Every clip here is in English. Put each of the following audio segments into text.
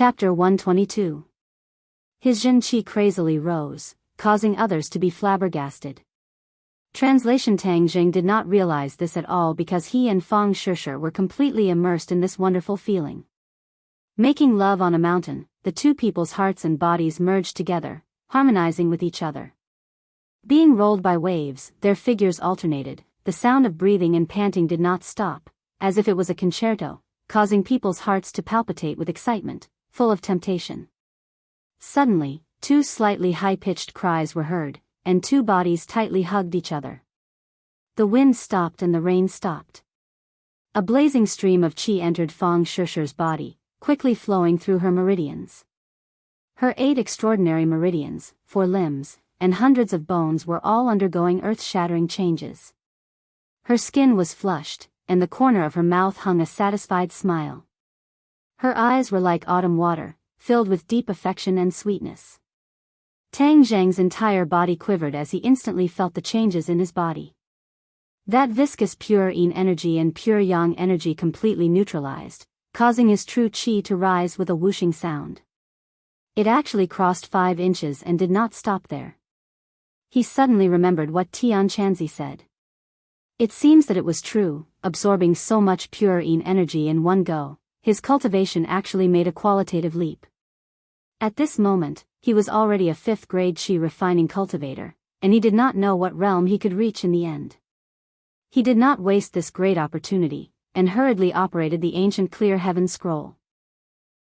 Chapter 122. His Zhen Qi crazily rose, causing others to be flabbergasted. Translation: Tang Jing did not realize this at all because he and Fang Shishir were completely immersed in this wonderful feeling. Making love on a mountain, the two people's hearts and bodies merged together, harmonizing with each other. Being rolled by waves, their figures alternated, the sound of breathing and panting did not stop, as if it was a concerto, causing people's hearts to palpitate with excitement, full of temptation. Suddenly, two slightly high-pitched cries were heard, and two bodies tightly hugged each other. The wind stopped and the rain stopped. A blazing stream of qi entered Fang Shishir's body, quickly flowing through her meridians. Her 8 extraordinary meridians, 4 limbs, and hundreds of bones were all undergoing earth-shattering changes. Her skin was flushed, and the corner of her mouth hung a satisfied smile. Her eyes were like autumn water, filled with deep affection and sweetness. Tang Zheng's entire body quivered as he instantly felt the changes in his body. That viscous pure yin energy and pure yang energy completely neutralized, causing his true qi to rise with a whooshing sound. It actually crossed 5 inches and did not stop there. He suddenly remembered what Tian Chanzi said. It seems that it was true, absorbing so much pure yin energy in one go, his cultivation actually made a qualitative leap. At this moment, he was already a 5th-grade qi refining cultivator, and he did not know what realm he could reach in the end. He did not waste this great opportunity, and hurriedly operated the ancient clear heaven scroll.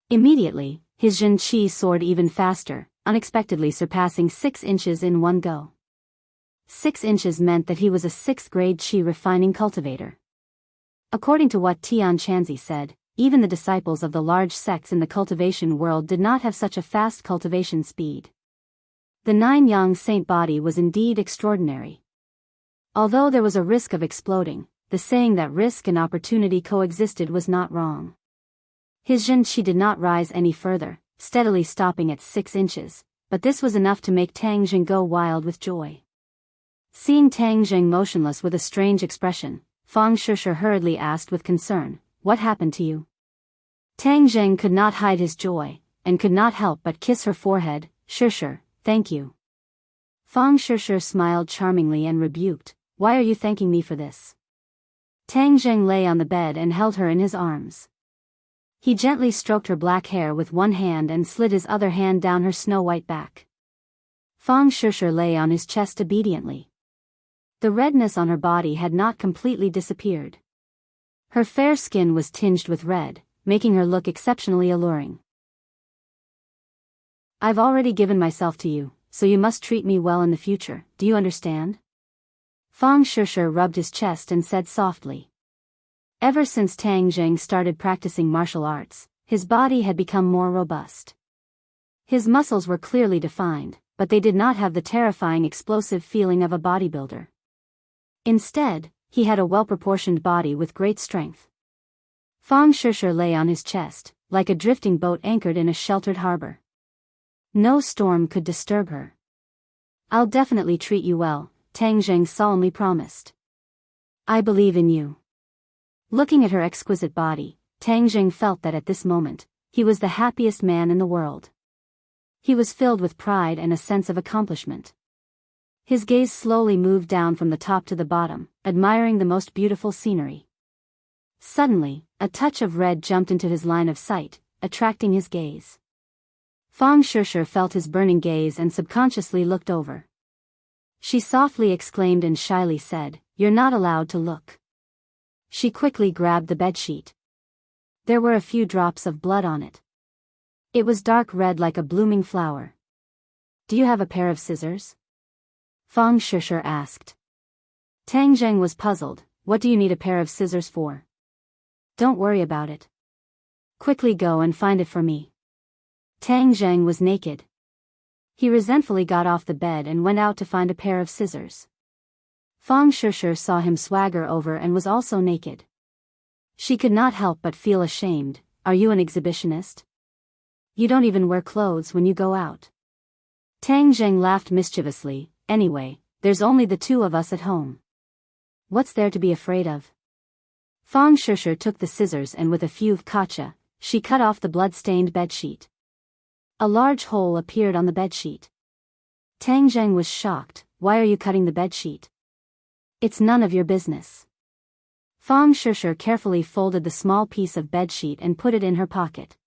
Immediately, his Zhen Qi soared even faster, unexpectedly surpassing 6 inches in one go. 6 inches meant that he was a 6th-grade qi refining cultivator. According to what Tian Chanzi said, even the disciples of the large sects in the cultivation world did not have such a fast cultivation speed. The 9-yang saint body was indeed extraordinary. Although there was a risk of exploding, the saying that risk and opportunity coexisted was not wrong. His Zhen Qi did not rise any further, steadily stopping at 6 inches, but this was enough to make Tang Jing go wild with joy. Seeing Tang Jing motionless with a strange expression, Fang Shishir hurriedly asked with concern, "What happened to you?" Tang Jing could not hide his joy, and could not help but kiss her forehead. "Shishir, thank you." Fang Shishir smiled charmingly and rebuked, "Why are you thanking me for this?" Tang Jing lay on the bed and held her in his arms. He gently stroked her black hair with one hand and slid his other hand down her snow-white back. Fang Shishir lay on his chest obediently. The redness on her body had not completely disappeared. Her fair skin was tinged with red, making her look exceptionally alluring. "I've already given myself to you, so you must treat me well in the future, do you understand?" Fang Shishir rubbed his chest and said softly. Ever since Tang Jing started practicing martial arts, his body had become more robust. His muscles were clearly defined, but they did not have the terrifying explosive feeling of a bodybuilder. Instead, he had a well-proportioned body with great strength. Fang Shishir lay on his chest, like a drifting boat anchored in a sheltered harbor. No storm could disturb her. "I'll definitely treat you well," Tang Jing solemnly promised. "I believe in you." Looking at her exquisite body, Tang Jing felt that at this moment, he was the happiest man in the world. He was filled with pride and a sense of accomplishment. His gaze slowly moved down from the top to the bottom, admiring the most beautiful scenery. Suddenly, a touch of red jumped into his line of sight, attracting his gaze. Fang Shishir felt his burning gaze and subconsciously looked over. She softly exclaimed and shyly said, "You're not allowed to look." She quickly grabbed the bedsheet. There were a few drops of blood on it. It was dark red like a blooming flower. "Do you have a pair of scissors?" Fang Shishir asked. Tang Jing was puzzled. "What do you need a pair of scissors for?" "Don't worry about it. Quickly go and find it for me." Tang Jing was naked. He resentfully got off the bed and went out to find a pair of scissors. Fang Shishir saw him swagger over and was also naked. She could not help but feel ashamed. "Are you an exhibitionist? You don't even wear clothes when you go out." Tang Jing laughed mischievously. "Anyway, there's only the two of us at home. What's there to be afraid of?" Fang Shishir took the scissors and with a few kacha, she cut off the blood-stained bedsheet. A large hole appeared on the bedsheet. Tang Zheng was shocked. Why are you cutting the bedsheet? It's none of your business. Fang Shishir carefully folded the small piece of bedsheet and put it in her pocket.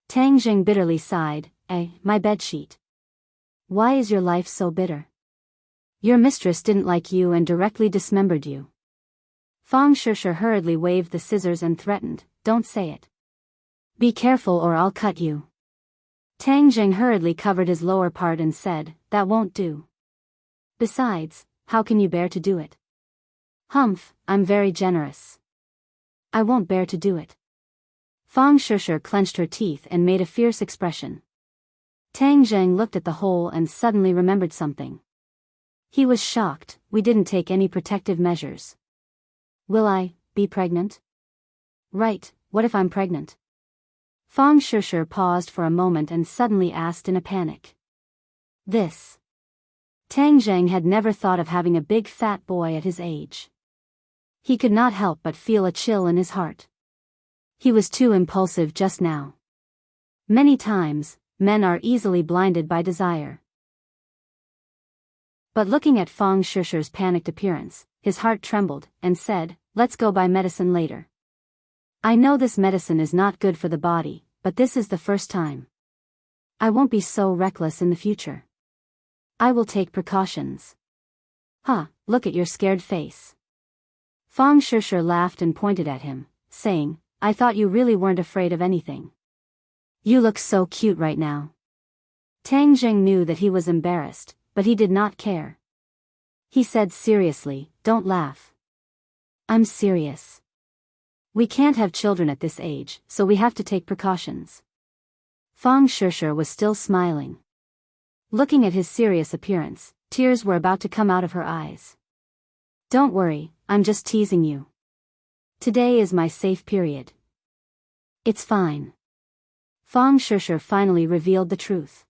Tang Zheng bitterly sighed, my bedsheet. Why is your life so bitter? Your mistress didn't like you and directly dismembered you. Fang Shishir hurriedly waved the scissors and threatened, don't say it. Be careful or I'll cut you. Tang Zheng hurriedly covered his lower part and said, that won't do. Besides, how can you bear to do it? Humph, I'm very generous. I won't bear to do it. Fang Shishir clenched her teeth and made a fierce expression. Tang Zheng looked at the hole and suddenly remembered something. He was shocked. We didn't take any protective measures. Will I be pregnant? Right, what if I'm pregnant? Fang Shishir paused for a moment and suddenly asked in a panic. This. Tang Zheng had never thought of having a big fat boy at his age. He could not help but feel a chill in his heart. He was too impulsive just now. Many times, men are easily blinded by desire. But looking at Fang Shishir's panicked appearance, his heart trembled, and said, let's go buy medicine later. I know this medicine is not good for the body, but this is the first time. I won't be so reckless in the future. I will take precautions. Look at your scared face. Fang Shishir laughed and pointed at him, saying, I thought you really weren't afraid of anything. You look so cute right now. Tang Zheng knew that he was embarrassed, but he did not care. He said seriously, don't laugh. I'm serious. We can't have children at this age, so we have to take precautions. Fang Shishir was still smiling. Looking at his serious appearance, tears were about to come out of her eyes. Don't worry, I'm just teasing you. Today is my safe period. It's fine. Fang Shishir finally revealed the truth.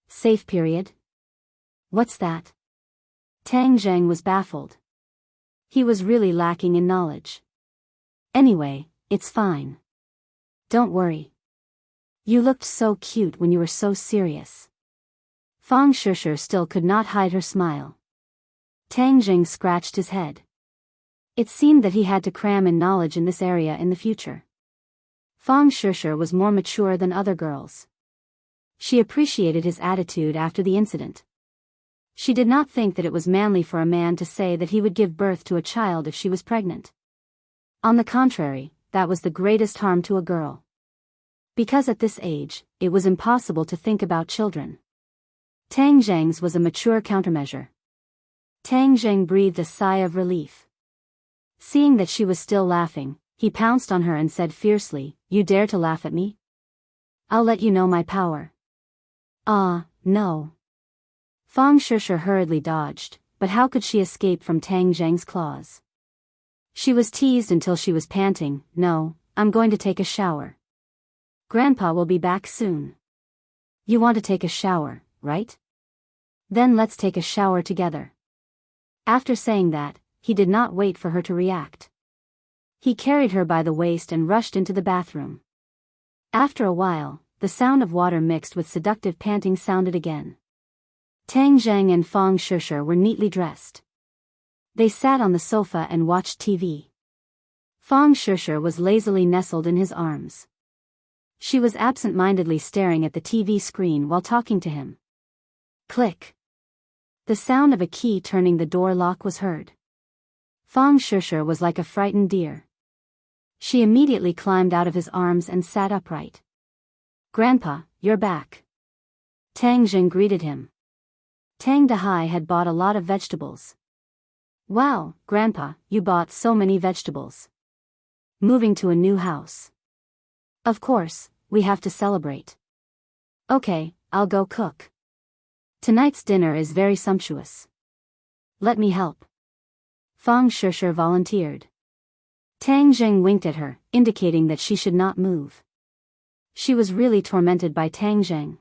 Safe period? What's that? Tang Zheng was baffled. He was really lacking in knowledge. Anyway, it's fine. Don't worry. You looked so cute when you were so serious. Fang Shishir still could not hide her smile. Tang Zheng scratched his head. It seemed that he had to cram in knowledge in this area in the future. Fang Shishir was more mature than other girls. She appreciated his attitude after the incident. She did not think that it was manly for a man to say that he would give birth to a child if she was pregnant. On the contrary, that was the greatest harm to a girl. Because at this age, it was impossible to think about children. Tang Zheng's was a mature countermeasure. Tang Zheng breathed a sigh of relief. Seeing that she was still laughing, he pounced on her and said fiercely, you dare to laugh at me? I'll let you know my power. No. Fang Shishir hurriedly dodged, but how could she escape from Tang Zheng's claws? She was teased until she was panting, no, I'm going to take a shower. Grandpa will be back soon. You want to take a shower, right? Then let's take a shower together. After saying that, he did not wait for her to react. He carried her by the waist and rushed into the bathroom. After a while, the sound of water mixed with seductive panting sounded again. Tang Zheng and Fang Shishir were neatly dressed. They sat on the sofa and watched TV. Fang Shishir was lazily nestled in his arms. She was absent-mindedly staring at the TV screen while talking to him. Click. The sound of a key turning the door lock was heard. Fang Shishir was like a frightened deer. She immediately climbed out of his arms and sat upright. Grandpa, you're back. Tang Zheng greeted him. Tang Dahai had bought a lot of vegetables. Wow, Grandpa, you bought so many vegetables. Moving to a new house. Of course, we have to celebrate. Okay, I'll go cook. Tonight's dinner is very sumptuous. Let me help. Fang Shishir volunteered. Tang Zheng winked at her, indicating that she should not move. She was really tormented by Tang Zheng.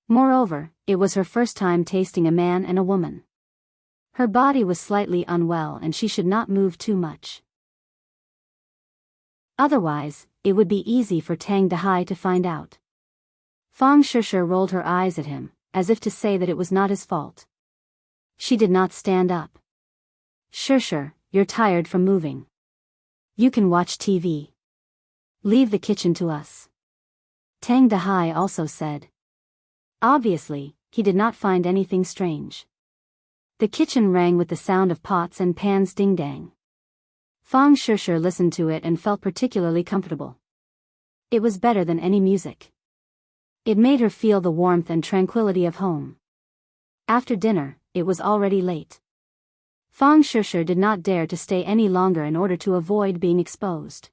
Moreover, it was her first time tasting a man and a woman. Her body was slightly unwell and she should not move too much. Otherwise, it would be easy for Tang Dehai to find out. Fang Shishir rolled her eyes at him, as if to say that it was not his fault. She did not stand up. Shishir, you're tired from moving. You can watch TV. Leave the kitchen to us. Tang Dehai also said. Obviously, he did not find anything strange. The kitchen rang with the sound of pots and pans ding-dang. Fang Shishir listened to it and felt particularly comfortable. It was better than any music. It made her feel the warmth and tranquility of home. After dinner, it was already late. Fang Shishir did not dare to stay any longer in order to avoid being exposed.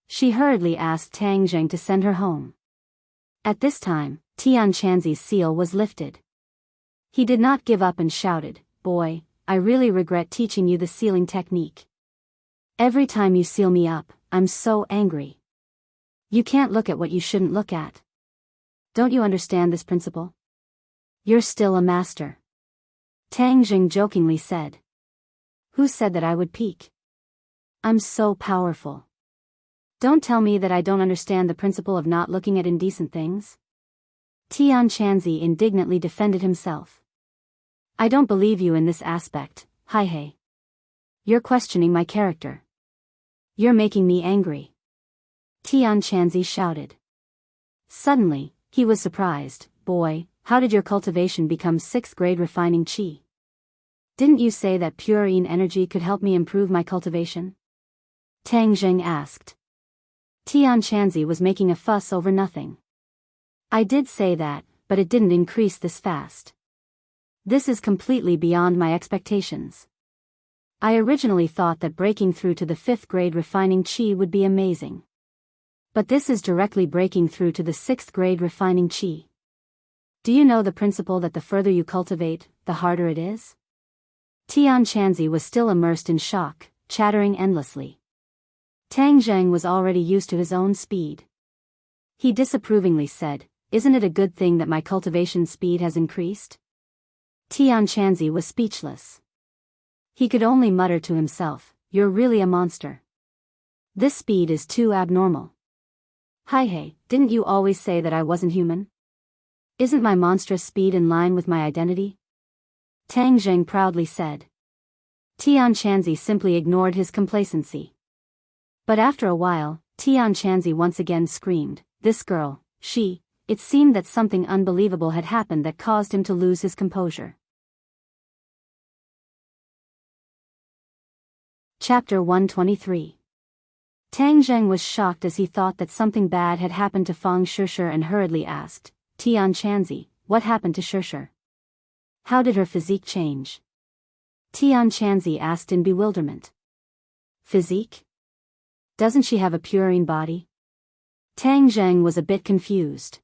She hurriedly asked Tang Zheng to send her home. At this time, Tian Chanzi's seal was lifted. He did not give up and shouted, "Boy, I really regret teaching you the sealing technique. Every time you seal me up, I'm so angry. You can't look at what you shouldn't look at. Don't you understand this principle? You're still a master." Tang Zheng jokingly said. Who said that I would peek? I'm so powerful. Don't tell me that I don't understand the principle of not looking at indecent things. Tian Chanzi indignantly defended himself. I don't believe you in this aspect, Hai. You're questioning my character. You're making me angry. Tian Chanzi shouted. Suddenly, he was surprised. Boy, how did your cultivation become 6th grade refining qi? Didn't you say that purine energy could help me improve my cultivation? Tang Zheng asked. Tian Chanzi was making a fuss over nothing. I did say that, but it didn't increase this fast. This is completely beyond my expectations. I originally thought that breaking through to the 5th grade refining qi would be amazing. But this is directly breaking through to the 6th grade refining qi. Do you know the principle that the further you cultivate, the harder it is? Tian Chanzi was still immersed in shock, chattering endlessly. Tang Zheng was already used to his own speed. He disapprovingly said, Isn't it a good thing that my cultivation speed has increased? Tian Chanzi was speechless. He could only mutter to himself, You're really a monster. This speed is too abnormal. Hai, didn't you always say that I wasn't human? Isn't my monstrous speed in line with my identity? Tang Zheng proudly said. Tian Chanzi simply ignored his complacency. But after a while, Tian Chanzi once again screamed, This girl, it seemed that something unbelievable had happened that caused him to lose his composure. Chapter 123. Tang Zheng was shocked as he thought that something bad had happened to Fang Shishir and hurriedly asked, Tian Chanzi, what happened to Shishir? How did her physique change? Tian Chanzi asked in bewilderment. Physique? Doesn't she have a purine body? Tang Zheng was a bit confused.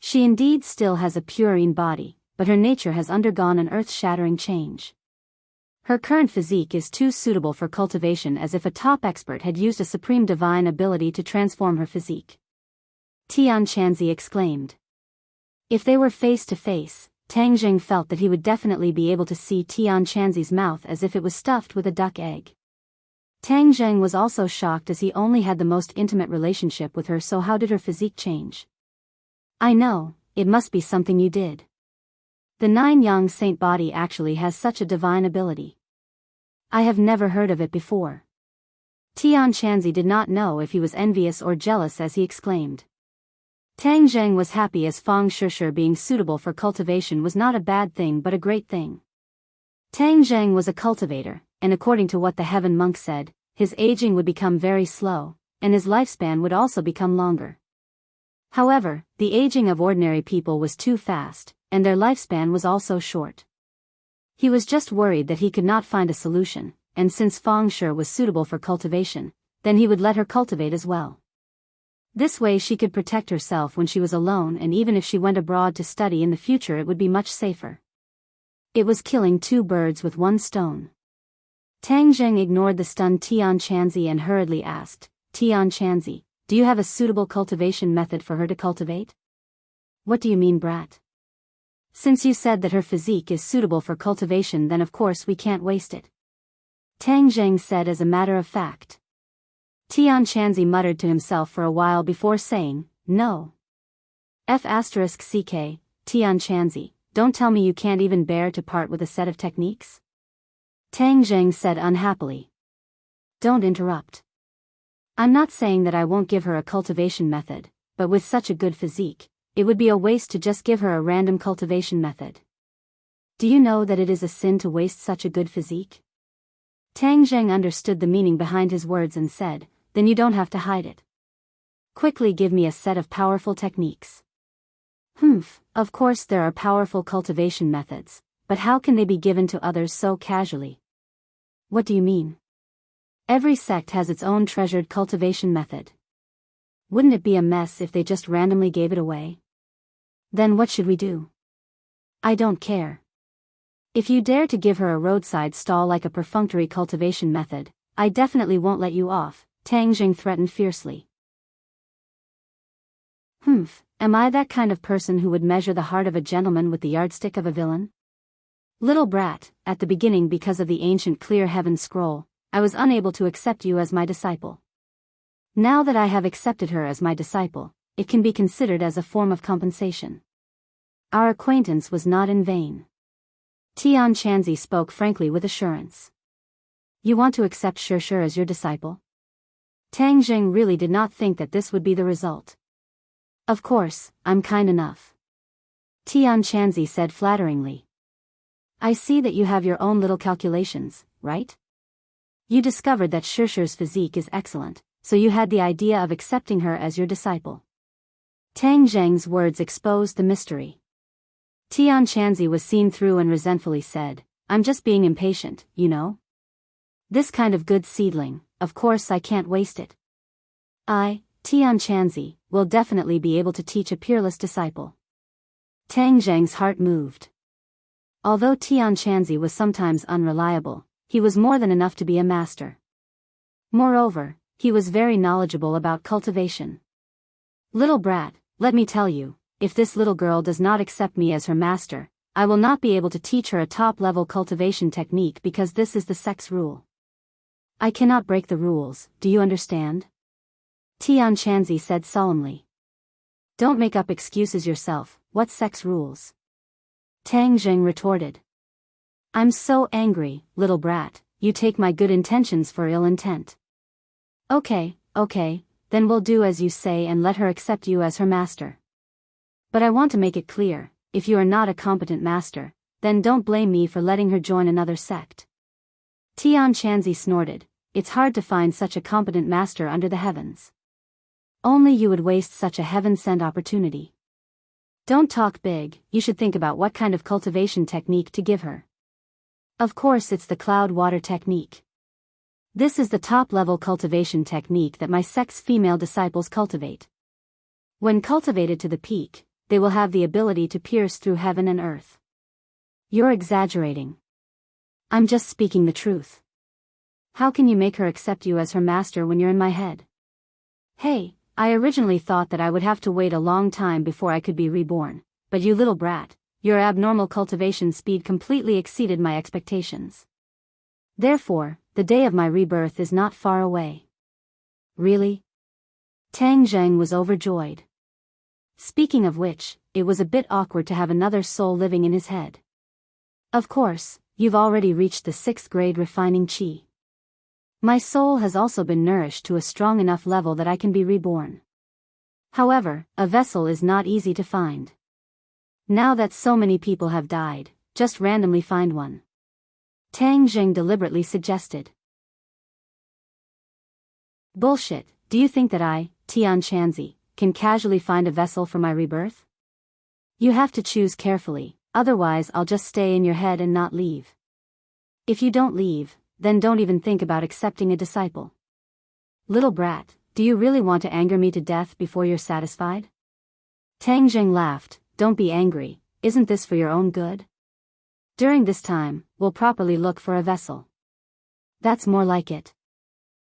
She indeed still has a purine body, but her nature has undergone an earth-shattering change. Her current physique is too suitable for cultivation, as if a top expert had used a supreme divine ability to transform her physique. Tian Chanzi exclaimed. If they were face to face, Tang Zheng felt that he would definitely be able to see Tian Chanzi's mouth as if it was stuffed with a duck egg. Tang Zheng was also shocked as he only had the most intimate relationship with her, so how did her physique change? I know, it must be something you did. The 9-yang saint body actually has such a divine ability. I have never heard of it before. Tian Chanzi did not know if he was envious or jealous as he exclaimed. Tang Zheng was happy, as Fang Shishir being suitable for cultivation was not a bad thing but a great thing. Tang Zheng was a cultivator, and according to what the heaven monk said, his aging would become very slow, and his lifespan would also become longer. However, the aging of ordinary people was too fast, and their lifespan was also short. He was just worried that he could not find a solution, and since Fang Shishir was suitable for cultivation, then he would let her cultivate as well. This way she could protect herself when she was alone, and even if she went abroad to study in the future it would be much safer. It was killing 2 birds with 1 stone. Tang Zheng ignored the stunned Tian Chanzi and hurriedly asked, Tian Chanzi, do you have a suitable cultivation method for her to cultivate? What do you mean, brat? Since you said that her physique is suitable for cultivation, then of course we can't waste it. Tang Zheng said as a matter of fact. Tian Chanzi muttered to himself for a while before saying, no. F***ck, Tian Chanzi, don't tell me you can't even bear to part with a set of techniques? Tang Zheng said unhappily. Don't interrupt. I'm not saying that I won't give her a cultivation method, but with such a good physique, it would be a waste to just give her a random cultivation method. Do you know that it is a sin to waste such a good physique? Tang Zheng understood the meaning behind his words and said, then you don't have to hide it. Quickly give me a set of powerful techniques. Of course there are powerful cultivation methods, but how can they be given to others so casually? What do you mean? Every sect has its own treasured cultivation method. Wouldn't it be a mess if they just randomly gave it away? Then what should we do? I don't care. If you dare to give her a roadside stall like a perfunctory cultivation method, I definitely won't let you off, Tang Jing threatened fiercely. Am I that kind of person who would measure the heart of a gentleman with the yardstick of a villain? Little brat, at the beginning because of the ancient clear heaven scroll, I was unable to accept you as my disciple. Now that I have accepted her as my disciple, it can be considered as a form of compensation. Our acquaintance was not in vain. Tian Chanzi spoke frankly with assurance. You want to accept Shishir as your disciple? Tang Jing really did not think that this would be the result. Of course, I'm kind enough. Tian Chanzi said flatteringly. I see that you have your own little calculations, right? You discovered that Shishir's physique is excellent, so you had the idea of accepting her as your disciple. Tang Zheng's words exposed the mystery. Tian Chanzi was seen through and resentfully said, I'm just being impatient, you know? This kind of good seedling, of course I can't waste it. Tian Chanzi, will definitely be able to teach a peerless disciple. Tang Zheng's heart moved. Although Tian Chanzi was sometimes unreliable, he was more than enough to be a master. Moreover, he was very knowledgeable about cultivation. Little brat, let me tell you, if this little girl does not accept me as her master, I will not be able to teach her a top-level cultivation technique because this is the sect's rule. I cannot break the rules, do you understand? Tian Chanzi said solemnly. Don't make up excuses yourself, what sect's rules? Tang Jing retorted. I'm so angry, little brat, you take my good intentions for ill intent. Okay, then we'll do as you say and let her accept you as her master. But I want to make it clear, if you are not a competent master, then don't blame me for letting her join another sect. Tian Chanzi snorted, it's hard to find such a competent master under the heavens. Only you would waste such a heaven-sent opportunity. Don't talk big, you should think about what kind of cultivation technique to give her. Of course it's the cloud water technique. This is the top-level cultivation technique that my sect's female disciples cultivate. When cultivated to the peak, they will have the ability to pierce through heaven and earth. You're exaggerating. I'm just speaking the truth. How can you make her accept you as her master when you're in my head? Hey, I originally thought that I would have to wait a long time before I could be reborn, but you little brat, your abnormal cultivation speed completely exceeded my expectations. Therefore, the day of my rebirth is not far away. Really? Tang Zheng was overjoyed. Speaking of which, it was a bit awkward to have another soul living in his head. Of course, you've already reached the 6th grade refining chi. My soul has also been nourished to a strong enough level that I can be reborn. However, a vessel is not easy to find. Now that so many people have died, just randomly find one. Tang Jing deliberately suggested. Bullshit, do you think that I, Tian Chanzi, can casually find a vessel for my rebirth? You have to choose carefully, otherwise I'll just stay in your head and not leave. If you don't leave, then don't even think about accepting a disciple. Little brat, do you really want to anger me to death before you're satisfied? Tang Jing laughed, don't be angry, isn't this for your own good? During this time, we'll properly look for a vessel. That's more like it.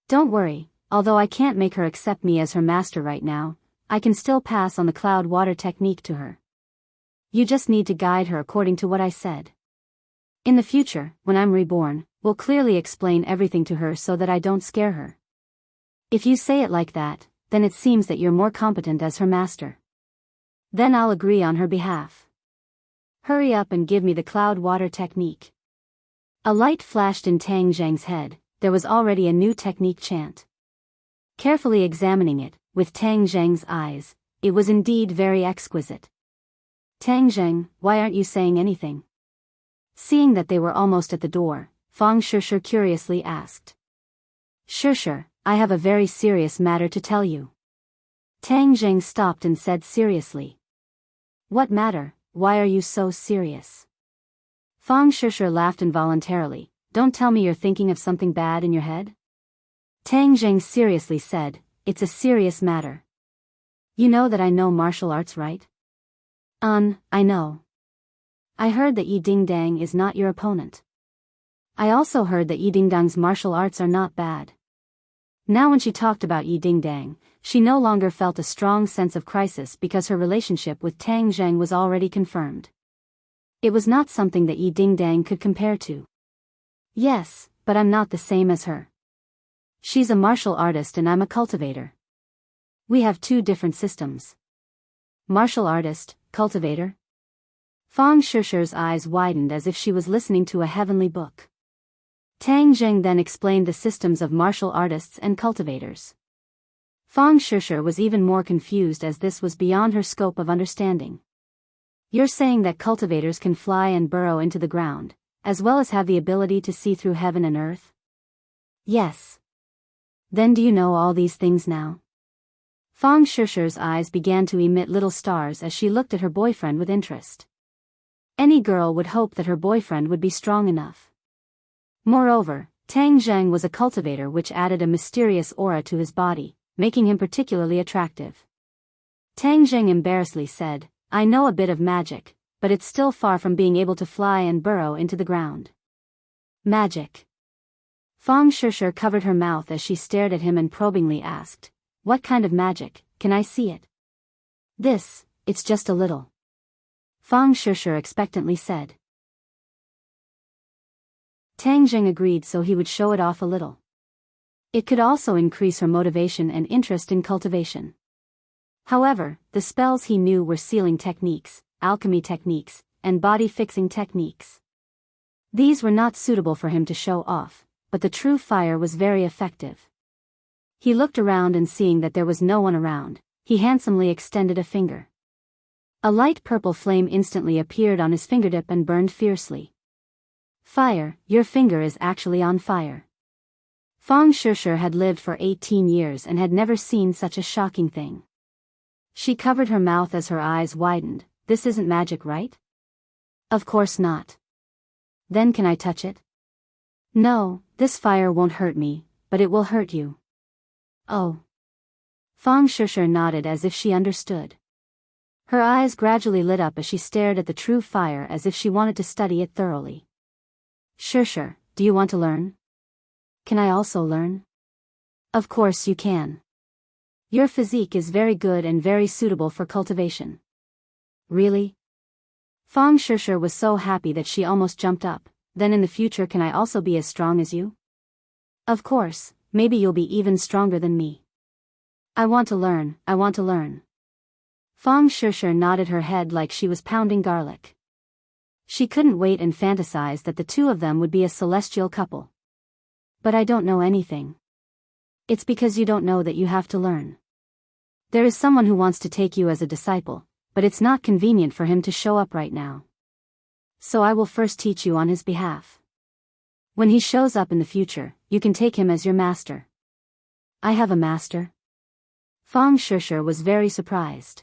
Don't worry, although I can't make her accept me as her master right now, I can still pass on the cloud water technique to her. You just need to guide her according to what I said. In the future, when I'm reborn, we'll clearly explain everything to her so that I don't scare her. If you say it like that, then it seems that you're more competent as her master. Then I'll agree on her behalf. Hurry up and give me the cloud water technique. A light flashed in Tang Zheng's head. There was already a new technique chant. Carefully examining it, with Tang Zheng's eyes, it was indeed very exquisite. Tang Zheng, why aren't you saying anything? Seeing that they were almost at the door, Fang Shishir curiously asked. Shishir, I have a very serious matter to tell you. Tang Zheng stopped and said seriously. What matter? Why are you so serious? Fang Shishir laughed involuntarily. Don't tell me you're thinking of something bad in your head? Tang Zheng seriously said, it's a serious matter. You know that I know martial arts, right? I know. I heard that Yi Dingdang is not your opponent. I also heard that Yi Dingdang's martial arts are not bad. Now when she talked about Yi Dingdang, she no longer felt a strong sense of crisis because her relationship with Tang Zheng was already confirmed. It was not something that Yi Dingdang could compare to. Yes, but I'm not the same as her. She's a martial artist and I'm a cultivator. We have two different systems. Martial artist, cultivator? Fang Shishir's eyes widened as if she was listening to a heavenly book. Tang Zheng then explained the systems of martial artists and cultivators. Fang Shishir was even more confused as this was beyond her scope of understanding. You're saying that cultivators can fly and burrow into the ground, as well as have the ability to see through heaven and earth? Yes. Then do you know all these things now? Fang Shishir's eyes began to emit little stars as she looked at her boyfriend with interest. Any girl would hope that her boyfriend would be strong enough. Moreover, Tang Zheng was a cultivator, which added a mysterious aura to his body, making him particularly attractive. Tang Zheng embarrassedly said, I know a bit of magic, but it's still far from being able to fly and burrow into the ground. Magic. Fang Shishir covered her mouth as she stared at him and probingly asked, what kind of magic, can I see it? It's just a little. Fang Shishir expectantly said. Tang Zheng agreed, so he would show it off a little. It could also increase her motivation and interest in cultivation. However, the spells he knew were sealing techniques, alchemy techniques, and body-fixing techniques. These were not suitable for him to show off, but the true fire was very effective. He looked around and seeing that there was no one around, he handsomely extended a finger. A light purple flame instantly appeared on his fingertip and burned fiercely. Fire, your finger is actually on fire. Fang Shishir had lived for 18 years and had never seen such a shocking thing. She covered her mouth as her eyes widened. This isn't magic, right? Of course not. Then can I touch it? No, this fire won't hurt me, but it will hurt you. Oh. Fang Shishir nodded as if she understood. Her eyes gradually lit up as she stared at the true fire as if she wanted to study it thoroughly. Shishir, do you want to learn? Can I also learn? Of course you can. Your physique is very good and very suitable for cultivation. Really? Fang Shishir was so happy that she almost jumped up. Then in the future can I also be as strong as you? Of course, maybe you'll be even stronger than me. I want to learn, I want to learn. Fang Shishir nodded her head like she was pounding garlic. She couldn't wait and fantasized that the two of them would be a celestial couple. But I don't know anything. It's because you don't know that you have to learn. There is someone who wants to take you as a disciple, but it's not convenient for him to show up right now. So I will first teach you on his behalf. When he shows up in the future, you can take him as your master. I have a master? Fang Shishir was very surprised.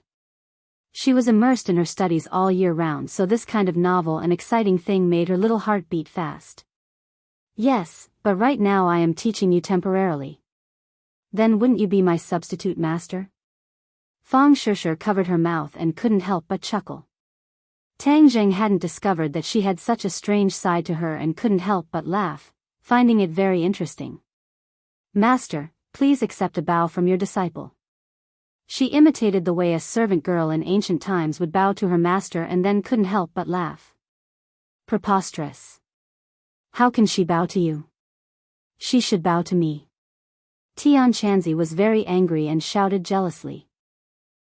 She was immersed in her studies all year round, so this kind of novel and exciting thing made her little heart beat fast. Yes, but right now I am teaching you temporarily. Then wouldn't you be my substitute master? Fang Shishir covered her mouth and couldn't help but chuckle. Tang Zheng hadn't discovered that she had such a strange side to her and couldn't help but laugh, finding it very interesting. Master, please accept a bow from your disciple. She imitated the way a servant girl in ancient times would bow to her master and then couldn't help but laugh. Preposterous. How can she bow to you? She should bow to me. Tian Chanzi was very angry and shouted jealously.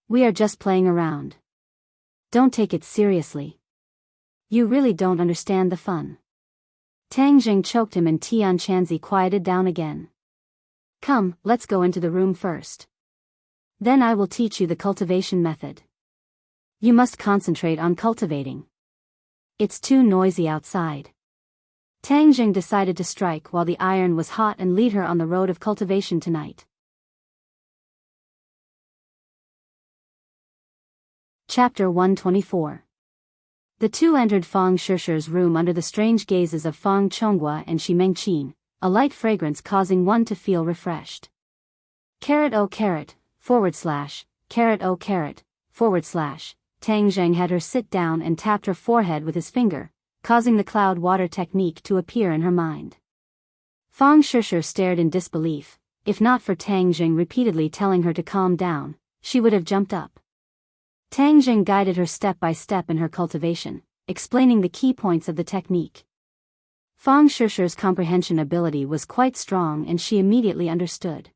We are just playing around. Don't take it seriously. You really don't understand the fun. Tang Jing choked him and Tian Chanzi quieted down again. Come, let's go into the room first. Then I will teach you the cultivation method. You must concentrate on cultivating. It's too noisy outside. Tang Jing decided to strike while the iron was hot and lead her on the road of cultivation tonight. Chapter 124. The two entered Fang Shishi's room under the strange gazes of Fang Chonghua and Shi Mengqin, a light fragrance causing one to feel refreshed. Carrot oh carrot, carrot oh carrot, Tang Jing had her sit down and tapped her forehead with his finger, causing the cloud water technique to appear in her mind. Fang Shishi stared in disbelief. If not for Tang Jing repeatedly telling her to calm down, she would have jumped up. Tang Jing guided her step by step in her cultivation, explaining the key points of the technique. Fang Shishi's comprehension ability was quite strong and she immediately understood.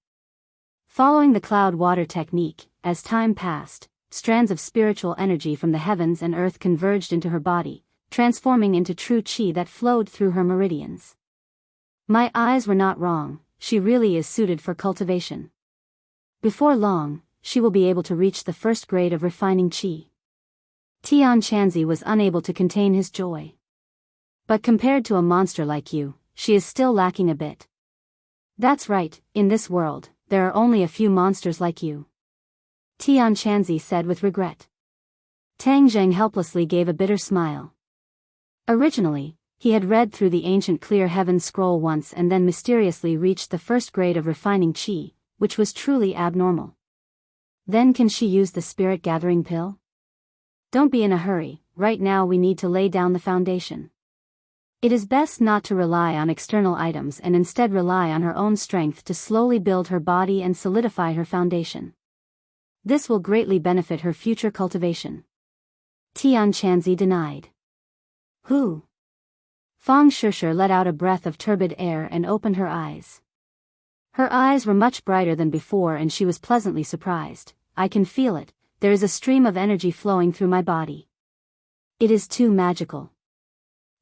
Following the cloud water technique, as time passed, strands of spiritual energy from the heavens and earth converged into her body, transforming into true qi that flowed through her meridians. My eyes were not wrong, she really is suited for cultivation. Before long, she will be able to reach the first grade of refining qi. Tian Chanzi was unable to contain his joy. But compared to a monster like you, she is still lacking a bit. That's right, in this world, there are only a few monsters like you. Tian Chanzi said with regret. Tang Jing helplessly gave a bitter smile. Originally, he had read through the ancient clear heaven scroll once and then mysteriously reached the first grade of refining qi, which was truly abnormal. Then can she use the spirit gathering pill? Don't be in a hurry, right now we need to lay down the foundation. It is best not to rely on external items and instead rely on her own strength to slowly build her body and solidify her foundation. This will greatly benefit her future cultivation. Tian Chanzi denied. Who? Fang Shishi let out a breath of turbid air and opened her eyes. Her eyes were much brighter than before and she was pleasantly surprised. I can feel it, there is a stream of energy flowing through my body. It is too magical.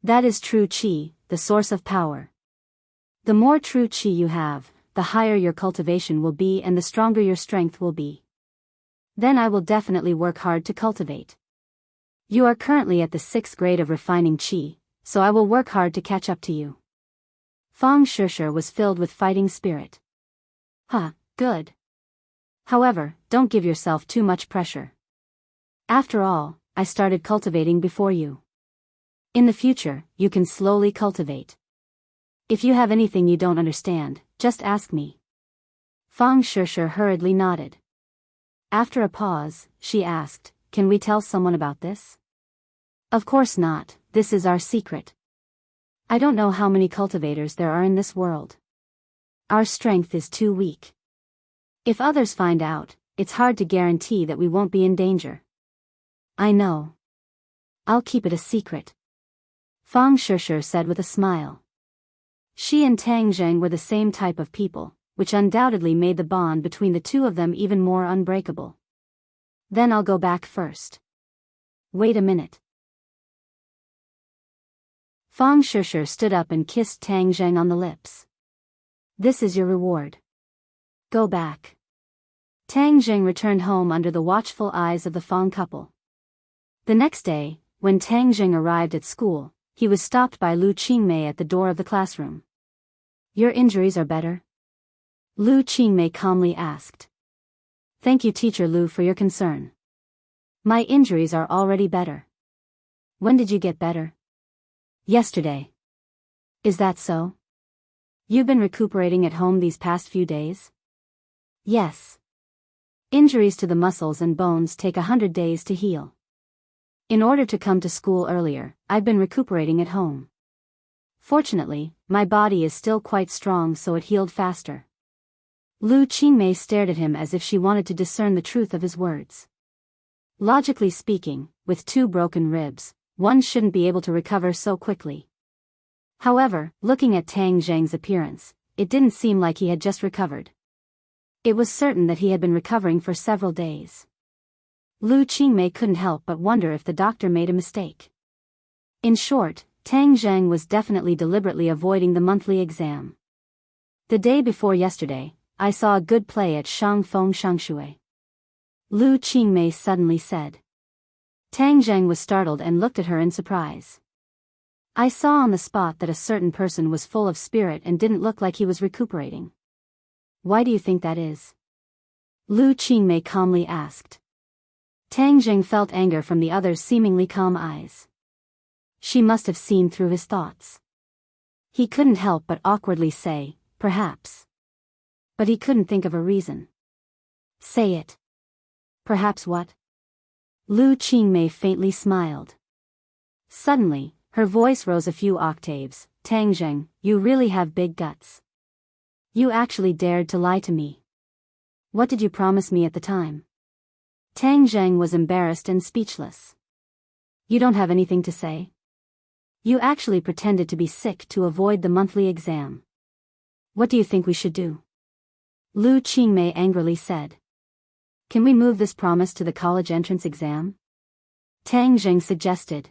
That is true qi, the source of power. The more true qi you have, the higher your cultivation will be and the stronger your strength will be. Then I will definitely work hard to cultivate. You are currently at the 6th grade of refining qi, so I will work hard to catch up to you. Fang Shishi was filled with fighting spirit. Good. However, don't give yourself too much pressure. After all, I started cultivating before you. In the future, you can slowly cultivate. If you have anything you don't understand, just ask me. Fang Shishi hurriedly nodded. After a pause, she asked, can we tell someone about this? Of course not, this is our secret. I don't know how many cultivators there are in this world. Our strength is too weak. If others find out, it's hard to guarantee that we won't be in danger. I know. I'll keep it a secret. Fang Shishi said with a smile. She and Tang Jing were the same type of people, which undoubtedly made the bond between the two of them even more unbreakable. Then I'll go back first. Wait a minute. Fang Shishi stood up and kissed Tang Jing on the lips. This is your reward. Go back. Tang Jing returned home under the watchful eyes of the Fang couple. The next day, when Tang Jing arrived at school, he was stopped by Lu Qingmei at the door of the classroom. Your injuries are better? Lu Qingmei calmly asked. Thank you Teacher Lu for your concern. My injuries are already better. When did you get better? Yesterday. Is that so? You've been recuperating at home these past few days? Yes. Injuries to the muscles and bones take 100 days to heal. In order to come to school earlier, I've been recuperating at home. Fortunately, my body is still quite strong so it healed faster. Lu Qingmei stared at him as if she wanted to discern the truth of his words. Logically speaking, with 2 broken ribs, one shouldn't be able to recover so quickly. However, looking at Tang Jing's appearance, it didn't seem like he had just recovered. It was certain that he had been recovering for several days. Lu Qingmei couldn't help but wonder if the doctor made a mistake. In short, Tang Zheng was definitely deliberately avoiding the monthly exam. The day before yesterday, I saw a good play at Shangfeng Shangshui. Lu Qingmei suddenly said. Tang Zheng was startled and looked at her in surprise. I saw on the spot that a certain person was full of spirit and didn't look like he was recuperating. Why do you think that is? Lu Qingmei calmly asked. Tang Zheng felt anger from the other's seemingly calm eyes. She must have seen through his thoughts. He couldn't help but awkwardly say, perhaps. But he couldn't think of a reason. Say it. Perhaps what? Lu Qingmei faintly smiled. Suddenly, her voice rose a few octaves. Tang Zheng, you really have big guts. You actually dared to lie to me. What did you promise me at the time? Tang Zheng was embarrassed and speechless. You don't have anything to say? You actually pretended to be sick to avoid the monthly exam. What do you think we should do? Lu Qingmei angrily said. Can we move this promise to the college entrance exam? Tang Zheng suggested.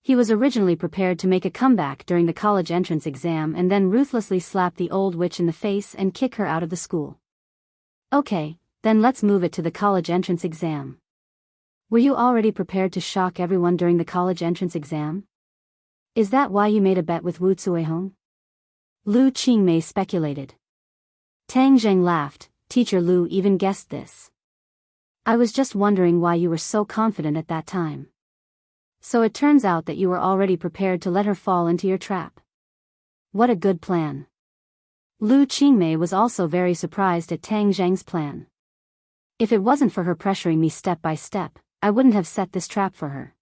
He was originally prepared to make a comeback during the college entrance exam and then ruthlessly slap the old witch in the face and kick her out of the school. Okay, then let's move it to the college entrance exam. Were you already prepared to shock everyone during the college entrance exam? Is that why you made a bet with Wu Cuihong? Lu Qingmei speculated. Tang Zheng laughed. Teacher Lu even guessed this. I was just wondering why you were so confident at that time. So it turns out that you were already prepared to let her fall into your trap. What a good plan. Lu Qingmei was also very surprised at Tang Zheng's plan. If it wasn't for her pressuring me step by step, I wouldn't have set this trap for her.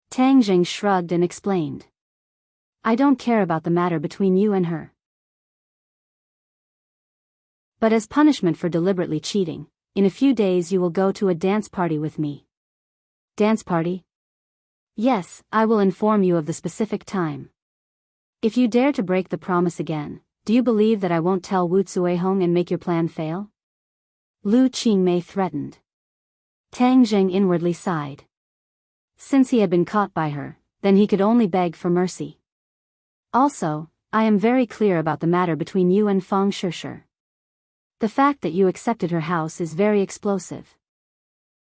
Tang Zheng shrugged and explained. I don't care about the matter between you and her. But as punishment for deliberately cheating, in a few days you will go to a dance party with me. Dance party? Yes, I will inform you of the specific time. If you dare to break the promise again, do you believe that I won't tell Wu Cuihong and make your plan fail? Lu Qingmei threatened. Tang Zheng inwardly sighed. Since he had been caught by her, then he could only beg for mercy. Also, I am very clear about the matter between you and Fang Shishir. The fact that you accepted her house is very explosive.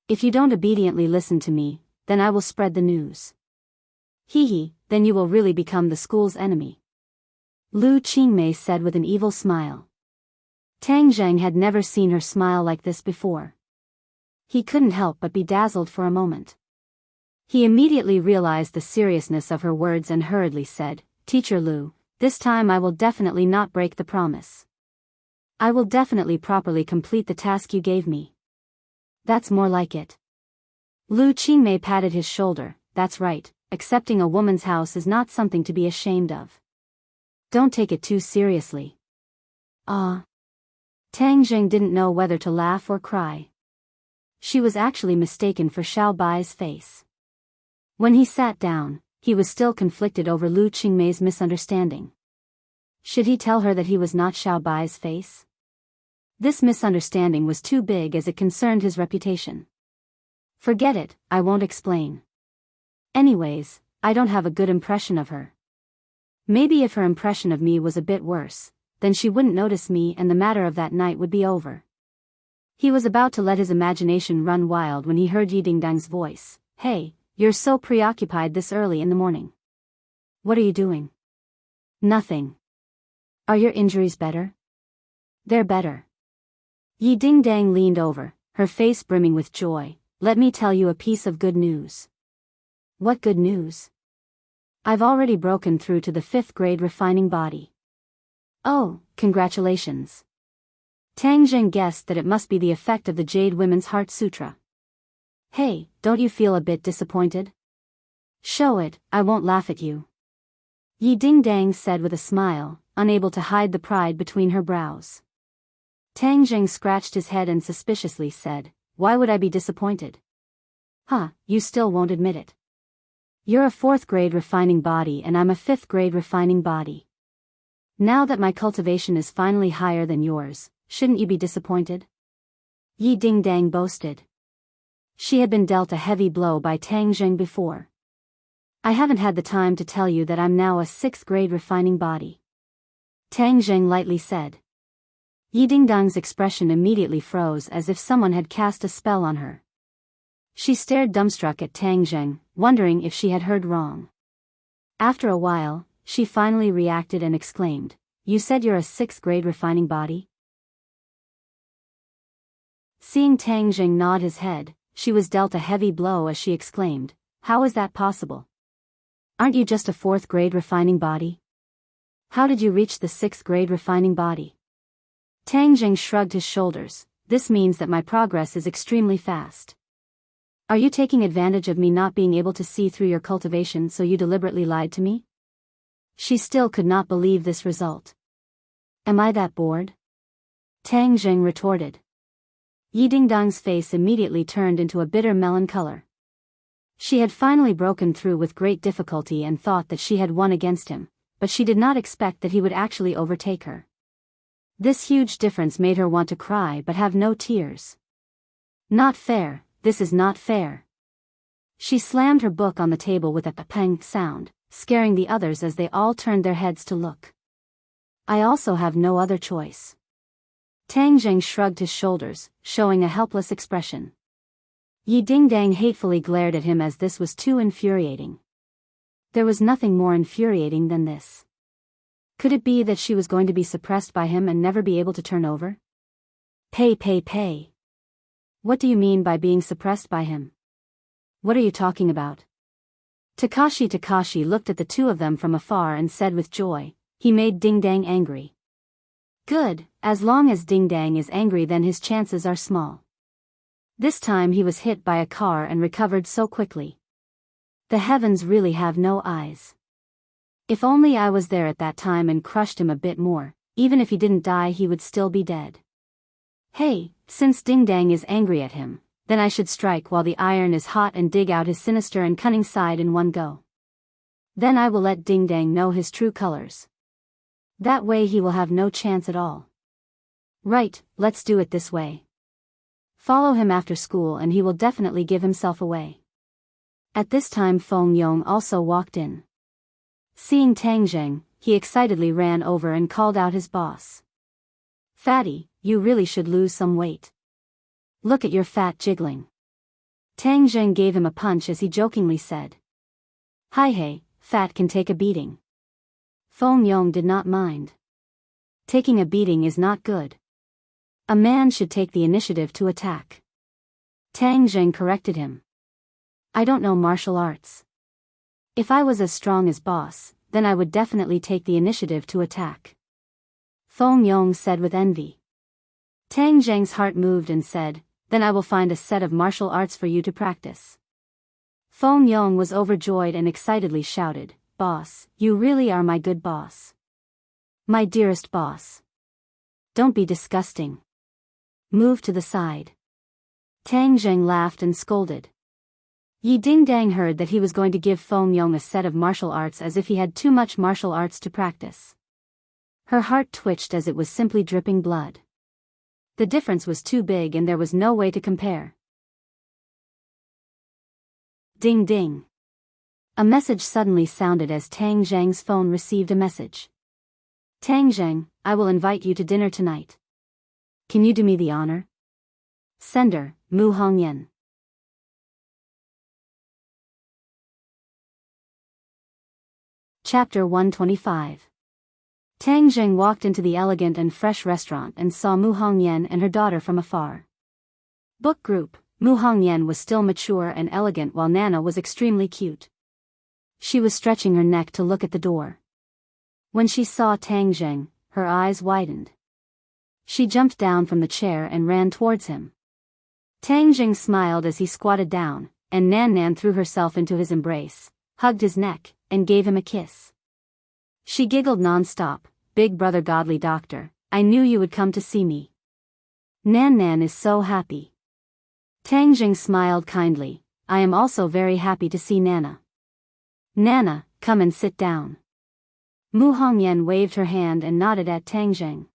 If you don't obediently listen to me, then I will spread the news. Hee, then you will really become the school's enemy. Lu Qingmei said with an evil smile. Tang Zheng had never seen her smile like this before. He couldn't help but be dazzled for a moment. He immediately realized the seriousness of her words and hurriedly said, Teacher Lu, this time I will definitely not break the promise. I will definitely properly complete the task you gave me. That's more like it. Lu Qingmei patted his shoulder. That's right, accepting a woman's house is not something to be ashamed of. Don't take it too seriously. Ah. Tang Zheng didn't know whether to laugh or cry. She was actually mistaken for Xiao Bai's face. When he sat down, he was still conflicted over Lu Qingmei's misunderstanding. Should he tell her that he was not Xiao Bai's face? This misunderstanding was too big as it concerned his reputation. Forget it, I won't explain. Anyways, I don't have a good impression of her. Maybe if her impression of me was a bit worse, then she wouldn't notice me and the matter of that night would be over. He was about to let his imagination run wild when he heard Yi Dingdang's voice. Hey, you're so preoccupied this early in the morning. What are you doing? Nothing. Are your injuries better? They're better. Yi Dingdang leaned over, her face brimming with joy. Let me tell you a piece of good news. What good news? I've already broken through to the 5th grade refining body. Oh, congratulations. Tang Zheng guessed that it must be the effect of the Jade Women's Heart Sutra. Hey, don't you feel a bit disappointed? Show it, I won't laugh at you. Yi Dingdang said with a smile, unable to hide the pride between her brows. Tang Zheng scratched his head and suspiciously said, Why would I be disappointed? Huh, you still won't admit it. You're a 4th grade refining body and I'm a 5th grade refining body. Now that my cultivation is finally higher than yours, shouldn't you be disappointed? Yi Dingdang boasted. She had been dealt a heavy blow by Tang Jing before. I haven't had the time to tell you that I'm now a 6th grade refining body. Tang Jing lightly said. Yi Dingdang's expression immediately froze as if someone had cast a spell on her. She stared dumbstruck at Tang Jing, wondering if she had heard wrong. After a while, she finally reacted and exclaimed, You said you're a 6th grade refining body? Seeing Tang Jing nod his head, she was dealt a heavy blow as she exclaimed, How is that possible? Aren't you just a 4th grade refining body? How did you reach the 6th grade refining body? Tang Jing shrugged his shoulders. This means that my progress is extremely fast. Are you taking advantage of me not being able to see through your cultivation, so you deliberately lied to me? She still could not believe this result. Am I that bored? Tang Jing retorted. Yi Dingdang's face immediately turned into a bitter melon color. She had finally broken through with great difficulty and thought that she had won against him, but she did not expect that he would actually overtake her. This huge difference made her want to cry but have no tears. Not fair, this is not fair. She slammed her book on the table with a pang sound, scaring the others as they all turned their heads to look. I also have no other choice. Tang Jing shrugged his shoulders, showing a helpless expression. Yi Dingdang hatefully glared at him as this was too infuriating. There was nothing more infuriating than this. Could it be that she was going to be suppressed by him and never be able to turn over? Pay. What do you mean by being suppressed by him? What are you talking about? Takashi looked at the two of them from afar and said with joy, He made Dingdang angry. Good, as long as Dingdang is angry then his chances are small. This time he was hit by a car and recovered so quickly. The heavens really have no eyes. If only I was there at that time and crushed him a bit more, even if he didn't die he would still be dead. Hey, since Dingdang is angry at him, then I should strike while the iron is hot and dig out his sinister and cunning side in one go. Then I will let Dingdang know his true colors. That way he will have no chance at all. Right, let's do it this way. Follow him after school and he will definitely give himself away. At this time Feng Yong also walked in. Seeing Tang Jing, he excitedly ran over and called out his boss. Fatty, you really should lose some weight. Look at your fat jiggling. Tang Jing gave him a punch as he jokingly said. Hey, fat can take a beating. Feng Yong did not mind. Taking a beating is not good. A man should take the initiative to attack. Tang Jing corrected him. I don't know martial arts. If I was as strong as boss, then I would definitely take the initiative to attack. Feng Yong said with envy. Tang Jing's heart moved and said, Then I will find a set of martial arts for you to practice. Feng Yong was overjoyed and excitedly shouted, Boss, you really are my good boss. My dearest boss. Don't be disgusting. Move to the side. Tang Jing laughed and scolded. Yi Dingdang heard that he was going to give Feng Yong a set of martial arts as if he had too much martial arts to practice. Her heart twitched as it was simply dripping blood. The difference was too big and there was no way to compare. Ding ding. A message suddenly sounded as Tang Jing's phone received a message. Tang Jing, I will invite you to dinner tonight. Can you do me the honor? Sender, Mu Hongyan. Chapter 125. Tang Jing walked into the elegant and fresh restaurant and saw Mu Hongyan and her daughter from afar. Book group, Mu Hongyan was still mature and elegant while Nana was extremely cute. She was stretching her neck to look at the door. When she saw Tang Jing, her eyes widened. She jumped down from the chair and ran towards him. Tang Jing smiled as he squatted down, and Nan threw herself into his embrace, hugged his neck, and gave him a kiss. She giggled non-stop, Big brother godly doctor, I knew you would come to see me. Nan is so happy. Tang Jing smiled kindly, I am also very happy to see Nana. Nana, come and sit down. Mu Hongyan waved her hand and nodded at Tang Jing.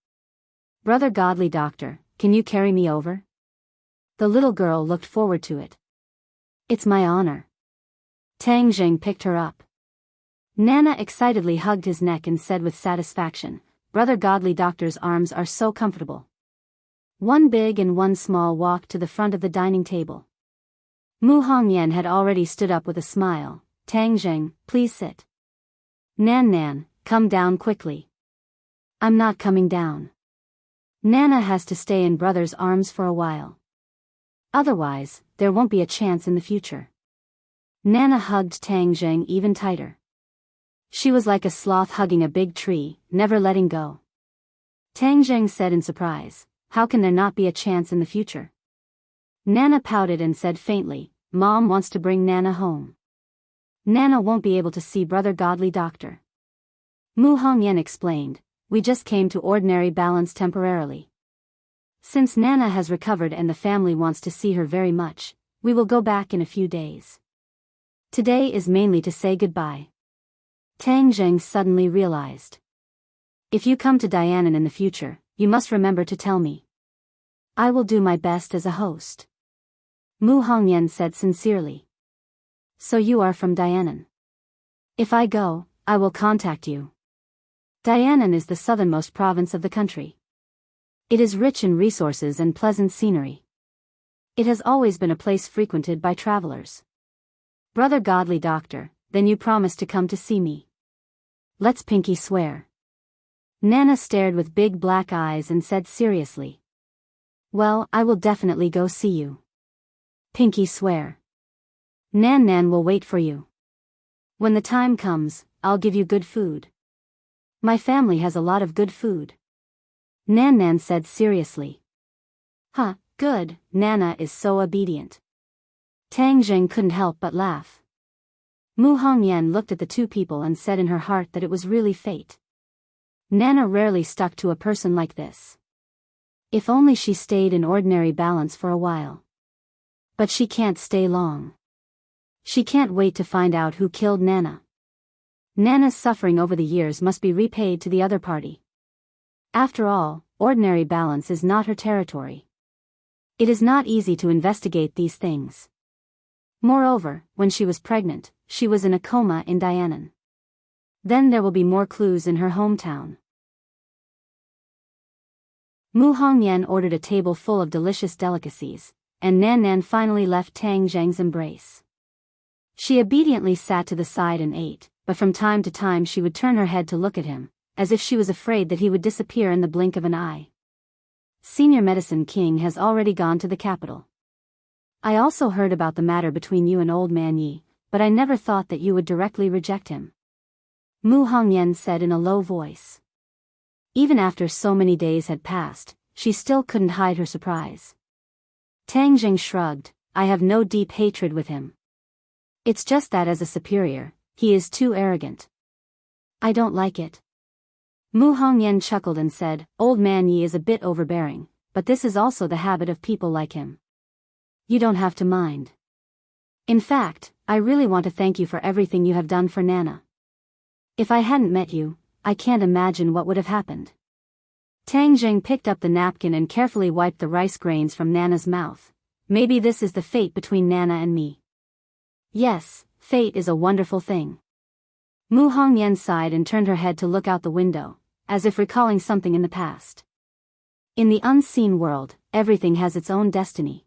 Brother Godly Doctor, can you carry me over? The little girl looked forward to it. It's my honor. Tang Jing picked her up. Nana excitedly hugged his neck and said with satisfaction, Brother Godly Doctor's arms are so comfortable. One big and one small walked to the front of the dining table. Mu Hongyan had already stood up with a smile. Tang Jing, please sit. Nan, come down quickly. I'm not coming down. Nana has to stay in Brother's arms for a while. Otherwise, there won't be a chance in the future. Nana hugged Tang Jing even tighter. She was like a sloth hugging a big tree, never letting go. Tang Jing said in surprise, how can there not be a chance in the future? Nana pouted and said faintly, Mom wants to bring Nana home. Nana won't be able to see Brother Godly Doctor. Mu Hongyan explained, we just came to ordinary balance temporarily. Since Nana has recovered and the family wants to see her very much, we will go back in a few days. Today is mainly to say goodbye. Tang Jing suddenly realized. If you come to Dianan in the future, you must remember to tell me. I will do my best as a host. Mu Hongyan said sincerely. So you are from Dianan. If I go, I will contact you. Dianan is the southernmost province of the country. It is rich in resources and pleasant scenery. It has always been a place frequented by travelers. Brother Godly Doctor, then you promise to come to see me. Let's pinky swear. Nana stared with big black eyes and said seriously. Well, I will definitely go see you. Pinky swear. Nan will wait for you. When the time comes, I'll give you good food. My family has a lot of good food. Nan said seriously. Huh, good, Nana is so obedient. Tang Jing couldn't help but laugh. Mu Hongyan looked at the two people and said in her heart that it was really fate. Nana rarely stuck to a person like this. If only she stayed in ordinary balance for a while. But she can't stay long. She can't wait to find out who killed Nana. Nana's suffering over the years must be repaid to the other party. After all, ordinary balance is not her territory. It is not easy to investigate these things. Moreover, when she was pregnant, she was in a coma in Dianan. Then there will be more clues in her hometown. Mu Hongyan ordered a table full of delicious delicacies, and Nan finally left Tang Jing's embrace. She obediently sat to the side and ate, but from time to time she would turn her head to look at him, as if she was afraid that he would disappear in the blink of an eye. Senior Medicine King has already gone to the capital. I also heard about the matter between you and Old Man Yi, but I never thought that you would directly reject him. Mu Hongyan said in a low voice. Even after so many days had passed, she still couldn't hide her surprise. Tang Jing shrugged, I have no deep hatred with him. It's just that as a superior, he is too arrogant. I don't like it. Mu Hongyan chuckled and said, Old Man Yi is a bit overbearing, but this is also the habit of people like him. You don't have to mind. In fact, I really want to thank you for everything you have done for Nana. If I hadn't met you, I can't imagine what would have happened. Tang Jing picked up the napkin and carefully wiped the rice grains from Nana's mouth. Maybe this is the fate between Nana and me. Yes, fate is a wonderful thing. Mu Hongyan sighed and turned her head to look out the window, as if recalling something in the past. In the unseen world, everything has its own destiny.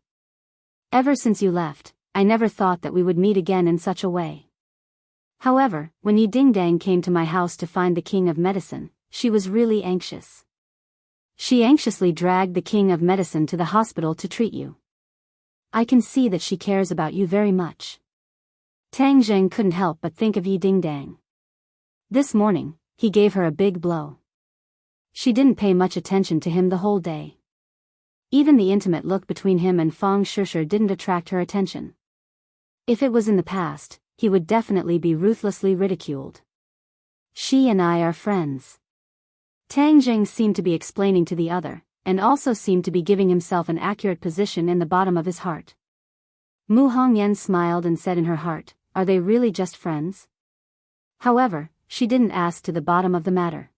Ever since you left, I never thought that we would meet again in such a way. However, when Yi Dingdang came to my house to find the King of Medicine, she was really anxious. She anxiously dragged the King of Medicine to the hospital to treat you. I can see that she cares about you very much. Tang Jing couldn't help but think of Yi Dingdang. This morning, he gave her a big blow. She didn't pay much attention to him the whole day. Even the intimate look between him and Fang Shishir didn't attract her attention. If it was in the past, he would definitely be ruthlessly ridiculed. She and I are friends. Tang Jing seemed to be explaining to the other, and also seemed to be giving himself an accurate position in the bottom of his heart. Mu Hongyan smiled and said in her heart, are they really just friends? However, she didn't ask to the bottom of the matter.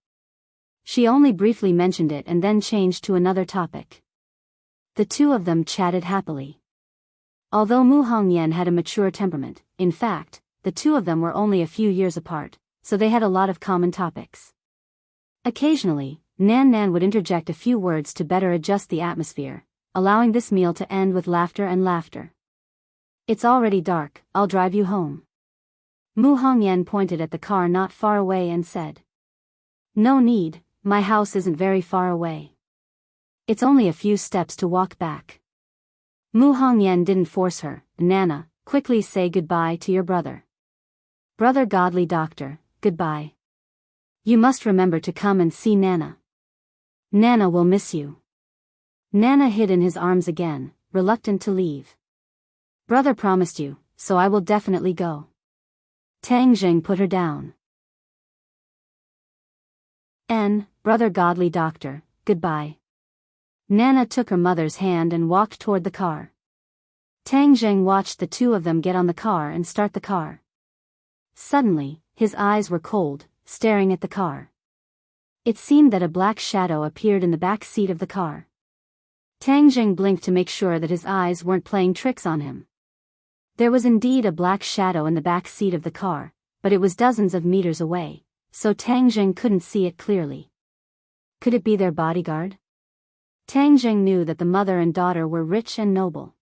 She only briefly mentioned it and then changed to another topic. The two of them chatted happily. Although Mu Hongyan had a mature temperament, in fact, the two of them were only a few years apart, so they had a lot of common topics. Occasionally, Nan Nan would interject a few words to better adjust the atmosphere, allowing this meal to end with laughter and laughter. It's already dark, I'll drive you home. Mu Hongyan pointed at the car not far away and said. No need, my house isn't very far away. It's only a few steps to walk back. Mu Hongyan didn't force her. Nana, quickly say goodbye to your brother. Brother Godly Doctor, goodbye. You must remember to come and see Nana. Nana will miss you. Nana hid in his arms again, reluctant to leave. Brother promised you, so I will definitely go. Tang Jing put her down. Brother Godly Doctor, goodbye. Nana took her mother's hand and walked toward the car. Tang Jing watched the two of them get on the car and start the car. Suddenly, his eyes were cold, staring at the car. It seemed that a black shadow appeared in the back seat of the car. Tang Jing blinked to make sure that his eyes weren't playing tricks on him. There was indeed a black shadow in the back seat of the car, but it was dozens of meters away, so Tang Jing couldn't see it clearly. Could it be their bodyguard? Tang Jing knew that the mother and daughter were rich and noble.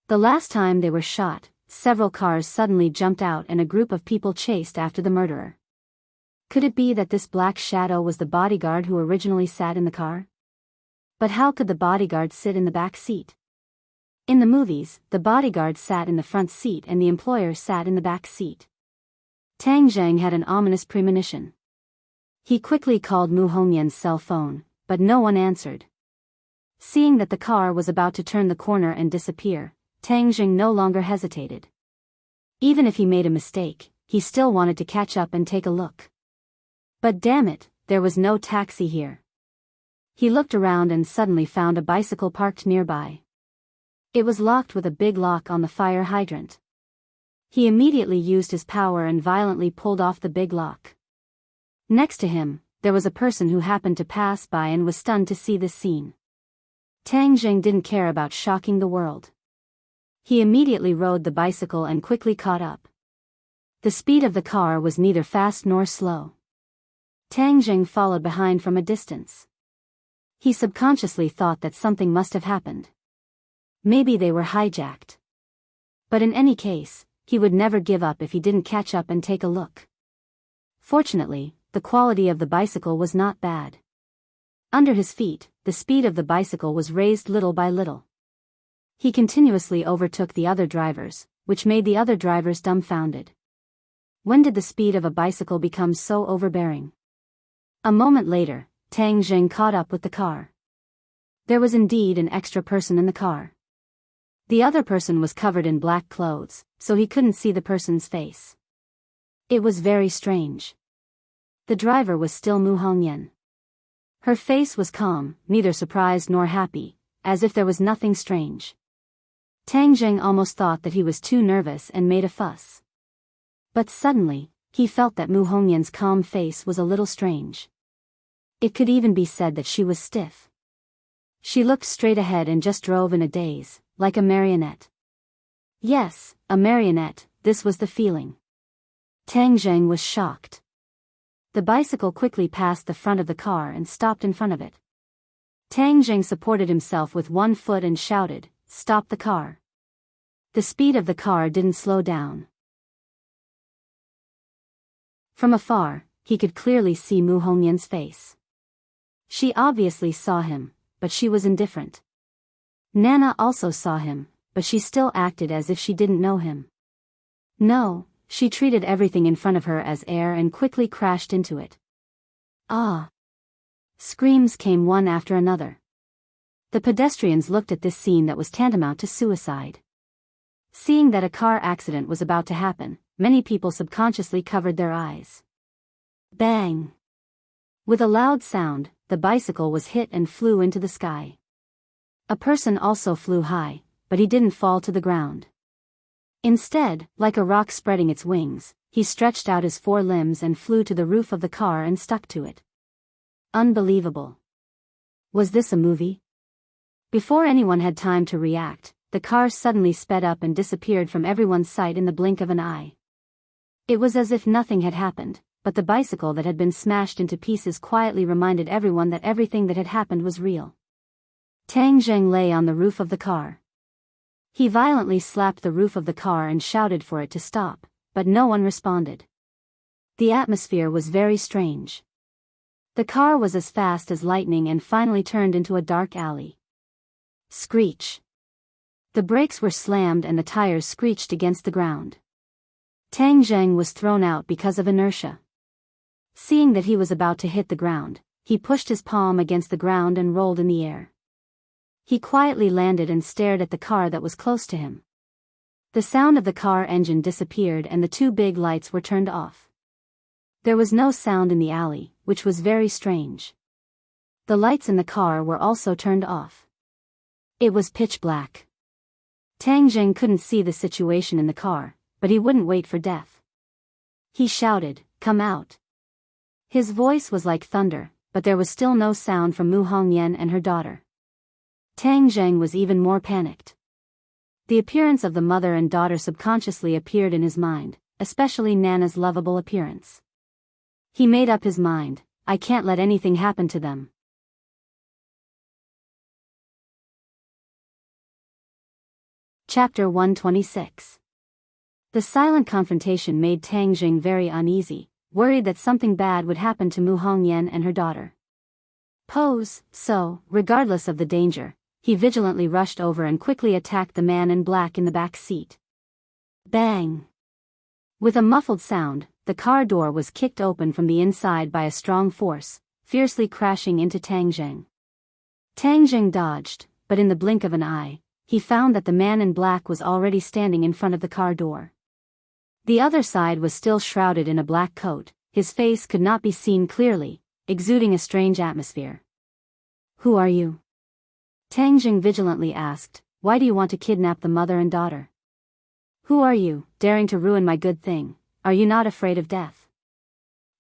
The last time they were shot, several cars suddenly jumped out and a group of people chased after the murderer. Could it be that this black shadow was the bodyguard who originally sat in the car? But how could the bodyguard sit in the back seat? In the movies, the bodyguard sat in the front seat and the employer sat in the back seat. Tang Jing had an ominous premonition. He quickly called Mu Hongyan's cell phone, but no one answered. Seeing that the car was about to turn the corner and disappear, Tang Jing no longer hesitated. Even if he made a mistake, he still wanted to catch up and take a look. But damn it, there was no taxi here. He looked around and suddenly found a bicycle parked nearby. It was locked with a big lock on the fire hydrant. He immediately used his power and violently pulled off the big lock. Next to him, there was a person who happened to pass by and was stunned to see this scene. Tang Jing didn't care about shocking the world. He immediately rode the bicycle and quickly caught up. The speed of the car was neither fast nor slow. Tang Jing followed behind from a distance. He subconsciously thought that something must have happened. Maybe they were hijacked. But in any case, he would never give up if he didn't catch up and take a look. Fortunately, the quality of the bicycle was not bad. Under his feet, the speed of the bicycle was raised little by little. He continuously overtook the other drivers, which made the other drivers dumbfounded. When did the speed of a bicycle become so overbearing? A moment later, Tang Jing caught up with the car. There was indeed an extra person in the car. The other person was covered in black clothes, so he couldn't see the person's face. It was very strange. The driver was still Mu Hongyan. Her face was calm, neither surprised nor happy, as if there was nothing strange. Tang Jing almost thought that he was too nervous and made a fuss. But suddenly, he felt that Mu Hongyan's calm face was a little strange. It could even be said that she was stiff. She looked straight ahead and just drove in a daze, like a marionette. Yes, a marionette, this was the feeling. Tang Jing was shocked. The bicycle quickly passed the front of the car and stopped in front of it. Tang Jing supported himself with one foot and shouted, "Stop the car." The speed of the car didn't slow down. From afar, he could clearly see Mu Hongyan's face. She obviously saw him, but she was indifferent. Nana also saw him, but she still acted as if she didn't know him. No, she treated everything in front of her as air and quickly crashed into it. Ah! Screams came one after another. The pedestrians looked at this scene that was tantamount to suicide. Seeing that a car accident was about to happen, many people subconsciously covered their eyes. Bang! With a loud sound, the bicycle was hit and flew into the sky. A person also flew high, but he didn't fall to the ground. Instead, like a rock spreading its wings, he stretched out his four limbs and flew to the roof of the car and stuck to it. Unbelievable. Was this a movie? Before anyone had time to react, the car suddenly sped up and disappeared from everyone's sight in the blink of an eye. It was as if nothing had happened, but the bicycle that had been smashed into pieces quietly reminded everyone that everything that had happened was real. Tang Zheng lay on the roof of the car. He violently slapped the roof of the car and shouted for it to stop, but no one responded. The atmosphere was very strange. The car was as fast as lightning and finally turned into a dark alley. Screech. The brakes were slammed and the tires screeched against the ground. Tang Zheng was thrown out because of inertia. Seeing that he was about to hit the ground, he pushed his palm against the ground and rolled in the air. He quietly landed and stared at the car that was close to him. The sound of the car engine disappeared and the two big lights were turned off. There was no sound in the alley, which was very strange. The lights in the car were also turned off. It was pitch black. Tang Zheng couldn't see the situation in the car, but he wouldn't wait for death. He shouted, "Come out." His voice was like thunder, but there was still no sound from Mu Hongyan and her daughter. Tang Zheng was even more panicked. The appearance of the mother and daughter subconsciously appeared in his mind, especially Nana's lovable appearance. He made up his mind, I can't let anything happen to them. Chapter 126. The silent confrontation made Tang Zheng very uneasy, worried that something bad would happen to Mu Hongyan and her daughter. So, regardless of the danger, he vigilantly rushed over and quickly attacked the man in black in the back seat. Bang! With a muffled sound, the car door was kicked open from the inside by a strong force, fiercely crashing into Tang Zheng. Tang Zheng dodged, but in the blink of an eye, he found that the man in black was already standing in front of the car door. The other side was still shrouded in a black coat, his face could not be seen clearly, exuding a strange atmosphere. Who are you? Tang Zheng vigilantly asked, why do you want to kidnap the mother and daughter? Who are you, daring to ruin my good thing? Are you not afraid of death?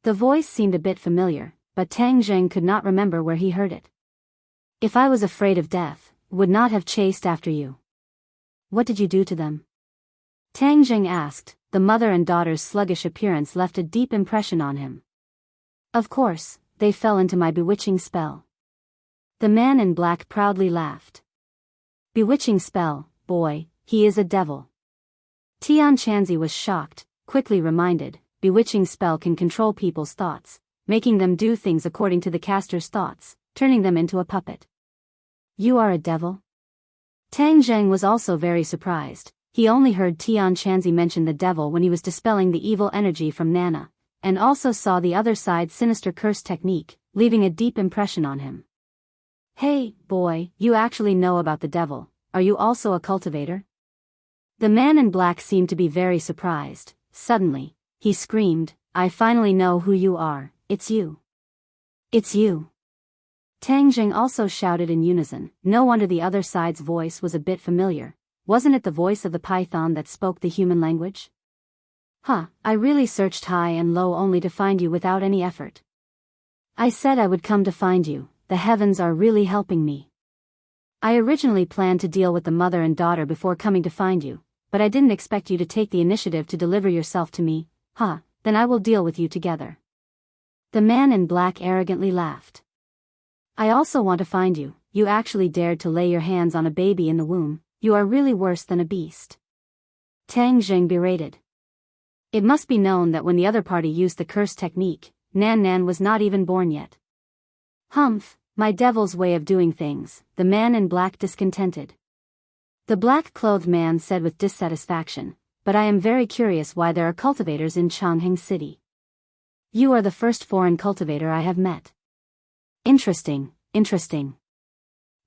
The voice seemed a bit familiar, but Tang Zheng could not remember where he heard it. If I was afraid of death, would not have chased after you. What did you do to them? Tang Zheng asked. The mother and daughter's sluggish appearance left a deep impression on him. Of course, they fell into my bewitching spell. The man in black proudly laughed. Bewitching spell, boy, he is a devil. Tian Chanzi was shocked, quickly reminded, bewitching spell can control people's thoughts, making them do things according to the caster's thoughts, turning them into a puppet. You are a devil? Tang Zheng was also very surprised. He only heard Tian Chanzi mention the devil when he was dispelling the evil energy from Nana, and also saw the other side's sinister curse technique, leaving a deep impression on him. Hey, boy, you actually know about the devil, are you also a cultivator? The man in black seemed to be very surprised. Suddenly, he screamed, I finally know who you are, it's you. It's you. Tang Zheng also shouted in unison. No wonder the other side's voice was a bit familiar. Wasn't it the voice of the python that spoke the human language? I really searched high and low only to find you without any effort. I said I would come to find you, the heavens are really helping me. I originally planned to deal with the mother and daughter before coming to find you, but I didn't expect you to take the initiative to deliver yourself to me. Then I will deal with you together. The man in black arrogantly laughed. I also want to find you. You actually dared to lay your hands on a baby in the womb. You are really worse than a beast. Tang Zheng berated. It must be known that when the other party used the curse technique, Nan was not even born yet. Humph, my devil's way of doing things, the man in black discontented. The black-clothed man said with dissatisfaction, but I am very curious why there are cultivators in Changheng City. You are the first foreign cultivator I have met. Interesting.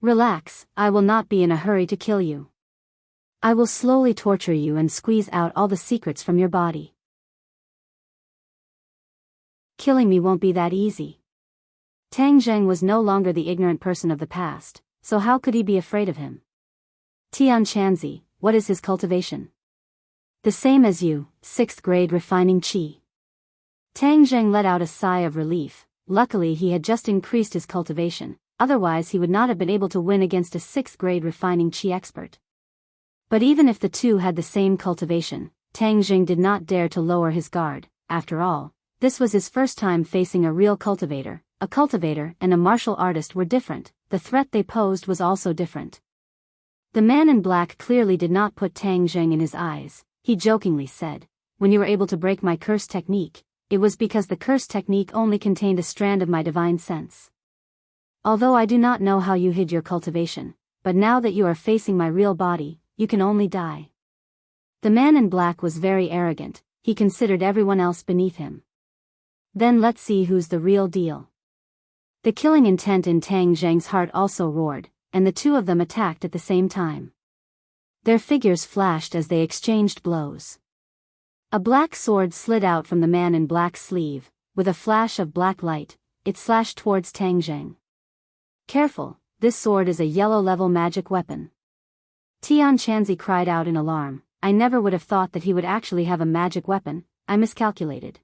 Relax, I will not be in a hurry to kill you. I will slowly torture you and squeeze out all the secrets from your body. Killing me won't be that easy. Tang Zheng was no longer the ignorant person of the past, so how could he be afraid of him? Tian Chanzi, what is his cultivation? The same as you, 6th grade refining qi. Tang Zheng let out a sigh of relief, Luckily he had just increased his cultivation, otherwise he would not have been able to win against a 6th grade refining qi expert. But even if the two had the same cultivation, Tang Jing did not dare to lower his guard. After all, this was his first time facing a real cultivator. A cultivator and a martial artist were different, the threat they posed was also different. The man in black clearly did not put Tang Jing in his eyes. He jokingly said, "When you were able to break my curse technique, it was because the curse technique only contained a strand of my divine sense. Although I do not know how you hid your cultivation, but now that you are facing my real body, you can only die." The man in black was very arrogant, he considered everyone else beneath him. Then let's see who's the real deal. The killing intent in Tang Jing's heart also roared, and the two of them attacked at the same time. Their figures flashed as they exchanged blows. A black sword slid out from the man in black's sleeve. With a flash of black light, it slashed towards Tang Jing. "Careful, this sword is a yellow-level magic weapon." Tian Chanzi cried out in alarm. "I never would have thought that he would actually have a magic weapon, I miscalculated."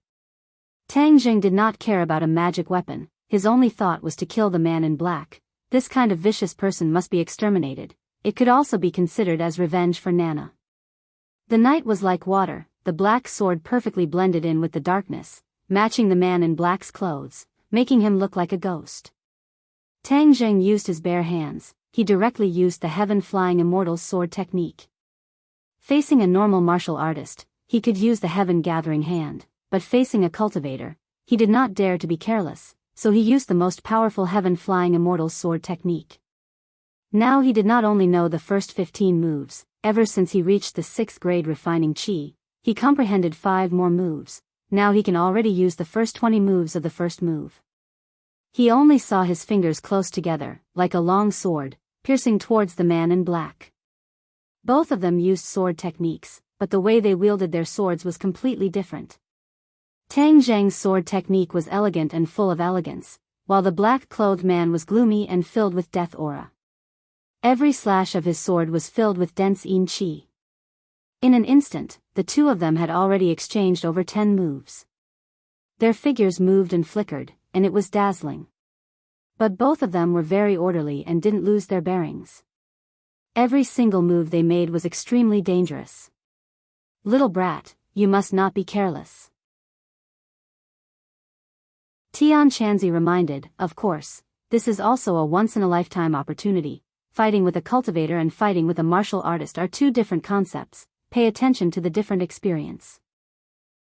Tang Jing did not care about a magic weapon, his only thought was to kill the man in black. This kind of vicious person must be exterminated. It could also be considered as revenge for Nana. The night was like water, the black sword perfectly blended in with the darkness, matching the man in black's clothes, making him look like a ghost. Tang Jing used his bare hands, he directly used the heaven-flying immortal's sword technique. Facing a normal martial artist, he could use the heaven-gathering hand, but facing a cultivator, he did not dare to be careless, so he used the most powerful heaven-flying immortal's sword technique. Now he did not only know the first 15 moves, ever since he reached the 6th grade refining qi, he comprehended 5 more moves. Now he can already use the first 20 moves of the first move. He only saw his fingers close together, like a long sword, piercing towards the man in black. Both of them used sword techniques, but the way they wielded their swords was completely different. Tang Jing's sword technique was elegant and full of elegance, while the black-clothed man was gloomy and filled with death aura. Every slash of his sword was filled with dense yin qi. In an instant, the two of them had already exchanged over 10 moves. Their figures moved and flickered, and it was dazzling. But both of them were very orderly and didn't lose their bearings. Every single move they made was extremely dangerous. "Little brat, you must not be careless." Tian Chanzi reminded, "Of course, this is also a once-in-a-lifetime opportunity. Fighting with a cultivator and fighting with a martial artist are two different concepts, pay attention to the different experience."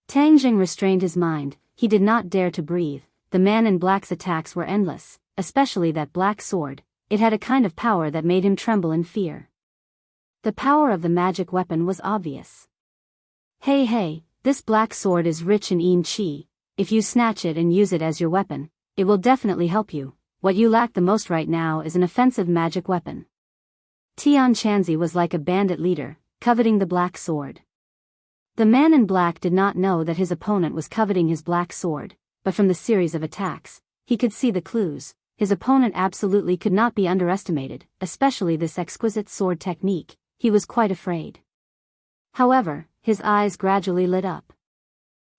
Tang Jing restrained his mind, he did not dare to breathe. The man in black's attacks were endless, especially that black sword, it had a kind of power that made him tremble in fear. The power of the magic weapon was obvious. Hey, this black sword is rich in yin qi. If you snatch it and use it as your weapon, it will definitely help you. What you lack the most right now is an offensive magic weapon. Tian Chanzi was like a bandit leader, coveting the black sword. The man in black did not know that his opponent was coveting his black sword, but from the series of attacks, he could see the clues. His opponent absolutely could not be underestimated, especially this exquisite sword technique. He was quite afraid. However, his eyes gradually lit up.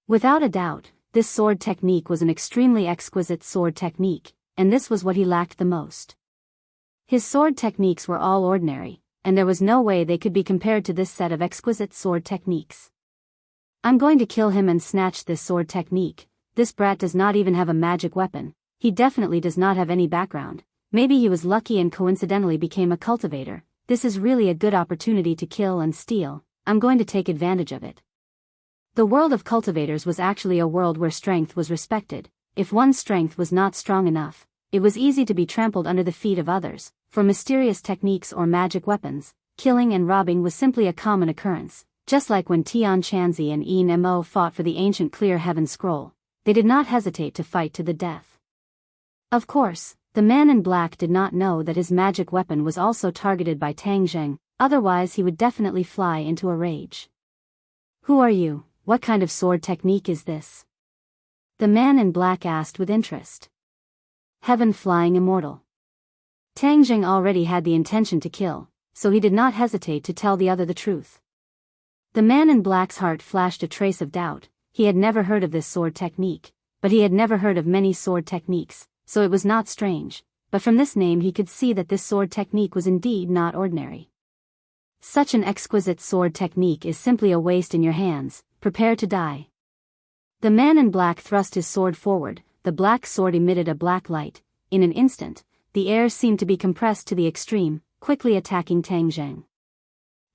Without a doubt, this sword technique was an extremely exquisite sword technique, and this was what he lacked the most. His sword techniques were all ordinary, and there was no way they could be compared to this set of exquisite sword techniques. "I'm going to kill him and snatch this sword technique. This brat does not even have a magic weapon. He definitely does not have any background. Maybe he was lucky and coincidentally became a cultivator. This is really a good opportunity to kill and steal. I'm going to take advantage of it." The world of cultivators was actually a world where strength was respected. If one's strength was not strong enough, it was easy to be trampled under the feet of others. For mysterious techniques or magic weapons, killing and robbing was simply a common occurrence. Just like when Tian Chanzi and Yin Mo fought for the ancient Clear Heaven Scroll, they did not hesitate to fight to the death. Of course, the man in black did not know that his magic weapon was also targeted by Tang Jing, otherwise he would definitely fly into a rage. "Who are you? What kind of sword technique is this?" the man in black asked with interest. "Heaven Flying Immortal." Tang Jing already had the intention to kill, so he did not hesitate to tell the other the truth. The man in black's heart flashed a trace of doubt. He had never heard of this sword technique. but he had never heard of many sword techniques, so it was not strange, but from this name he could see that this sword technique was indeed not ordinary. Such an exquisite sword technique is simply a waste in your hands, prepare to die. The man in black thrust his sword forward, the black sword emitted a black light. In an instant, the air seemed to be compressed to the extreme, quickly attacking Tang Zheng.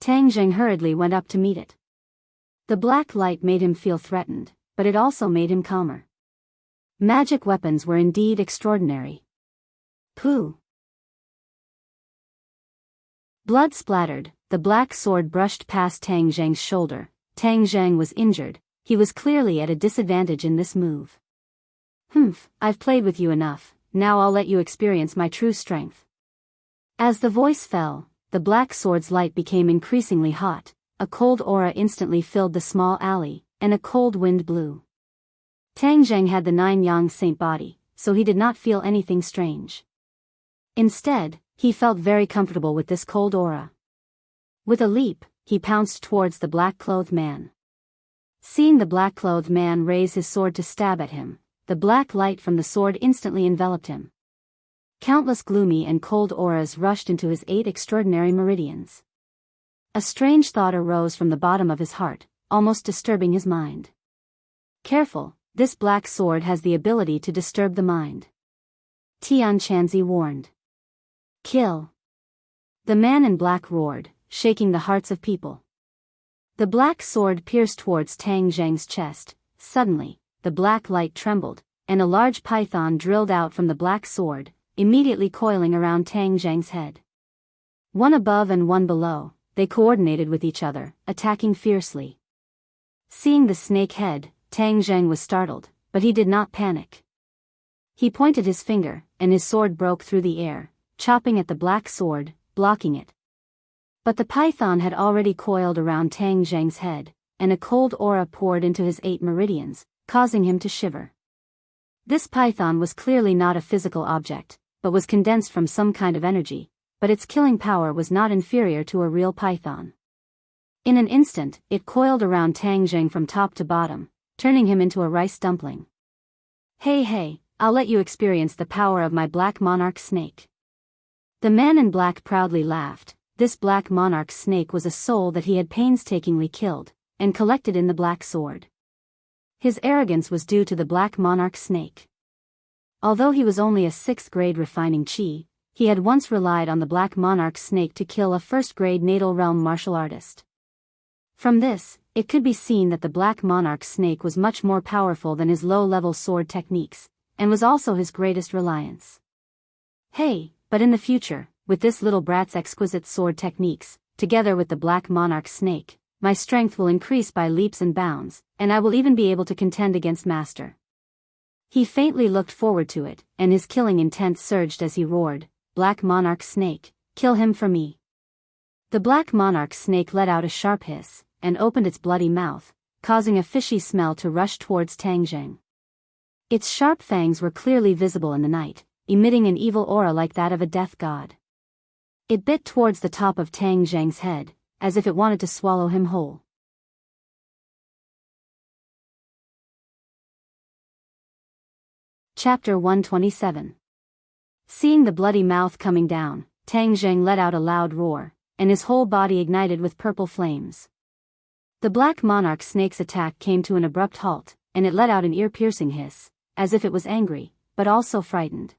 Tang Zheng hurriedly went up to meet it. The black light made him feel threatened, but it also made him calmer. Magic weapons were indeed extraordinary. Pooh! Blood splattered, the black sword brushed past Tang Zheng's shoulder. Tang Zheng was injured, he was clearly at a disadvantage in this move. I've played with you enough, now I'll let you experience my true strength. As the voice fell, the black sword's light became increasingly hot, a cold aura instantly filled the small alley, and a cold wind blew. Tang Zheng had the 9-yang saint body, so he did not feel anything strange. Instead, he felt very comfortable with this cold aura. With a leap, he pounced towards the black-clothed man. Seeing the black-clothed man raise his sword to stab at him, the black light from the sword instantly enveloped him. Countless gloomy and cold auras rushed into his 8 extraordinary meridians. A strange thought arose from the bottom of his heart, almost disturbing his mind. Careful, this black sword has the ability to disturb the mind. Tian Chanzi warned. Kill! The man in black roared, shaking the hearts of people. The black sword pierced towards Tang Zheng's chest. Suddenly, the black light trembled, and a large python drilled out from the black sword, immediately coiling around Tang Zheng's head. One above and one below, they coordinated with each other, attacking fiercely. Seeing the snake head, Tang Zheng was startled, but he did not panic. He pointed his finger, and his sword broke through the air, chopping at the black sword, blocking it. But the python had already coiled around Tang Zheng's head, and a cold aura poured into his 8 meridians, causing him to shiver. This python was clearly not a physical object, but was condensed from some kind of energy, but its killing power was not inferior to a real python. In an instant, it coiled around Tang Zheng from top to bottom, turning him into a rice dumpling. Hey, I'll let you experience the power of my black monarch snake. The man in black proudly laughed. This black monarch snake was a soul that he had painstakingly killed, and collected in the black sword. His arrogance was due to the black monarch snake. Although he was only a 6th grade refining chi, he had once relied on the black monarch snake to kill a 1st grade natal realm martial artist. From this, it could be seen that the black monarch snake was much more powerful than his low-level sword techniques, and was also his greatest reliance. Hey, but in the future, with this little brat's exquisite sword techniques, together with the black monarch snake, my strength will increase by leaps and bounds, and I will even be able to contend against master. He faintly looked forward to it, and his killing intent surged as he roared, Black monarch snake, kill him for me. The black monarch snake let out a sharp hiss, and opened its bloody mouth, causing a fishy smell to rush towards Tang Zheng. Its sharp fangs were clearly visible in the night, emitting an evil aura like that of a death god. It bit towards the top of Tang Zheng's head, as if it wanted to swallow him whole. Chapter 127. Seeing the bloody mouth coming down, Tang Zheng let out a loud roar, and his whole body ignited with purple flames. The black monarch snake's attack came to an abrupt halt, and it let out an ear-piercing hiss, as if it was angry, but also frightened.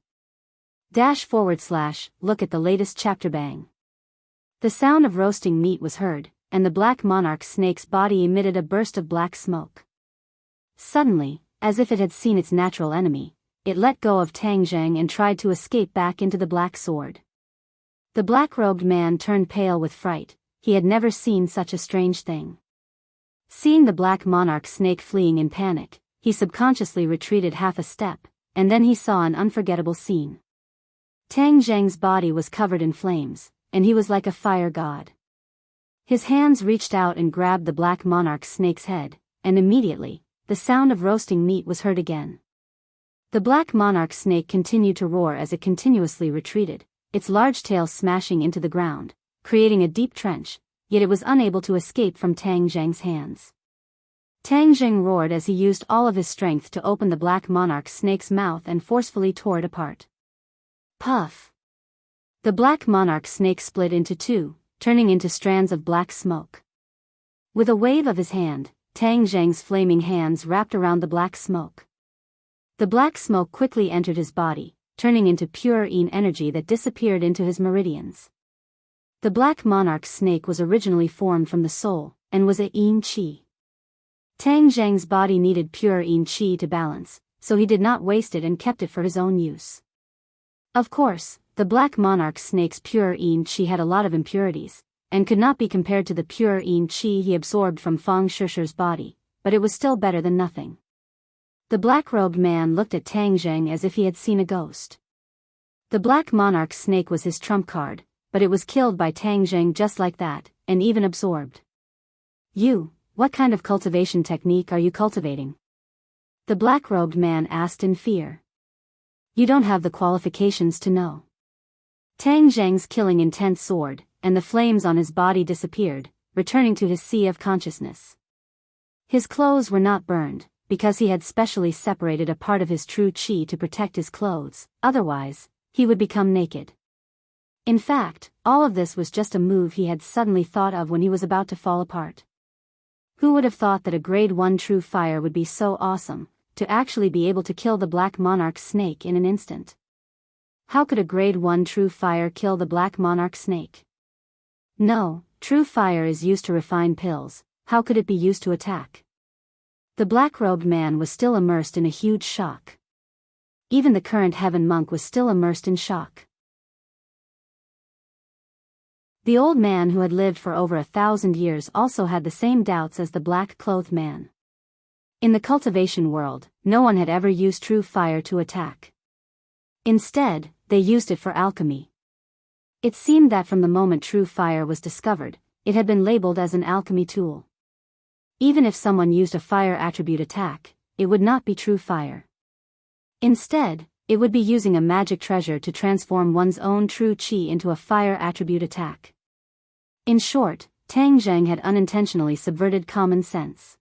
//look at the latest chapter bang. The sound of roasting meat was heard, and the black monarch snake's body emitted a burst of black smoke. Suddenly, as if it had seen its natural enemy, it let go of Tang Zheng and tried to escape back into the black sword. The black-robed man turned pale with fright, he had never seen such a strange thing. Seeing the black monarch snake fleeing in panic, he subconsciously retreated half a step, and then he saw an unforgettable scene. Tang Zheng's body was covered in flames, and he was like a fire god. His hands reached out and grabbed the black monarch snake's head, and immediately, the sound of roasting meat was heard again. The black monarch snake continued to roar as it continuously retreated, its large tail smashing into the ground, creating a deep trench, yet it was unable to escape from Tang Zheng's hands. Tang Jing roared as he used all of his strength to open the black monarch snake's mouth and forcefully tore it apart. Puff! The black monarch snake split into two, turning into strands of black smoke. With a wave of his hand, Tang Jing's flaming hands wrapped around the black smoke. The black smoke quickly entered his body, turning into pure yin energy that disappeared into his meridians. The black monarch snake was originally formed from the soul, and was a yin qi. Tang Jing's body needed pure yin qi to balance, so he did not waste it and kept it for his own use. Of course, the black monarch snake's pure yin qi had a lot of impurities, and could not be compared to the pure yin qi he absorbed from Fang Shusher's body, but it was still better than nothing. The black-robed man looked at Tang Jing as if he had seen a ghost. The black monarch snake was his trump card, but it was killed by Tang Jing just like that, and even absorbed. What kind of cultivation technique are you cultivating? The black-robed man asked in fear. You don't have the qualifications to know. Tang Jing's killing intent soared, and the flames on his body disappeared, returning to his sea of consciousness. His clothes were not burned, because he had specially separated a part of his true qi to protect his clothes, otherwise, he would become naked. In fact, all of this was just a move he had suddenly thought of when he was about to fall apart. Who would have thought that a grade 1 true fire would be so awesome, to actually be able to kill the black monarch snake in an instant? How could a grade 1 true fire kill the black monarch snake? No, true fire is used to refine pills, how could it be used to attack? The black-robed man was still immersed in a huge shock. Even the current heaven monk was still immersed in shock. The old man who had lived for over 1,000 years also had the same doubts as the black-clothed man. In the cultivation world, no one had ever used true fire to attack. Instead, they used it for alchemy. It seemed that from the moment true fire was discovered, it had been labeled as an alchemy tool. Even if someone used a fire attribute attack, it would not be true fire. Instead, it would be using a magic treasure to transform one's own true qi into a fire attribute attack. In short, Tang Jing had unintentionally subverted common sense.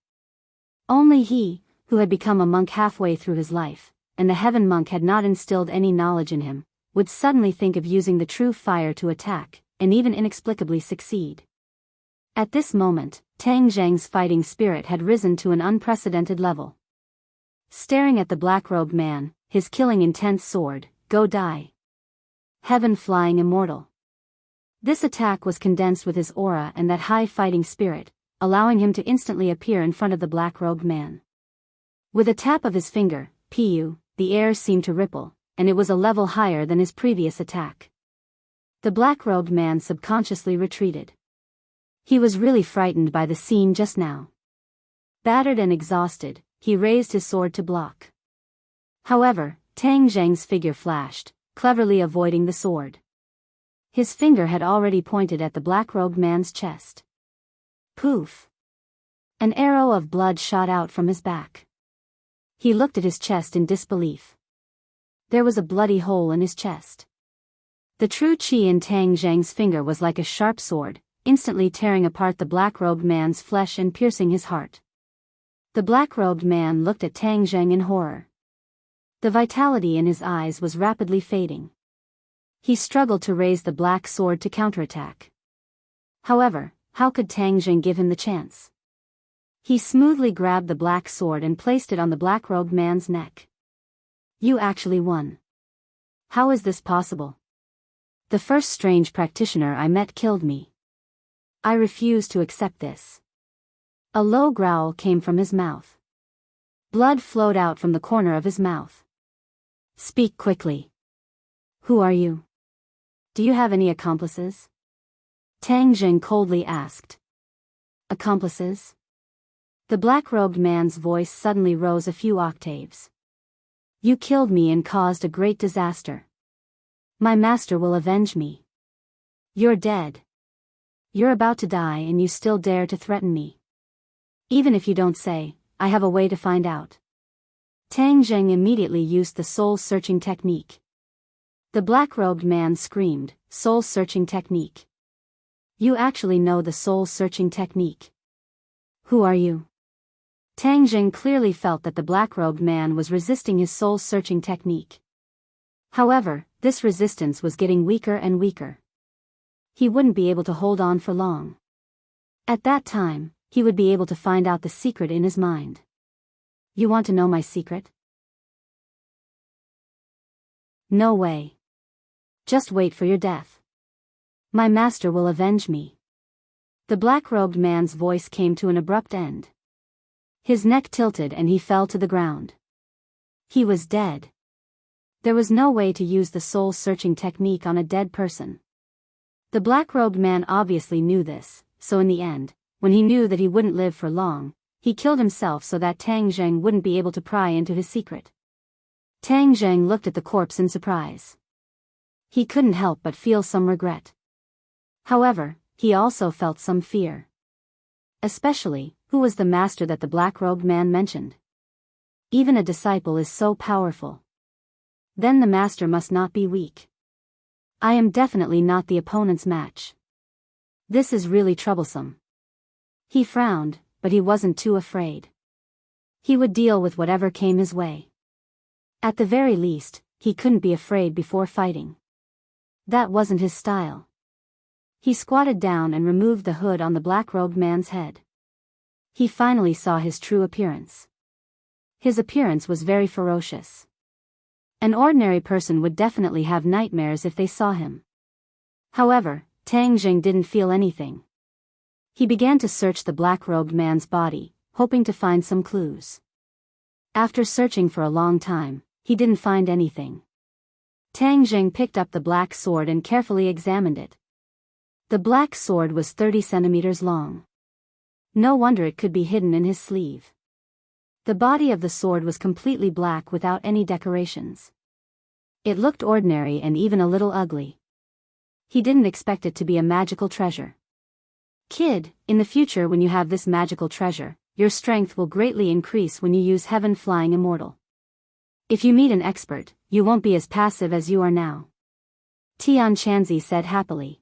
Only he, who had become a monk halfway through his life, and the heaven monk had not instilled any knowledge in him, would suddenly think of using the true fire to attack, and even inexplicably succeed. At this moment, Tang Jing's fighting spirit had risen to an unprecedented level. Staring at the black-robed man, his killing intent soared, "Go die. Heaven flying immortal." This attack was condensed with his aura and that high fighting spirit, allowing him to instantly appear in front of the black-robed man. With a tap of his finger, Pu, the air seemed to ripple, and it was a level higher than his previous attack. The black-robed man subconsciously retreated. He was really frightened by the scene just now. Battered and exhausted, he raised his sword to block. However, Tang Jing's figure flashed, cleverly avoiding the sword. His finger had already pointed at the black-robed man's chest. Poof! An arrow of blood shot out from his back. He looked at his chest in disbelief. There was a bloody hole in his chest. The true qi in Tang Jing's finger was like a sharp sword, instantly tearing apart the black-robed man's flesh and piercing his heart. The black-robed man looked at Tang Jing in horror. The vitality in his eyes was rapidly fading. He struggled to raise the black sword to counterattack. However, how could Tang Jing give him the chance? He smoothly grabbed the black sword and placed it on the black-robed man's neck. You actually won. How is this possible? The first strange practitioner I met killed me. I refuse to accept this. A low growl came from his mouth. Blood flowed out from the corner of his mouth. Speak quickly. Who are you? Do you have any accomplices? Tang Jing coldly asked. Accomplices? The black-robed man's voice suddenly rose a few octaves. You killed me and caused a great disaster. My master will avenge me. You're dead. You're about to die and you still dare to threaten me. Even if you don't say, I have a way to find out. Tang Jing immediately used the soul-searching technique. The black-robed man screamed, soul-searching technique. You actually know the soul-searching technique. Who are you? Tang Jing clearly felt that the black-robed man was resisting his soul-searching technique. However, this resistance was getting weaker and weaker. He wouldn't be able to hold on for long. At that time, he would be able to find out the secret in his mind. You want to know my secret? No way. Just wait for your death. My master will avenge me. The black-robed man's voice came to an abrupt end. His neck tilted and he fell to the ground. He was dead. There was no way to use the soul-searching technique on a dead person. The black-robed man obviously knew this, so in the end, when he knew that he wouldn't live for long, he killed himself so that Tang Zheng wouldn't be able to pry into his secret. Tang Zheng looked at the corpse in surprise. He couldn't help but feel some regret. However, he also felt some fear. Especially, who was the master that the black-robed man mentioned? Even a disciple is so powerful. Then the master must not be weak. I am definitely not the opponent's match. This is really troublesome. He frowned, but he wasn't too afraid. He would deal with whatever came his way. At the very least, he couldn't be afraid before fighting. That wasn't his style. He squatted down and removed the hood on the black-robed man's head. He finally saw his true appearance. His appearance was very ferocious. An ordinary person would definitely have nightmares if they saw him. However, Tang Jing didn't feel anything. He began to search the black-robed man's body, hoping to find some clues. After searching for a long time, he didn't find anything. Tang Jing picked up the black sword and carefully examined it. The black sword was 30 centimeters long. No wonder it could be hidden in his sleeve. The body of the sword was completely black without any decorations. It looked ordinary and even a little ugly. He didn't expect it to be a magical treasure. Kid, in the future when you have this magical treasure, your strength will greatly increase when you use Heaven Flying Immortal. If you meet an expert, you won't be as passive as you are now. Tian Chanzi said happily.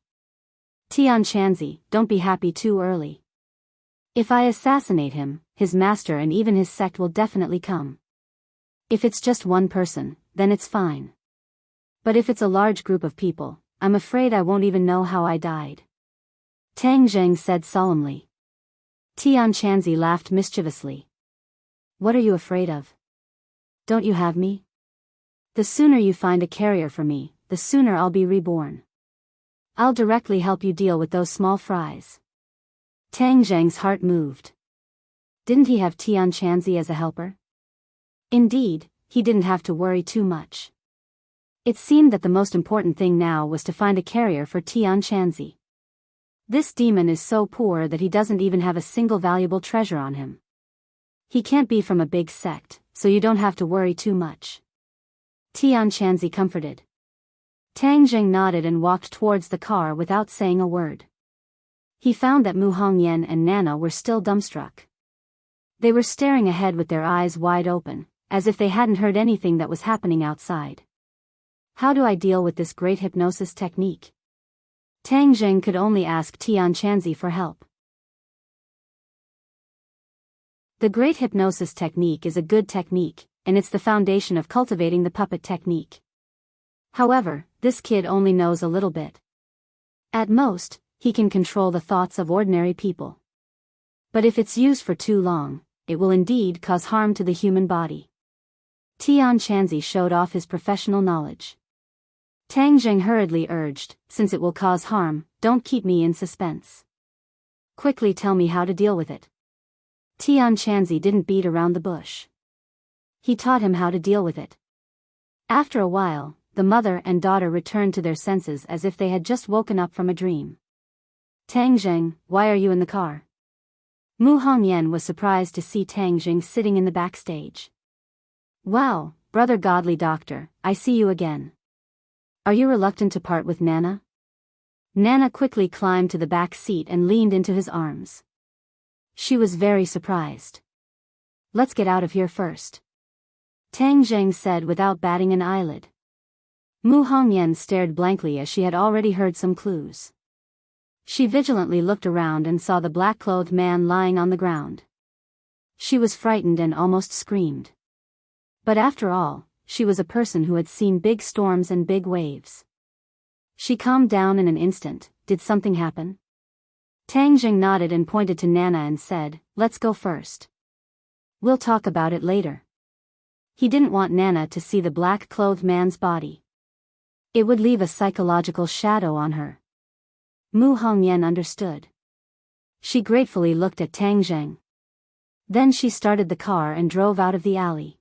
Tian Chanzi, don't be happy too early. If I assassinate him, his master and even his sect will definitely come. If it's just one person, then it's fine. But if it's a large group of people, I'm afraid I won't even know how I died. Tang Zheng said solemnly. Tian Chanzi laughed mischievously. What are you afraid of? Don't you have me? The sooner you find a carrier for me, the sooner I'll be reborn. I'll directly help you deal with those small fries. Tang Zheng's heart moved. Didn't he have Tian Chanzi as a helper? Indeed, he didn't have to worry too much. It seemed that the most important thing now was to find a carrier for Tian Chanzi. This demon is so poor that he doesn't even have a single valuable treasure on him. He can't be from a big sect, so you don't have to worry too much. Tian Chanzi comforted. Tang Jing nodded and walked towards the car without saying a word. He found that Mu Hongyan and Nana were still dumbstruck. They were staring ahead with their eyes wide open, as if they hadn't heard anything that was happening outside. How do I deal with this great hypnosis technique? Tang Jing could only ask Tian Chanzi for help. The great hypnosis technique is a good technique, and it's the foundation of cultivating the puppet technique. However, this kid only knows a little bit. At most, he can control the thoughts of ordinary people. But if it's used for too long, it will indeed cause harm to the human body. Tian Chanzi showed off his professional knowledge. Tang Jing hurriedly urged, since it will cause harm, don't keep me in suspense. Quickly tell me how to deal with it. Tian Chanzi didn't beat around the bush. He taught him how to deal with it. After a while, the mother and daughter returned to their senses as if they had just woken up from a dream. Tang Jing, why are you in the car? Mu Hongyan was surprised to see Tang Jing sitting in the backstage. Wow, brother godly doctor, I see you again. Are you reluctant to part with Nana? Nana quickly climbed to the back seat and leaned into his arms. She was very surprised. Let's get out of here first. Tang Jing said without batting an eyelid. Mu Hongyan stared blankly as she had already heard some clues. She vigilantly looked around and saw the black-clothed man lying on the ground. She was frightened and almost screamed. But after all, she was a person who had seen big storms and big waves. She calmed down in an instant. Did something happen? Tang Jing nodded and pointed to Nana and said, "Let's go first. We'll talk about it later." He didn't want Nana to see the black-clothed man's body. It would leave a psychological shadow on her. Mu Hongyan understood. She gratefully looked at Tang Jing. Then she started the car and drove out of the alley.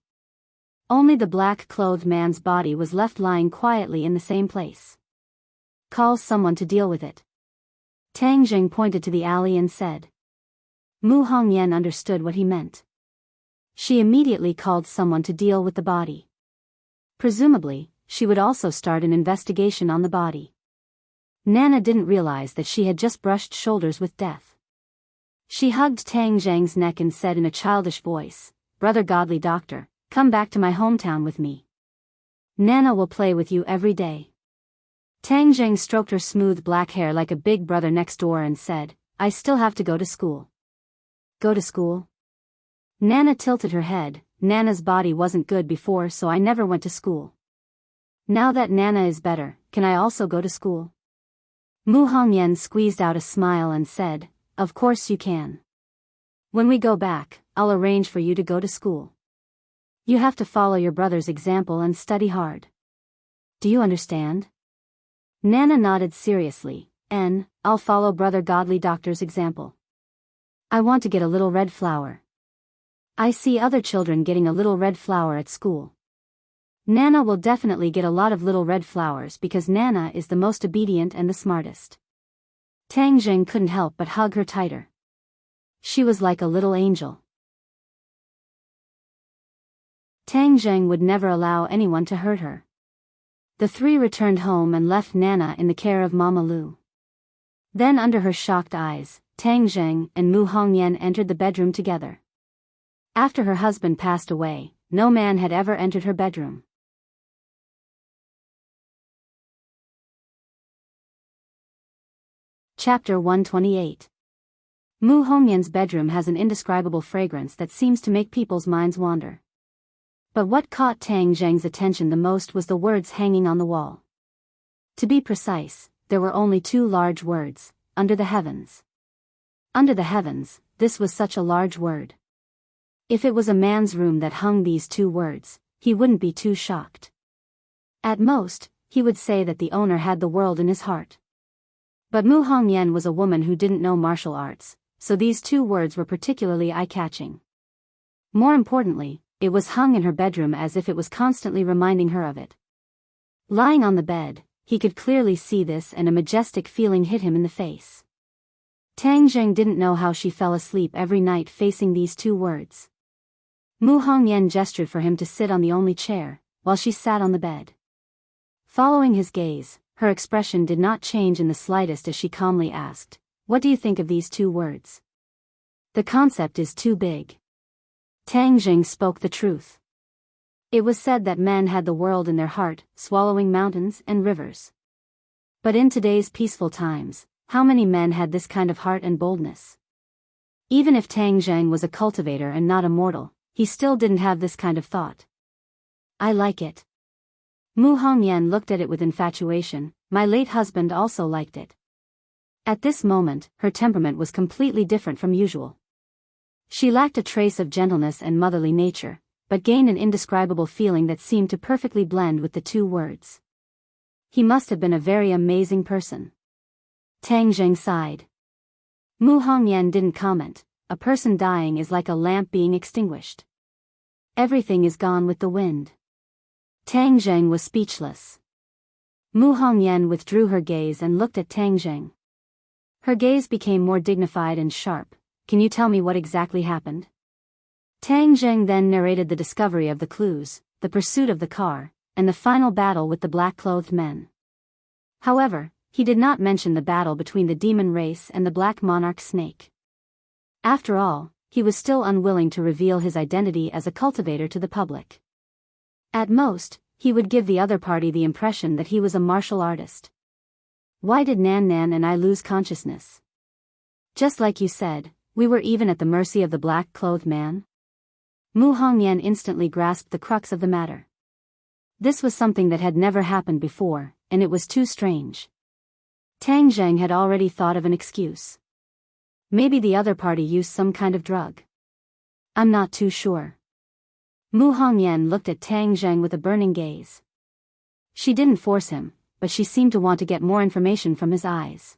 Only the black-clothed man's body was left lying quietly in the same place. "Call someone to deal with it." Tang Jing pointed to the alley and said. Mu Hongyan understood what he meant. She immediately called someone to deal with the body. Presumably, she would also start an investigation on the body. Nana didn't realize that she had just brushed shoulders with death. She hugged Tang Jing's neck and said in a childish voice, "Brother Godly Doctor, come back to my hometown with me. Nana will play with you every day." Tang Jing stroked her smooth black hair like a big brother next door and said, "I still have to go to school." "Go to school?" Nana tilted her head. "Nana's body wasn't good before, so I never went to school. Now that Nana is better, can I also go to school?" Mu Hongyan squeezed out a smile and said, "Of course you can. When we go back, I'll arrange for you to go to school. You have to follow your brother's example and study hard. Do you understand?" Nana nodded seriously. "I'll follow Brother Godly Doctor's example. I want to get a little red flower. I see other children getting a little red flower at school. Nana will definitely get a lot of little red flowers because Nana is the most obedient and the smartest." Tang Jing couldn't help but hug her tighter. She was like a little angel. Tang Jing would never allow anyone to hurt her. The three returned home and left Nana in the care of Mama Lu. Then under her shocked eyes, Tang Jing and Mu Hongyan entered the bedroom together. After her husband passed away, no man had ever entered her bedroom. Chapter 128. Mu Hongyan's bedroom has an indescribable fragrance that seems to make people's minds wander. But what caught Tang Jing's attention the most was the words hanging on the wall. To be precise, there were only 2 large words, "Under the heavens." Under the heavens, this was such a large word. If it was a man's room that hung these 2 words, he wouldn't be too shocked. At most, he would say that the owner had the world in his heart. But Mu Hongyan was a woman who didn't know martial arts, so these 2 words were particularly eye-catching. More importantly, it was hung in her bedroom as if it was constantly reminding her of it. Lying on the bed, he could clearly see this and a majestic feeling hit him in the face. Tang Jing didn't know how she fell asleep every night facing these 2 words. Mu Hongyan gestured for him to sit on the only chair, while she sat on the bed. Following his gaze, her expression did not change in the slightest as she calmly asked, "What do you think of these 2 words?" "The concept is too big." Tang Jing spoke the truth. It was said that men had the world in their heart, swallowing mountains and rivers. But in today's peaceful times, how many men had this kind of heart and boldness? Even if Tang Jing was a cultivator and not a mortal, he still didn't have this kind of thought. "I like it." Mu Hongyan looked at it with infatuation. "My late husband also liked it." At this moment, her temperament was completely different from usual. She lacked a trace of gentleness and motherly nature, but gained an indescribable feeling that seemed to perfectly blend with the 2 words. He must have been a very amazing person. Tang Jing sighed. Mu Hongyan didn't comment. A person dying is like a lamp being extinguished. Everything is gone with the wind. Tang Jing was speechless. Mu Hongyan withdrew her gaze and looked at Tang Jing. Her gaze became more dignified and sharp. "Can you tell me what exactly happened?" Tang Jing then narrated the discovery of the clues, the pursuit of the car, and the final battle with the black-clothed men. However, he did not mention the battle between the demon race and the black monarch snake. After all, he was still unwilling to reveal his identity as a cultivator to the public. At most, he would give the other party the impression that he was a martial artist. "Why did Nan Nan and I lose consciousness?" "Just like you said, we were even at the mercy of the black-clothed man." Mu Hongyan instantly grasped the crux of the matter. This was something that had never happened before, and it was too strange. Tang Zheng had already thought of an excuse. Maybe the other party used some kind of drug. I'm not too sure. Mu Hongyan looked at Tang Zheng with a burning gaze. She didn't force him, but she seemed to want to get more information from his eyes.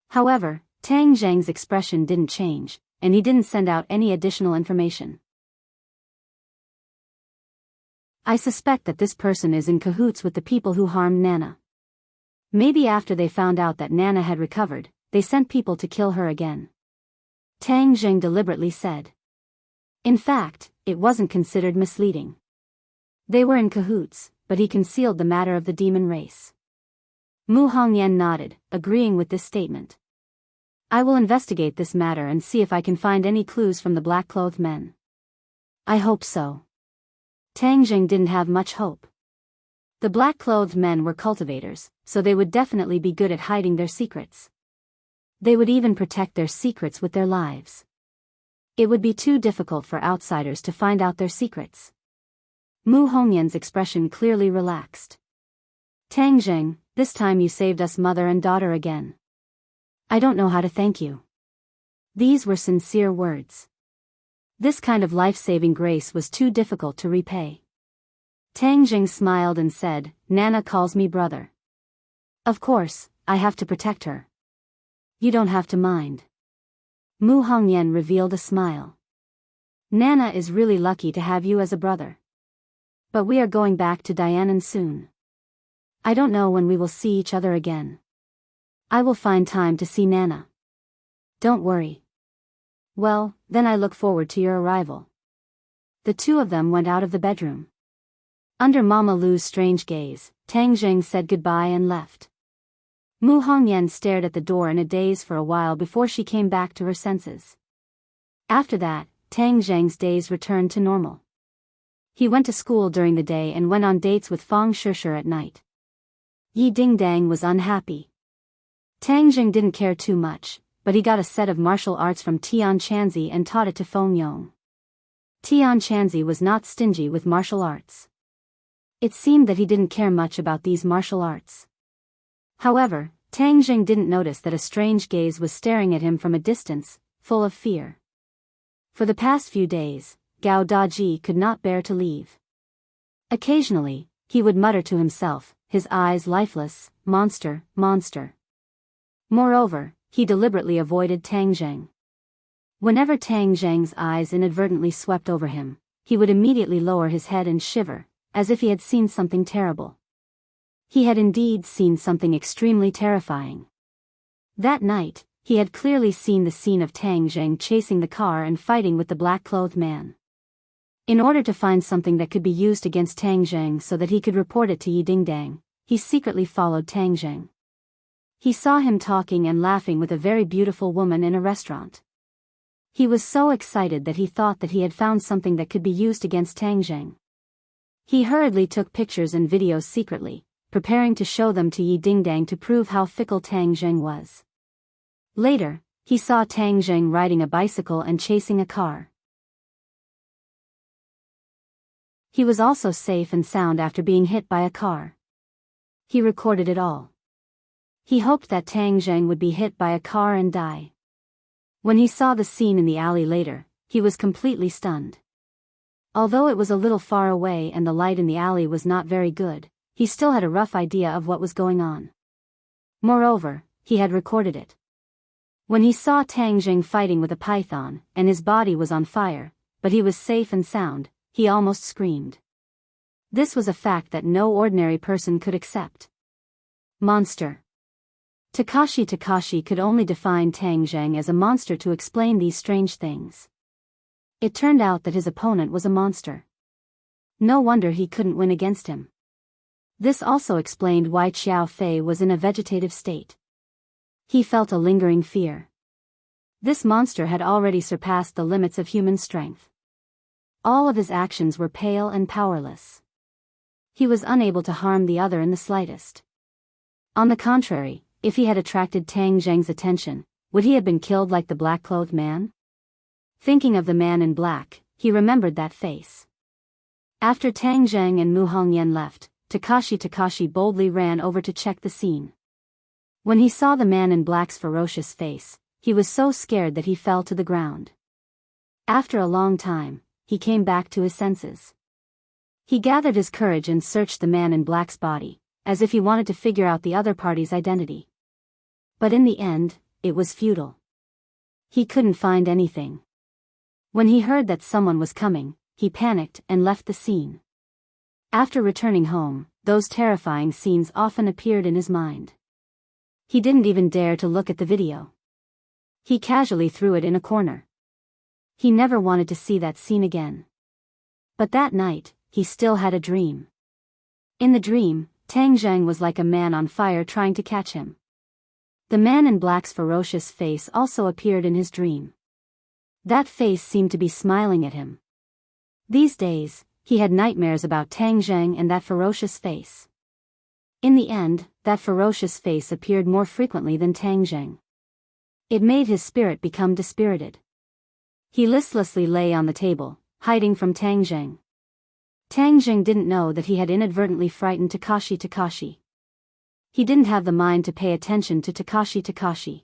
However, Tang Zheng's expression didn't change, and he didn't send out any additional information. I suspect that this person is in cahoots with the people who harmed Nana. Maybe after they found out that Nana had recovered, they sent people to kill her again. Tang Zheng deliberately said. In fact, it wasn't considered misleading. They were in cahoots, but he concealed the matter of the demon race. Mu Hongyan nodded, agreeing with this statement. I will investigate this matter and see if I can find any clues from the black-clothed men. I hope so. Tang Zheng didn't have much hope. The black-clothed men were cultivators, so they would definitely be good at hiding their secrets. They would even protect their secrets with their lives. It would be too difficult for outsiders to find out their secrets. Mu Hongyan's expression clearly relaxed. Tang Zheng, this time you saved us mother and daughter again. I don't know how to thank you. These were sincere words. This kind of life-saving grace was too difficult to repay. Tang Zheng smiled and said, Nana calls me brother. Of course, I have to protect her. You don't have to mind. Mu Hongyan revealed a smile. Nana is really lucky to have you as a brother. But we are going back to Dianan soon. I don't know when we will see each other again. I will find time to see Nana. Don't worry. Well, then I look forward to your arrival. The two of them went out of the bedroom. Under Mama Lu's strange gaze, Tang Zheng said goodbye and left. Mu Hongyan stared at the door in a daze for a while before she came back to her senses. After that, Tang Zheng's days returned to normal. He went to school during the day and went on dates with Fang Shishir at night. Yi Dingdang was unhappy. Tang Zheng didn't care too much, but he got a set of martial arts from Tian Chanzi and taught it to Feng Yong. Tian Chanzi was not stingy with martial arts. It seemed that he didn't care much about these martial arts. However, Tang Zheng didn't notice that a strange gaze was staring at him from a distance, full of fear. For the past few days, Gao Daji could not bear to leave. Occasionally, he would mutter to himself, his eyes lifeless, monster, monster. Moreover, he deliberately avoided Tang Zheng. Whenever Tang Zheng's eyes inadvertently swept over him, he would immediately lower his head and shiver, as if he had seen something terrible. He had indeed seen something extremely terrifying. That night, he had clearly seen the scene of Tang Zheng chasing the car and fighting with the black-clothed man. In order to find something that could be used against Tang Zheng so that he could report it to Yi Dingdang, he secretly followed Tang Zheng. He saw him talking and laughing with a very beautiful woman in a restaurant. He was so excited that he thought that he had found something that could be used against Tang Zheng. He hurriedly took pictures and videos secretly, preparing to show them to Yi Dingdang to prove how fickle Tang Zheng was. Later, he saw Tang Zheng riding a bicycle and chasing a car. He was also safe and sound after being hit by a car. He recorded it all. He hoped that Tang Zheng would be hit by a car and die. When he saw the scene in the alley later, he was completely stunned. Although it was a little far away and the light in the alley was not very good, he still had a rough idea of what was going on. Moreover, he had recorded it. When he saw Tang Zheng fighting with a python, and his body was on fire, but he was safe and sound, he almost screamed. This was a fact that no ordinary person could accept. Monster. Takashi could only define Tang Zheng as a monster to explain these strange things. It turned out that his opponent was a monster. No wonder he couldn't win against him. This also explained why Qiao Fei was in a vegetative state. He felt a lingering fear. This monster had already surpassed the limits of human strength. All of his actions were pale and powerless. He was unable to harm the other in the slightest. On the contrary, if he had attracted Tang Zheng's attention, would he have been killed like the black-clothed man? Thinking of the man in black, he remembered that face. After Tang Zheng and Mu Hongyan left, Takashi boldly ran over to check the scene. When he saw the man in black's ferocious face, he was so scared that he fell to the ground. After a long time, he came back to his senses. He gathered his courage and searched the man in black's body, as if he wanted to figure out the other party's identity. But in the end, it was futile. He couldn't find anything. When he heard that someone was coming, he panicked and left the scene. After returning home, those terrifying scenes often appeared in his mind. He didn't even dare to look at the video. He casually threw it in a corner. He never wanted to see that scene again. But that night, he still had a dream. In the dream, Tang Zheng was like a man on fire trying to catch him. The man in black's ferocious face also appeared in his dream. That face seemed to be smiling at him. These days, he had nightmares about Tang Zheng and that ferocious face. In the end, that ferocious face appeared more frequently than Tang Zheng. It made his spirit become dispirited. He listlessly lay on the table, hiding from Tang Zheng. Tang Zheng didn't know that he had inadvertently frightened Takashi. He didn't have the mind to pay attention to Takashi.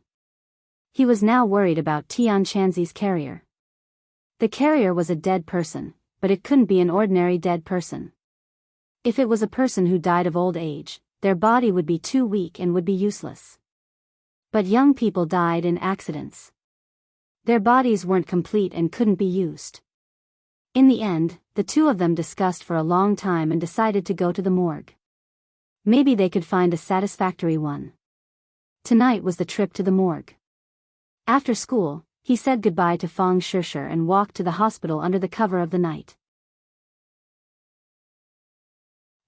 He was now worried about Tian Chanzi's carrier. The carrier was a dead person, but it couldn't be an ordinary dead person. If it was a person who died of old age, their body would be too weak and would be useless. But young people died in accidents. Their bodies weren't complete and couldn't be used. In the end, the two of them discussed for a long time and decided to go to the morgue. Maybe they could find a satisfactory one. Tonight was the trip to the morgue. After school, he said goodbye to Fang Shishir and walked to the hospital under the cover of the night.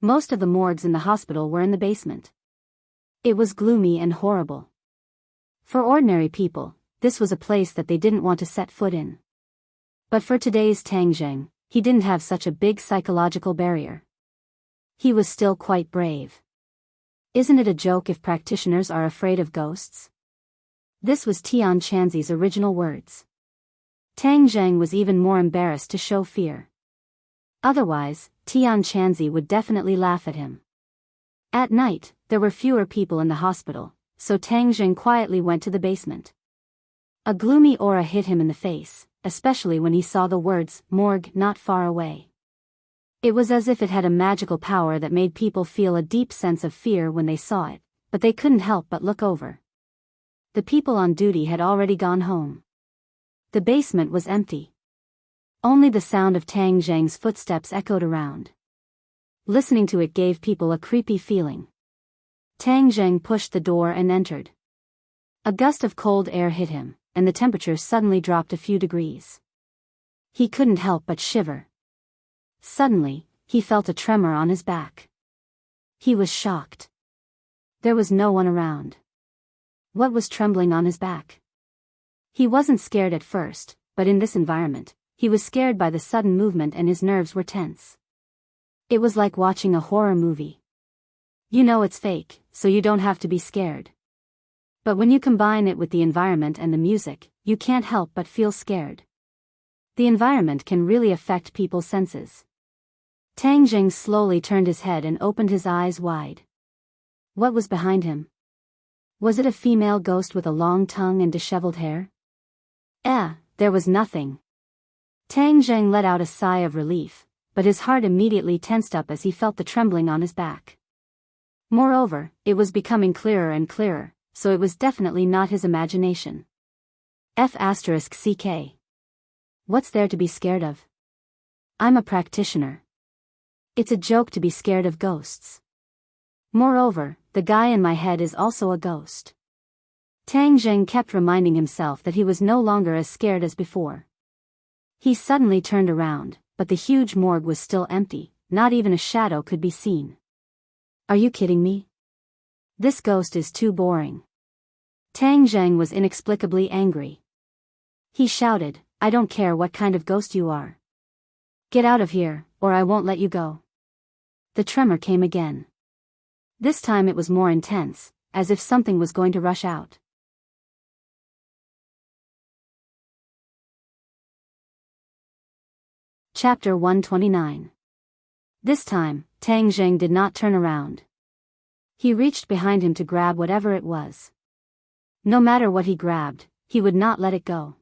Most of the morgues in the hospital were in the basement. It was gloomy and horrible. For ordinary people, this was a place that they didn't want to set foot in. But for today's Tang Zheng, he didn't have such a big psychological barrier. He was still quite brave. Isn't it a joke if practitioners are afraid of ghosts? This was Tian Chanzi's original words. Tang Zheng was even more embarrassed to show fear. Otherwise, Tian Chanzi would definitely laugh at him. At night, there were fewer people in the hospital, so Tang Zheng quietly went to the basement. A gloomy aura hit him in the face, especially when he saw the words, "morgue" not far away. It was as if it had a magical power that made people feel a deep sense of fear when they saw it, but they couldn't help but look over. The people on duty had already gone home. The basement was empty. Only the sound of Tang Zheng's footsteps echoed around. Listening to it gave people a creepy feeling. Tang Zheng pushed the door and entered. A gust of cold air hit him, and the temperature suddenly dropped a few degrees. He couldn't help but shiver. Suddenly, he felt a tremor on his back. He was shocked. There was no one around. What was trembling on his back? He wasn't scared at first, but in this environment, he was scared by the sudden movement and his nerves were tense. It was like watching a horror movie. You know it's fake, so you don't have to be scared. But when you combine it with the environment and the music, you can't help but feel scared. The environment can really affect people's senses. Tang Zheng slowly turned his head and opened his eyes wide. What was behind him? Was it a female ghost with a long tongue and disheveled hair? There was nothing. Tang Zheng let out a sigh of relief, but his heart immediately tensed up as he felt the trembling on his back. Moreover, it was becoming clearer and clearer, so it was definitely not his imagination. F***CK. What's there to be scared of? I'm a practitioner. It's a joke to be scared of ghosts. Moreover, the guy in my head is also a ghost. Tang Zheng kept reminding himself that he was no longer as scared as before. He suddenly turned around, but the huge morgue was still empty, not even a shadow could be seen. Are you kidding me? This ghost is too boring. Tang Zheng was inexplicably angry. He shouted, I don't care what kind of ghost you are. Get out of here, or I won't let you go. The tremor came again. This time it was more intense, as if something was going to rush out. Chapter 129. This time, Tang Zheng did not turn around. He reached behind him to grab whatever it was. No matter what he grabbed, he would not let it go.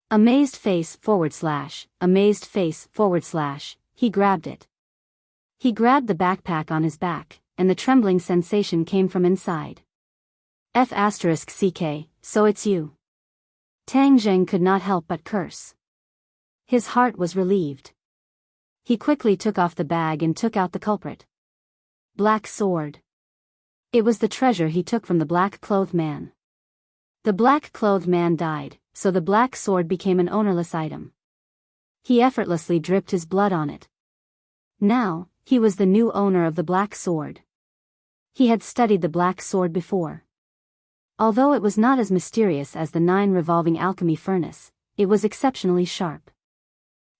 Amazed face / amazed face / he grabbed it. He grabbed the backpack on his back, and the trembling sensation came from inside. F***ck, so it's you. Tang Zheng could not help but curse. His heart was relieved. He quickly took off the bag and took out the culprit. Black sword. It was the treasure he took from the black-clothed man. The black-clothed man died, so the black sword became an ownerless item. He effortlessly dripped his blood on it. Now, he was the new owner of the black sword. He had studied the black sword before. Although it was not as mysterious as the 9 revolving alchemy furnace, it was exceptionally sharp.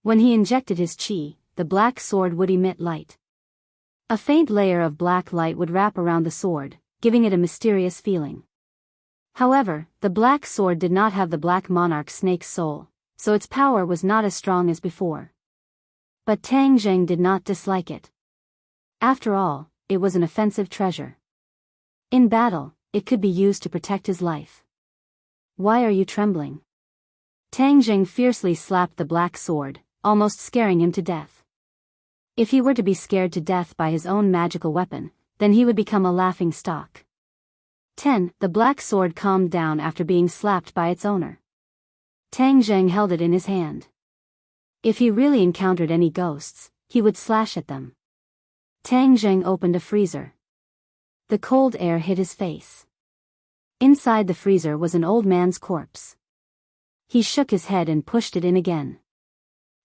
When he injected his qi, the black sword would emit light. A faint layer of black light would wrap around the sword, giving it a mysterious feeling. However, the black sword did not have the black monarch snake's soul, so its power was not as strong as before. But Tang Zheng did not dislike it. After all, it was an offensive treasure. In battle, it could be used to protect his life. Why are you trembling? Tang Zheng fiercely slapped the black sword, almost scaring him to death. If he were to be scared to death by his own magical weapon, then he would become a laughing stock. 10. The black sword calmed down after being slapped by its owner. Tang Zheng held it in his hand. If he really encountered any ghosts, he would slash at them. Tang Zheng opened a freezer. The cold air hit his face. Inside the freezer was an old man's corpse. He shook his head and pushed it in again.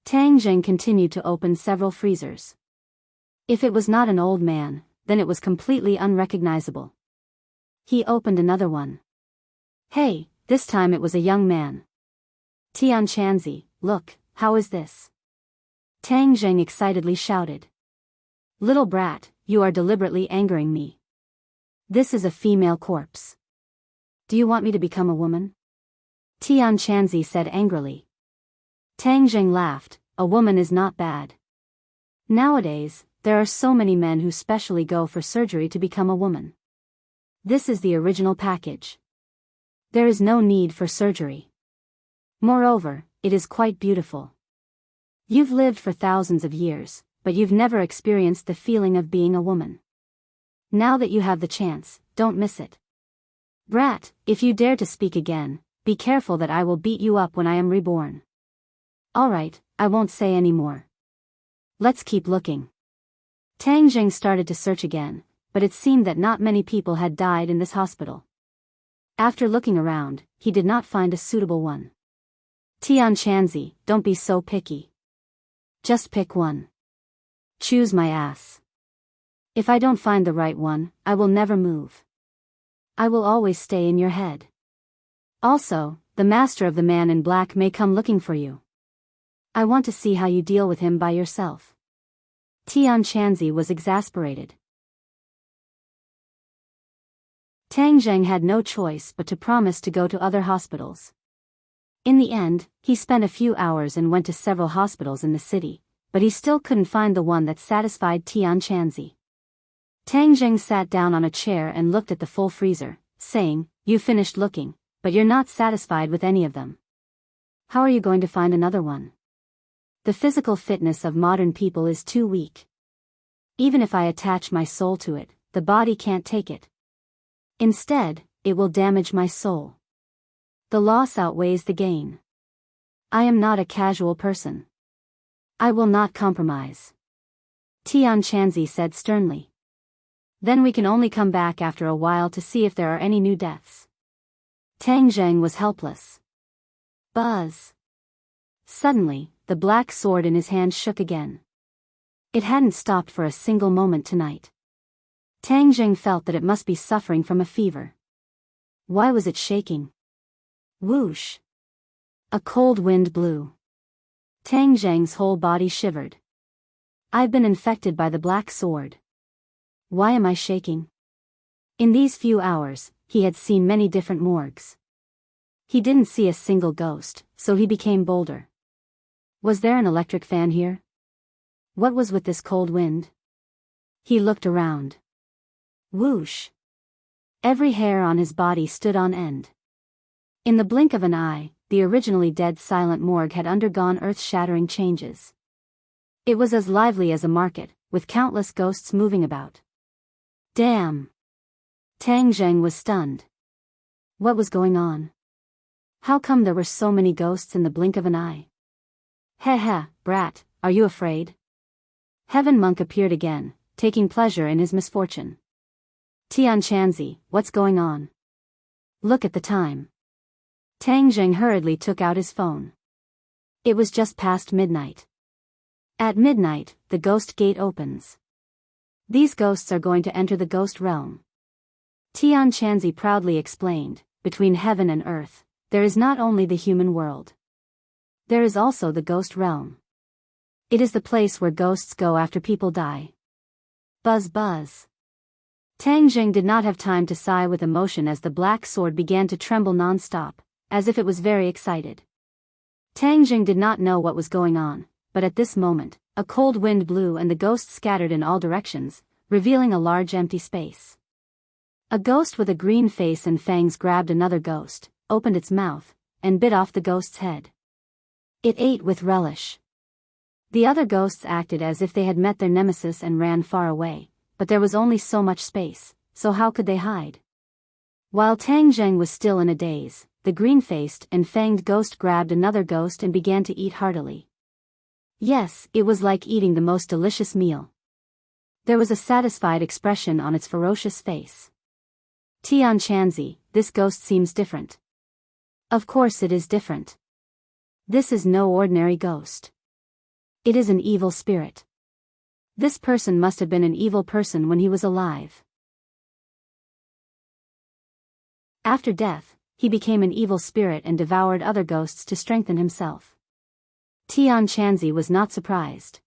Tang Zheng continued to open several freezers. If it was not an old man, then it was completely unrecognizable. He opened another one. Hey, this time it was a young man. Tian Chanzi, look, how is this? Tang Zheng excitedly shouted. Little brat, you are deliberately angering me. This is a female corpse. Do you want me to become a woman? Tian Chanzi said angrily. Tang Zheng laughed, a woman is not bad. Nowadays, there are so many men who specially go for surgery to become a woman. This is the original package. There is no need for surgery. Moreover, it is quite beautiful. You've lived for thousands of years, but you've never experienced the feeling of being a woman. Now that you have the chance, don't miss it. Brat, if you dare to speak again, be careful that I will beat you up when I am reborn. Alright, I won't say any more. Let's keep looking. Tang Zheng started to search again, but it seemed that not many people had died in this hospital. After looking around, he did not find a suitable one. Tian Chanzi, don't be so picky. Just pick one. Choose my ass. If I don't find the right one, I will never move. I will always stay in your head. Also, the master of the man in black may come looking for you. I want to see how you deal with him by yourself. Tian Chanzi was exasperated. Tang Zheng had no choice but to promise to go to other hospitals. In the end, he spent a few hours and went to several hospitals in the city, but he still couldn't find the one that satisfied Tian Chanzi. Tang Zheng sat down on a chair and looked at the full freezer, saying, You finished looking, but you're not satisfied with any of them. How are you going to find another one? The physical fitness of modern people is too weak. Even if I attach my soul to it, the body can't take it. Instead, it will damage my soul. The loss outweighs the gain. I am not a casual person. I will not compromise. Tian Chanzi said sternly. Then we can only come back after a while to see if there are any new deaths. Tang Zheng was helpless. Buzz. Suddenly, the black sword in his hand shook again. It hadn't stopped for a single moment tonight. Tang Zheng felt that it must be suffering from a fever. Why was it shaking? Whoosh. A cold wind blew. Tang Zheng's whole body shivered. I've been infected by the black sword. Why am I shaking? In these few hours, he had seen many different morgues. He didn't see a single ghost, so he became bolder. Was there an electric fan here? What was with this cold wind? He looked around. Whoosh! Every hair on his body stood on end. In the blink of an eye, the originally dead silent morgue had undergone earth-shattering changes. It was as lively as a market, with countless ghosts moving about. Damn! Tang Zheng was stunned. What was going on? How come there were so many ghosts in the blink of an eye? Heh, brat, are you afraid? Heaven Monk appeared again, taking pleasure in his misfortune. Tian Chanzi, what's going on? Look at the time. Tang Zheng hurriedly took out his phone. It was just past midnight. At midnight, the ghost gate opens. These ghosts are going to enter the ghost realm. Tian Chanzi proudly explained, between heaven and earth, there is not only the human world. There is also the ghost realm. It is the place where ghosts go after people die. Buzz buzz. Tang Zheng did not have time to sigh with emotion as the black sword began to tremble non-stop, as if it was very excited. Tang Zheng did not know what was going on, but at this moment, a cold wind blew and the ghosts scattered in all directions, revealing a large empty space. A ghost with a green face and fangs grabbed another ghost, opened its mouth, and bit off the ghost's head. It ate with relish. The other ghosts acted as if they had met their nemesis and ran far away, but there was only so much space, so how could they hide? While Tang Zheng was still in a daze, the green-faced and fanged ghost grabbed another ghost and began to eat heartily. Yes, it was like eating the most delicious meal. There was a satisfied expression on its ferocious face. Tian Chanzi, this ghost seems different. Of course it is different. This is no ordinary ghost. It is an evil spirit. This person must have been an evil person when he was alive. After death, he became an evil spirit and devoured other ghosts to strengthen himself. Tian Chanzi was not surprised.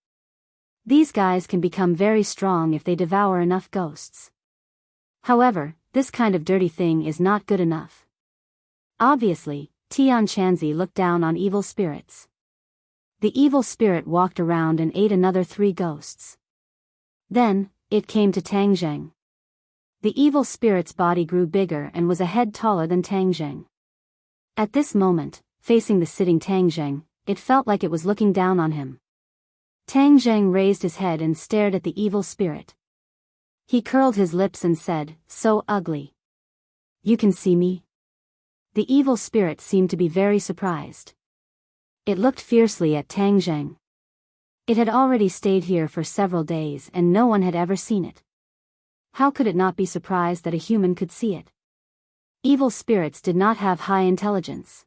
These guys can become very strong if they devour enough ghosts. However, this kind of dirty thing is not good enough. Obviously, Tian Chanzi looked down on evil spirits. The evil spirit walked around and ate another 3 ghosts. Then, it came to Tang Zheng. The evil spirit's body grew bigger and was a head taller than Tang Zheng. At this moment, facing the sitting Tang Zheng, it felt like it was looking down on him. Tang Zheng raised his head and stared at the evil spirit. He curled his lips and said, "So ugly. You can see me?" The evil spirit seemed to be very surprised. It looked fiercely at Tang Zheng. It had already stayed here for several days and no one had ever seen it. How could it not be surprised that a human could see it? Evil spirits did not have high intelligence.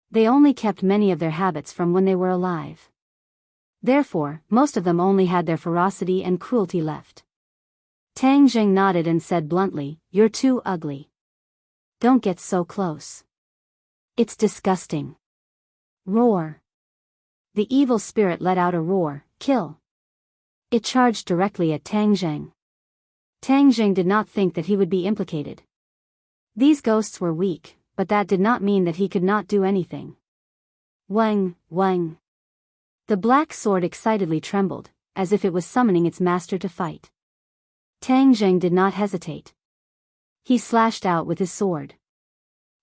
They only kept many of their habits from when they were alive. Therefore, most of them only had their ferocity and cruelty left. Tang Zheng nodded and said bluntly, "You're too ugly. Don't get so close. It's disgusting." Roar. The evil spirit let out a roar, "Kill." It charged directly at Tang Zheng. Tang Zheng did not think that he would be implicated. These ghosts were weak, but that did not mean that he could not do anything. Wang, wang. The black sword excitedly trembled, as if it was summoning its master to fight. Tang Zheng did not hesitate. He slashed out with his sword.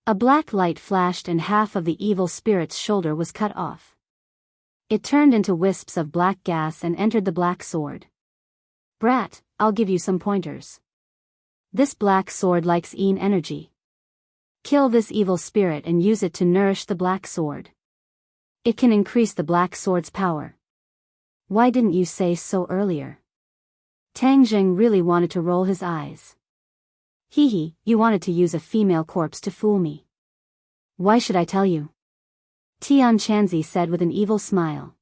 A black light flashed and half of the evil spirit's shoulder was cut off. It turned into wisps of black gas and entered the black sword. "Brat, I'll give you some pointers. This black sword likes energy. Kill this evil spirit and use it to nourish the black sword. It can increase the black sword's power. Why didn't you say so earlier?" Tang Zheng really wanted to roll his eyes. Hee, you wanted to use a female corpse to fool me. Why should I tell you? Tian Chanzi said with an evil smile.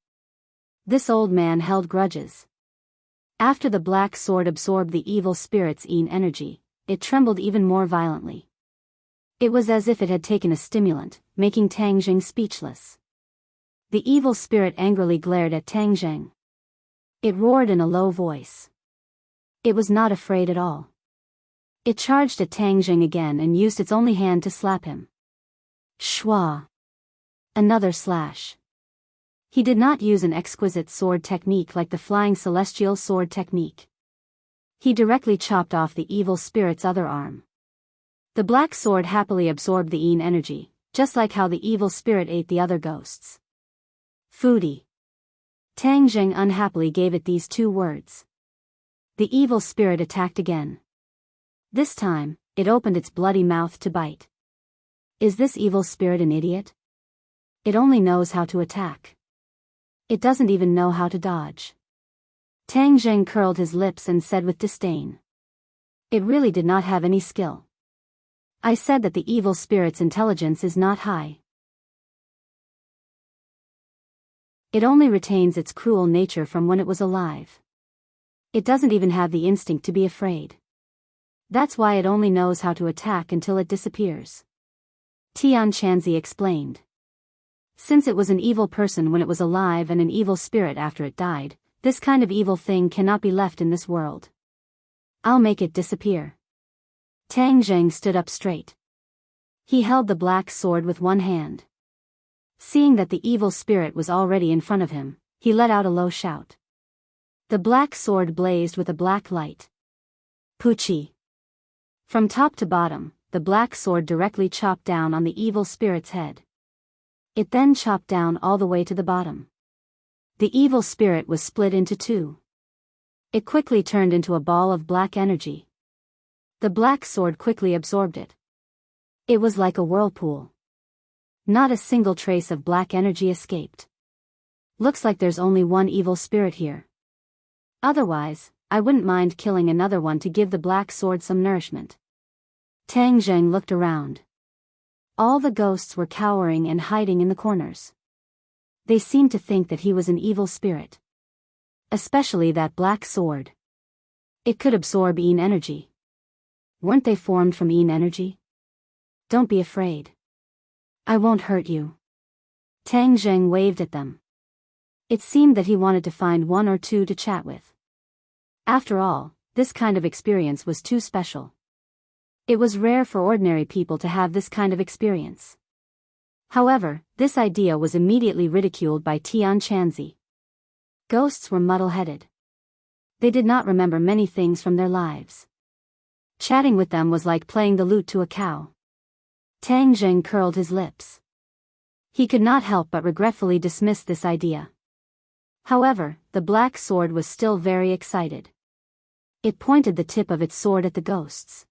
This old man held grudges. After the black sword absorbed the evil spirit's energy, it trembled even more violently. It was as if it had taken a stimulant, making Tang Zheng speechless. The evil spirit angrily glared at Tang Zheng. It roared in a low voice. It was not afraid at all. It charged at Tang Zheng again and used its only hand to slap him. Shwa! Another slash. He did not use an exquisite sword technique like the flying celestial sword technique. He directly chopped off the evil spirit's other arm. The black sword happily absorbed the yin energy, just like how the evil spirit ate the other ghosts. Foodie. Tang Jing unhappily gave it these 2 words. The evil spirit attacked again. This time, it opened its bloody mouth to bite. Is this evil spirit an idiot? It only knows how to attack. It doesn't even know how to dodge. Tang Jing curled his lips and said with disdain. It really did not have any skill. I said that the evil spirit's intelligence is not high. It only retains its cruel nature from when it was alive. It doesn't even have the instinct to be afraid. That's why it only knows how to attack until it disappears. Tian Chanzi explained. Since it was an evil person when it was alive and an evil spirit after it died, this kind of evil thing cannot be left in this world. I'll make it disappear. Tang Jing stood up straight. He held the black sword with one hand. Seeing that the evil spirit was already in front of him, he let out a low shout. The black sword blazed with a black light. Puchi. From top to bottom, the black sword directly chopped down on the evil spirit's head. It then chopped down all the way to the bottom. The evil spirit was split into 2. It quickly turned into a ball of black energy. The black sword quickly absorbed it. It was like a whirlpool. Not a single trace of black energy escaped. Looks like there's only one evil spirit here. Otherwise, I wouldn't mind killing another one to give the black sword some nourishment. Tang Jing looked around. All the ghosts were cowering and hiding in the corners. They seemed to think that he was an evil spirit. Especially that black sword. It could absorb yin energy. Weren't they formed from yin energy? Don't be afraid. I won't hurt you. Tang Jing waved at them. It seemed that he wanted to find 1 or 2 to chat with. After all, this kind of experience was too special. It was rare for ordinary people to have this kind of experience. However, this idea was immediately ridiculed by Tian Chanzi. Ghosts were muddle-headed. They did not remember many things from their lives. Chatting with them was like playing the lute to a cow. Tang Jing curled his lips. He could not help but regretfully dismiss this idea. However, the black sword was still very excited. It pointed the tip of its sword at the ghosts.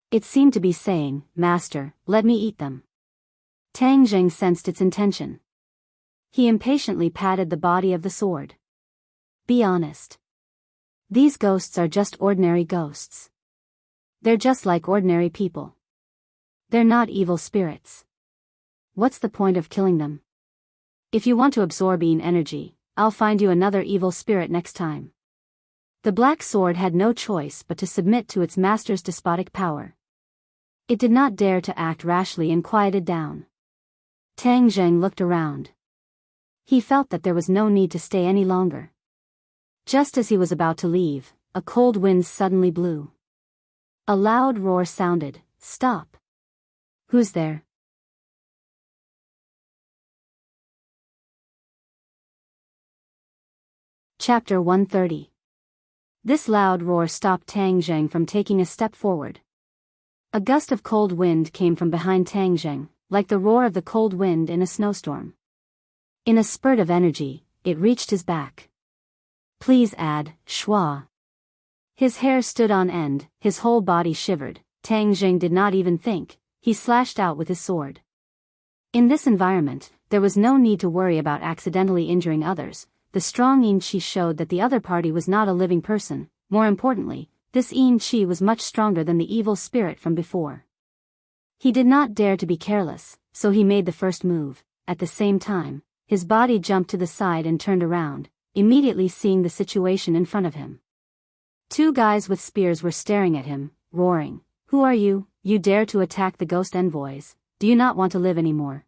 It seemed to be saying, "Master, let me eat them." Tang Jing sensed its intention. He impatiently patted the body of the sword. Be honest. These ghosts are just ordinary ghosts. They're just like ordinary people. They're not evil spirits. What's the point of killing them? If you want to absorb yin energy, I'll find you another evil spirit next time. The black sword had no choice but to submit to its master's despotic power. It did not dare to act rashly and quieted down. Tang Jing looked around. He felt that there was no need to stay any longer. Just as he was about to leave, a cold wind suddenly blew. A loud roar sounded. Stop. Who's there? Chapter 130. This loud roar stopped Tang Jing from taking a step forward. A gust of cold wind came from behind Tang Jing, like the roar of the cold wind in a snowstorm. In a spurt of energy, it reached his back. Please add, schwa. His hair stood on end, his whole body shivered. Tang Jing did not even think, he slashed out with his sword. In this environment, there was no need to worry about accidentally injuring others. The strong yin qi showed that the other party was not a living person. More importantly, this yin qi was much stronger than the evil spirit from before. He did not dare to be careless, so he made the first move. At the same time, his body jumped to the side and turned around, immediately seeing the situation in front of him. 2 guys with spears were staring at him, roaring, "Who are you? You dare to attack the ghost envoys? Do you not want to live anymore?"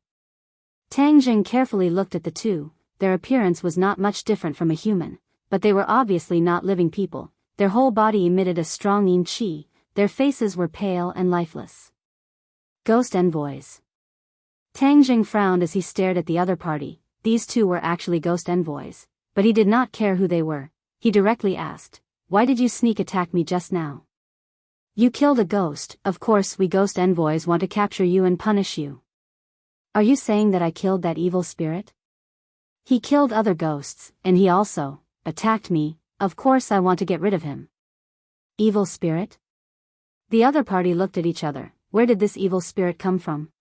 Tang Jing carefully looked at the 2. Their appearance was not much different from a human, but they were obviously not living people. Their whole body emitted a strong yin qi, their faces were pale and lifeless. Ghost envoys. Tang Jing frowned as he stared at the other party. these two were actually ghost envoys, but he did not care who they were. He directly asked, "Why did you sneak attack me just now? You killed a ghost, of course we ghost envoys want to capture you and punish you. Are you saying that I killed that evil spirit? He killed other ghosts, and he also attacked me, of course I want to get rid of him." Evil spirit? The other party looked at each other. Where did this evil spirit come from?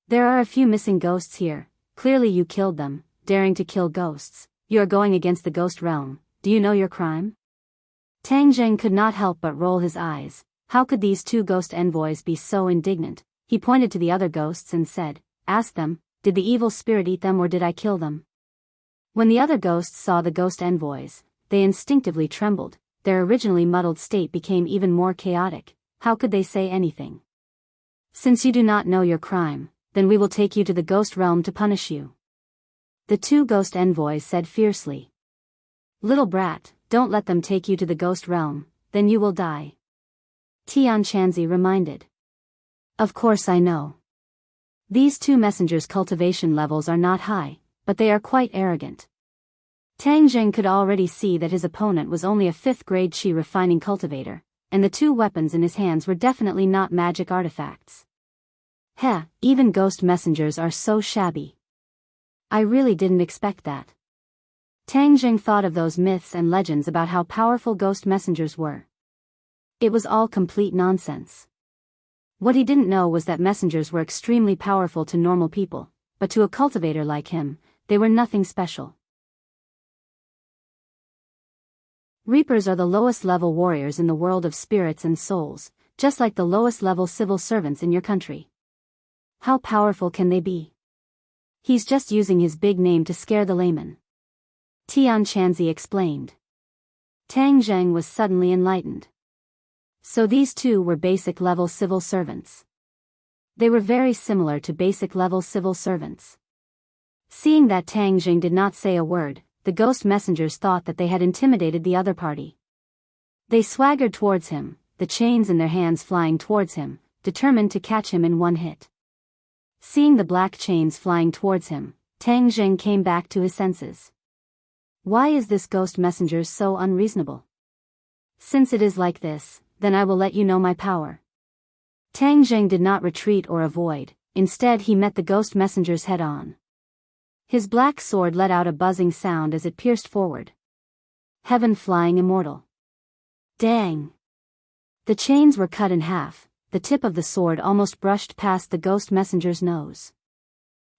There are a few missing ghosts here. Clearly you killed them, daring to kill ghosts. You are going against the ghost realm. Do you know your crime? Tang Zheng could not help but roll his eyes. How could these two ghost envoys be so indignant? He pointed to the other ghosts and said, "Ask them, did the evil spirit eat them or did I kill them?" When the other ghosts saw the ghost envoys, they instinctively trembled. Their originally muddled state became even more chaotic. How could they say anything? "Since you do not know your crime, then we will take you to the ghost realm to punish you," the two ghost envoys said fiercely. "Little brat, don't let them take you to the ghost realm, then you will die," Tian Chanzi reminded. "Of course I know. These two messengers' cultivation levels are not high, but they are quite arrogant." Tang Zheng could already see that his opponent was only a 5th grade Qi refining cultivator, and the two weapons in his hands were definitely not magic artifacts. Heh, even ghost messengers are so shabby. I really didn't expect that. Tang Zheng thought of those myths and legends about how powerful ghost messengers were. It was all complete nonsense. What he didn't know was that messengers were extremely powerful to normal people, but to a cultivator like him, they were nothing special. Reapers are the lowest level warriors in the world of spirits and souls, just like the lowest level civil servants in your country. How powerful can they be? He's just using his big name to scare the layman, Tian Chanzi explained. Tang Zheng was suddenly enlightened. So these two were basic level civil servants. They were very similar to basic level civil servants. Seeing that Tang Zheng did not say a word, the ghost messengers thought that they had intimidated the other party. They swaggered towards him, the chains in their hands flying towards him, determined to catch him in one hit. Seeing the black chains flying towards him, Tang Zheng came back to his senses. Why is this ghost messenger so unreasonable? Since it is like this, then I will let you know my power. Tang Zheng did not retreat or avoid, instead he met the ghost messengers head-on. His black sword let out a buzzing sound as it pierced forward. Heaven flying immortal. Dang! The chains were cut in half, the tip of the sword almost brushed past the ghost messenger's nose.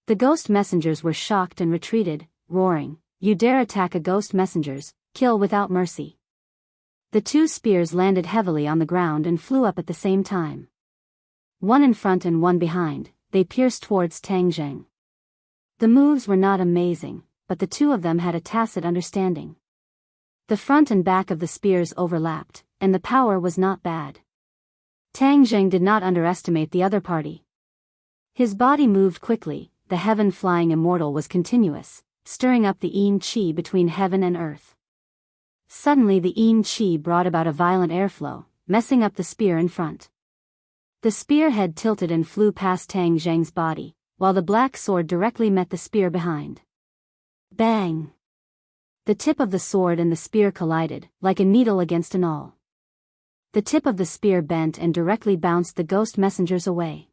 The ghost messengers were shocked and retreated, roaring, "You dare attack a ghost messengers, kill without mercy." The two spears landed heavily on the ground and flew up at the same time. One in front and one behind, they pierced towards Tang Zheng. The moves were not amazing, but the two of them had a tacit understanding. The front and back of the spears overlapped, and the power was not bad. Tang Zheng did not underestimate the other party. His body moved quickly, the heaven-flying immortal was continuous, stirring up the yin qi between heaven and earth. Suddenly the yin qi brought about a violent airflow, messing up the spear in front. The spearhead tilted and flew past Tang Zheng's body, while the black sword directly met the spear behind. Bang! The tip of the sword and the spear collided, like a needle against an awl. The tip of the spear bent and directly bounced the ghost messengers away.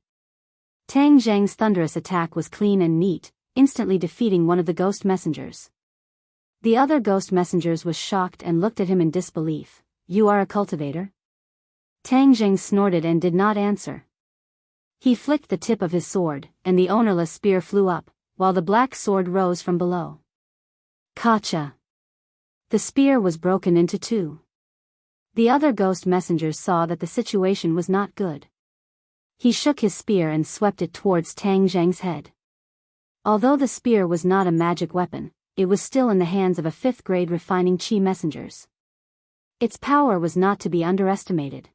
Tang Zheng's thunderous attack was clean and neat, instantly defeating one of the ghost messengers. The other ghost messengers was shocked and looked at him in disbelief. "You are a cultivator?" Tang Zheng snorted and did not answer. He flicked the tip of his sword, and the ownerless spear flew up, while the black sword rose from below. Kacha! The spear was broken into two. The other ghost messengers saw that the situation was not good. He shook his spear and swept it towards Tang Zheng's head. Although the spear was not a magic weapon, it was still in the hands of a 5th grade refining qi messengers. Its power was not to be underestimated.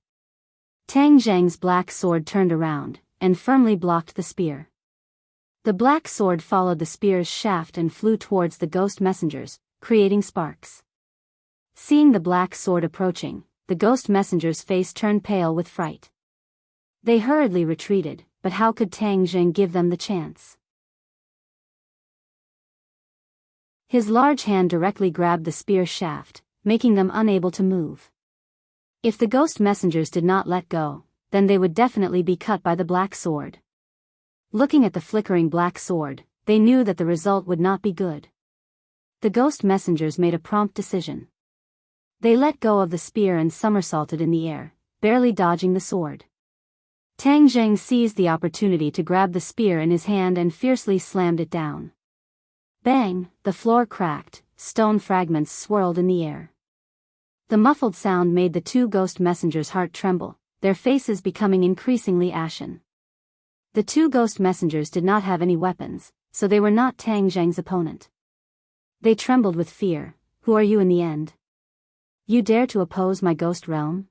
Tang Zheng's black sword turned around, and firmly blocked the spear. The black sword followed the spear's shaft and flew towards the ghost messengers, creating sparks. Seeing the black sword approaching, the ghost messenger's face turned pale with fright. They hurriedly retreated, but how could Tang Zheng give them the chance? His large hand directly grabbed the spear shaft, making them unable to move. If the ghost messengers did not let go, then they would definitely be cut by the black sword. Looking at the flickering black sword, they knew that the result would not be good. The ghost messengers made a prompt decision. They let go of the spear and somersaulted in the air, barely dodging the sword. Tang Zheng seized the opportunity to grab the spear in his hand and fiercely slammed it down. Bang! The floor cracked, stone fragments swirled in the air. The muffled sound made the two ghost messengers' heart tremble, their faces becoming increasingly ashen. The two ghost messengers did not have any weapons, so they were not Tang Zheng's opponent. They trembled with fear. Who are you in the end? You dare to oppose my ghost realm?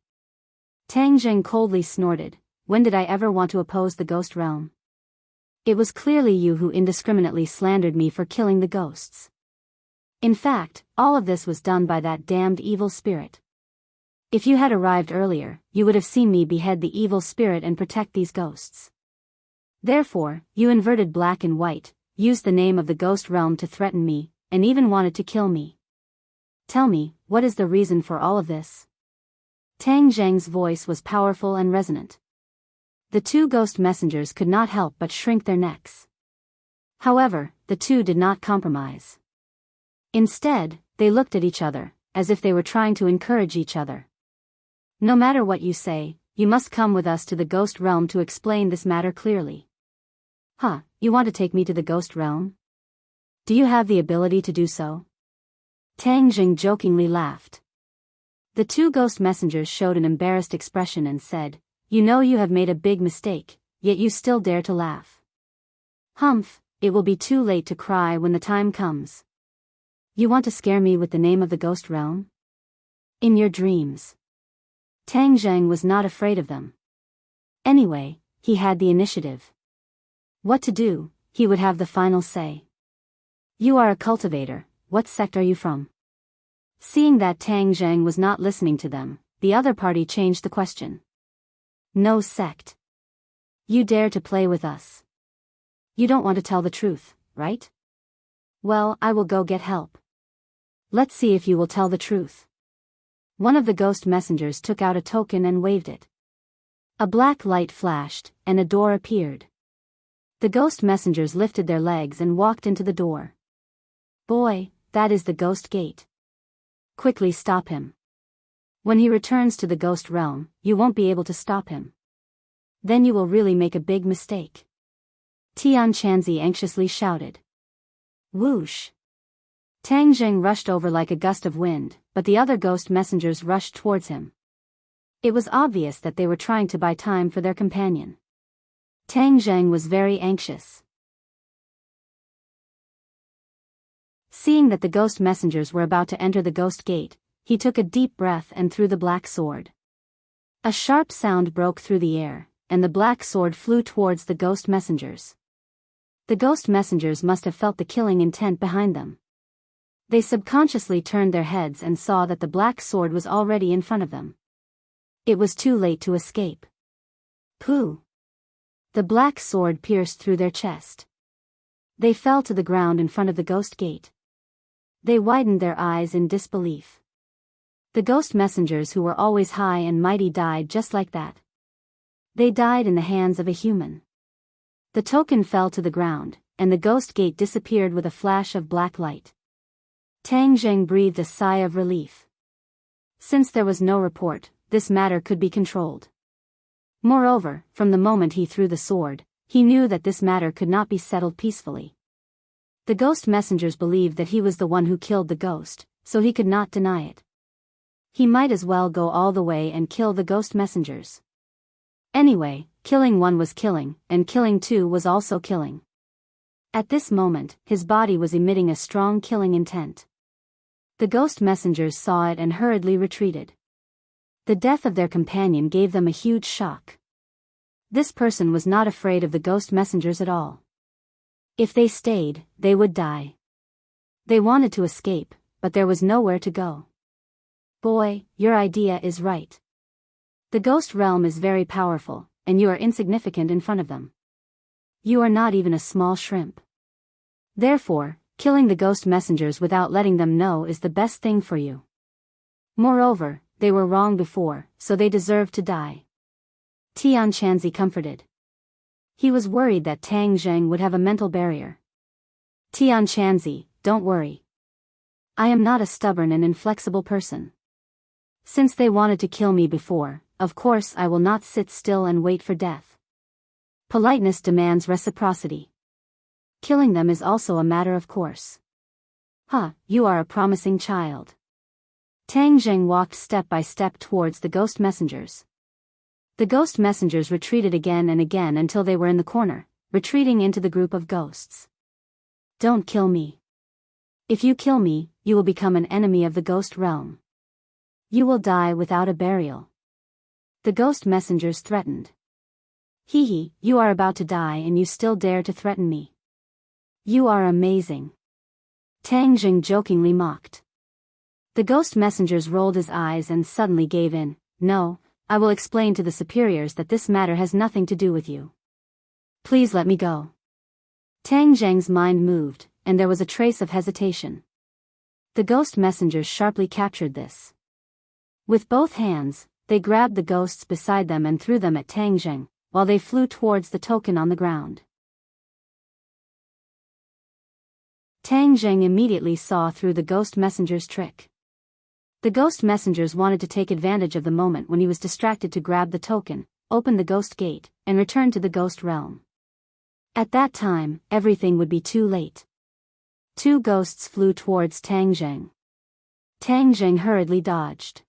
Tang Zheng coldly snorted. When did I ever want to oppose the ghost realm? It was clearly you who indiscriminately slandered me for killing the ghosts. In fact, all of this was done by that damned evil spirit. If you had arrived earlier, you would have seen me behead the evil spirit and protect these ghosts. Therefore, you inverted black and white, used the name of the ghost realm to threaten me, and even wanted to kill me. Tell me, what is the reason for all of this? Tang Zheng's voice was powerful and resonant. The two ghost messengers could not help but shrink their necks. However, the two did not compromise. Instead, they looked at each other, as if they were trying to encourage each other. No matter what you say, you must come with us to the ghost realm to explain this matter clearly. Huh, you want to take me to the ghost realm? Do you have the ability to do so? Tang Zheng jokingly laughed. The two ghost messengers showed an embarrassed expression and said, You know you have made a big mistake, yet you still dare to laugh. Humph, it will be too late to cry when the time comes. You want to scare me with the name of the ghost realm? In your dreams. Tang Zheng was not afraid of them. Anyway, he had the initiative. What to do, he would have the final say. You are a cultivator, what sect are you from? Seeing that Tang Zheng was not listening to them, the other party changed the question. No sect. You dare to play with us. You don't want to tell the truth, right? Well, I will go get help. Let's see if you will tell the truth. One of the ghost messengers took out a token and waved it. A black light flashed, and a door appeared. The ghost messengers lifted their legs and walked into the door. Boy, that is the ghost gate. Quickly stop him. When he returns to the ghost realm, you won't be able to stop him. Then you will really make a big mistake. Tian Chanzi anxiously shouted. Whoosh! Tang Zheng rushed over like a gust of wind, but the other ghost messengers rushed towards him. It was obvious that they were trying to buy time for their companion. Tang Zheng was very anxious. Seeing that the ghost messengers were about to enter the ghost gate, he took a deep breath and threw the black sword. A sharp sound broke through the air, and the black sword flew towards the ghost messengers. The ghost messengers must have felt the killing intent behind them. They subconsciously turned their heads and saw that the black sword was already in front of them. It was too late to escape. Pooh! The black sword pierced through their chest. They fell to the ground in front of the ghost gate. They widened their eyes in disbelief. The ghost messengers who were always high and mighty died just like that. They died in the hands of a human. The token fell to the ground, and the ghost gate disappeared with a flash of black light. Tang Zheng breathed a sigh of relief. Since there was no report, this matter could be controlled. Moreover, from the moment he threw the sword, he knew that this matter could not be settled peacefully. The ghost messengers believed that he was the one who killed the ghost, so he could not deny it. He might as well go all the way and kill the ghost messengers. Anyway, killing one was killing, and killing two was also killing. At this moment, his body was emitting a strong killing intent. The ghost messengers saw it and hurriedly retreated. The death of their companion gave them a huge shock. This person was not afraid of the ghost messengers at all. If they stayed, they would die. They wanted to escape, but there was nowhere to go. Boy, your idea is right. The ghost realm is very powerful, and you are insignificant in front of them. You are not even a small shrimp. Therefore, Killing the ghost messengers without letting them know is the best thing for you. Moreover, they were wrong before, so they deserve to die. Tian Chanzi comforted. He was worried that Tang Zheng would have a mental barrier. Tian Chanzi, don't worry. I am not a stubborn and inflexible person. Since they wanted to kill me before, of course I will not sit still and wait for death. Politeness demands reciprocity. Killing them is also a matter of course. You are a promising child. Tang Zheng walked step by step towards the ghost messengers. The ghost messengers retreated again and again until they were in the corner, retreating into the group of ghosts. Don't kill me. If you kill me, you will become an enemy of the ghost realm. You will die without a burial. The ghost messengers threatened. You are about to die and you still dare to threaten me. You are amazing. Tang Zheng jokingly mocked. The ghost messengers rolled his eyes and suddenly gave in. No, I will explain to the superiors that this matter has nothing to do with you. Please let me go. Tang Zheng's mind moved, and there was a trace of hesitation. The ghost messengers sharply captured this. With both hands, they grabbed the ghosts beside them and threw them at Tang Zheng, while they flew towards the token on the ground. Tang Zheng immediately saw through the ghost messenger's trick. The ghost messengers wanted to take advantage of the moment when he was distracted to grab the token, open the ghost gate, and return to the ghost realm. At that time, everything would be too late. Two ghosts flew towards Tang Zheng. Tang Zheng hurriedly dodged.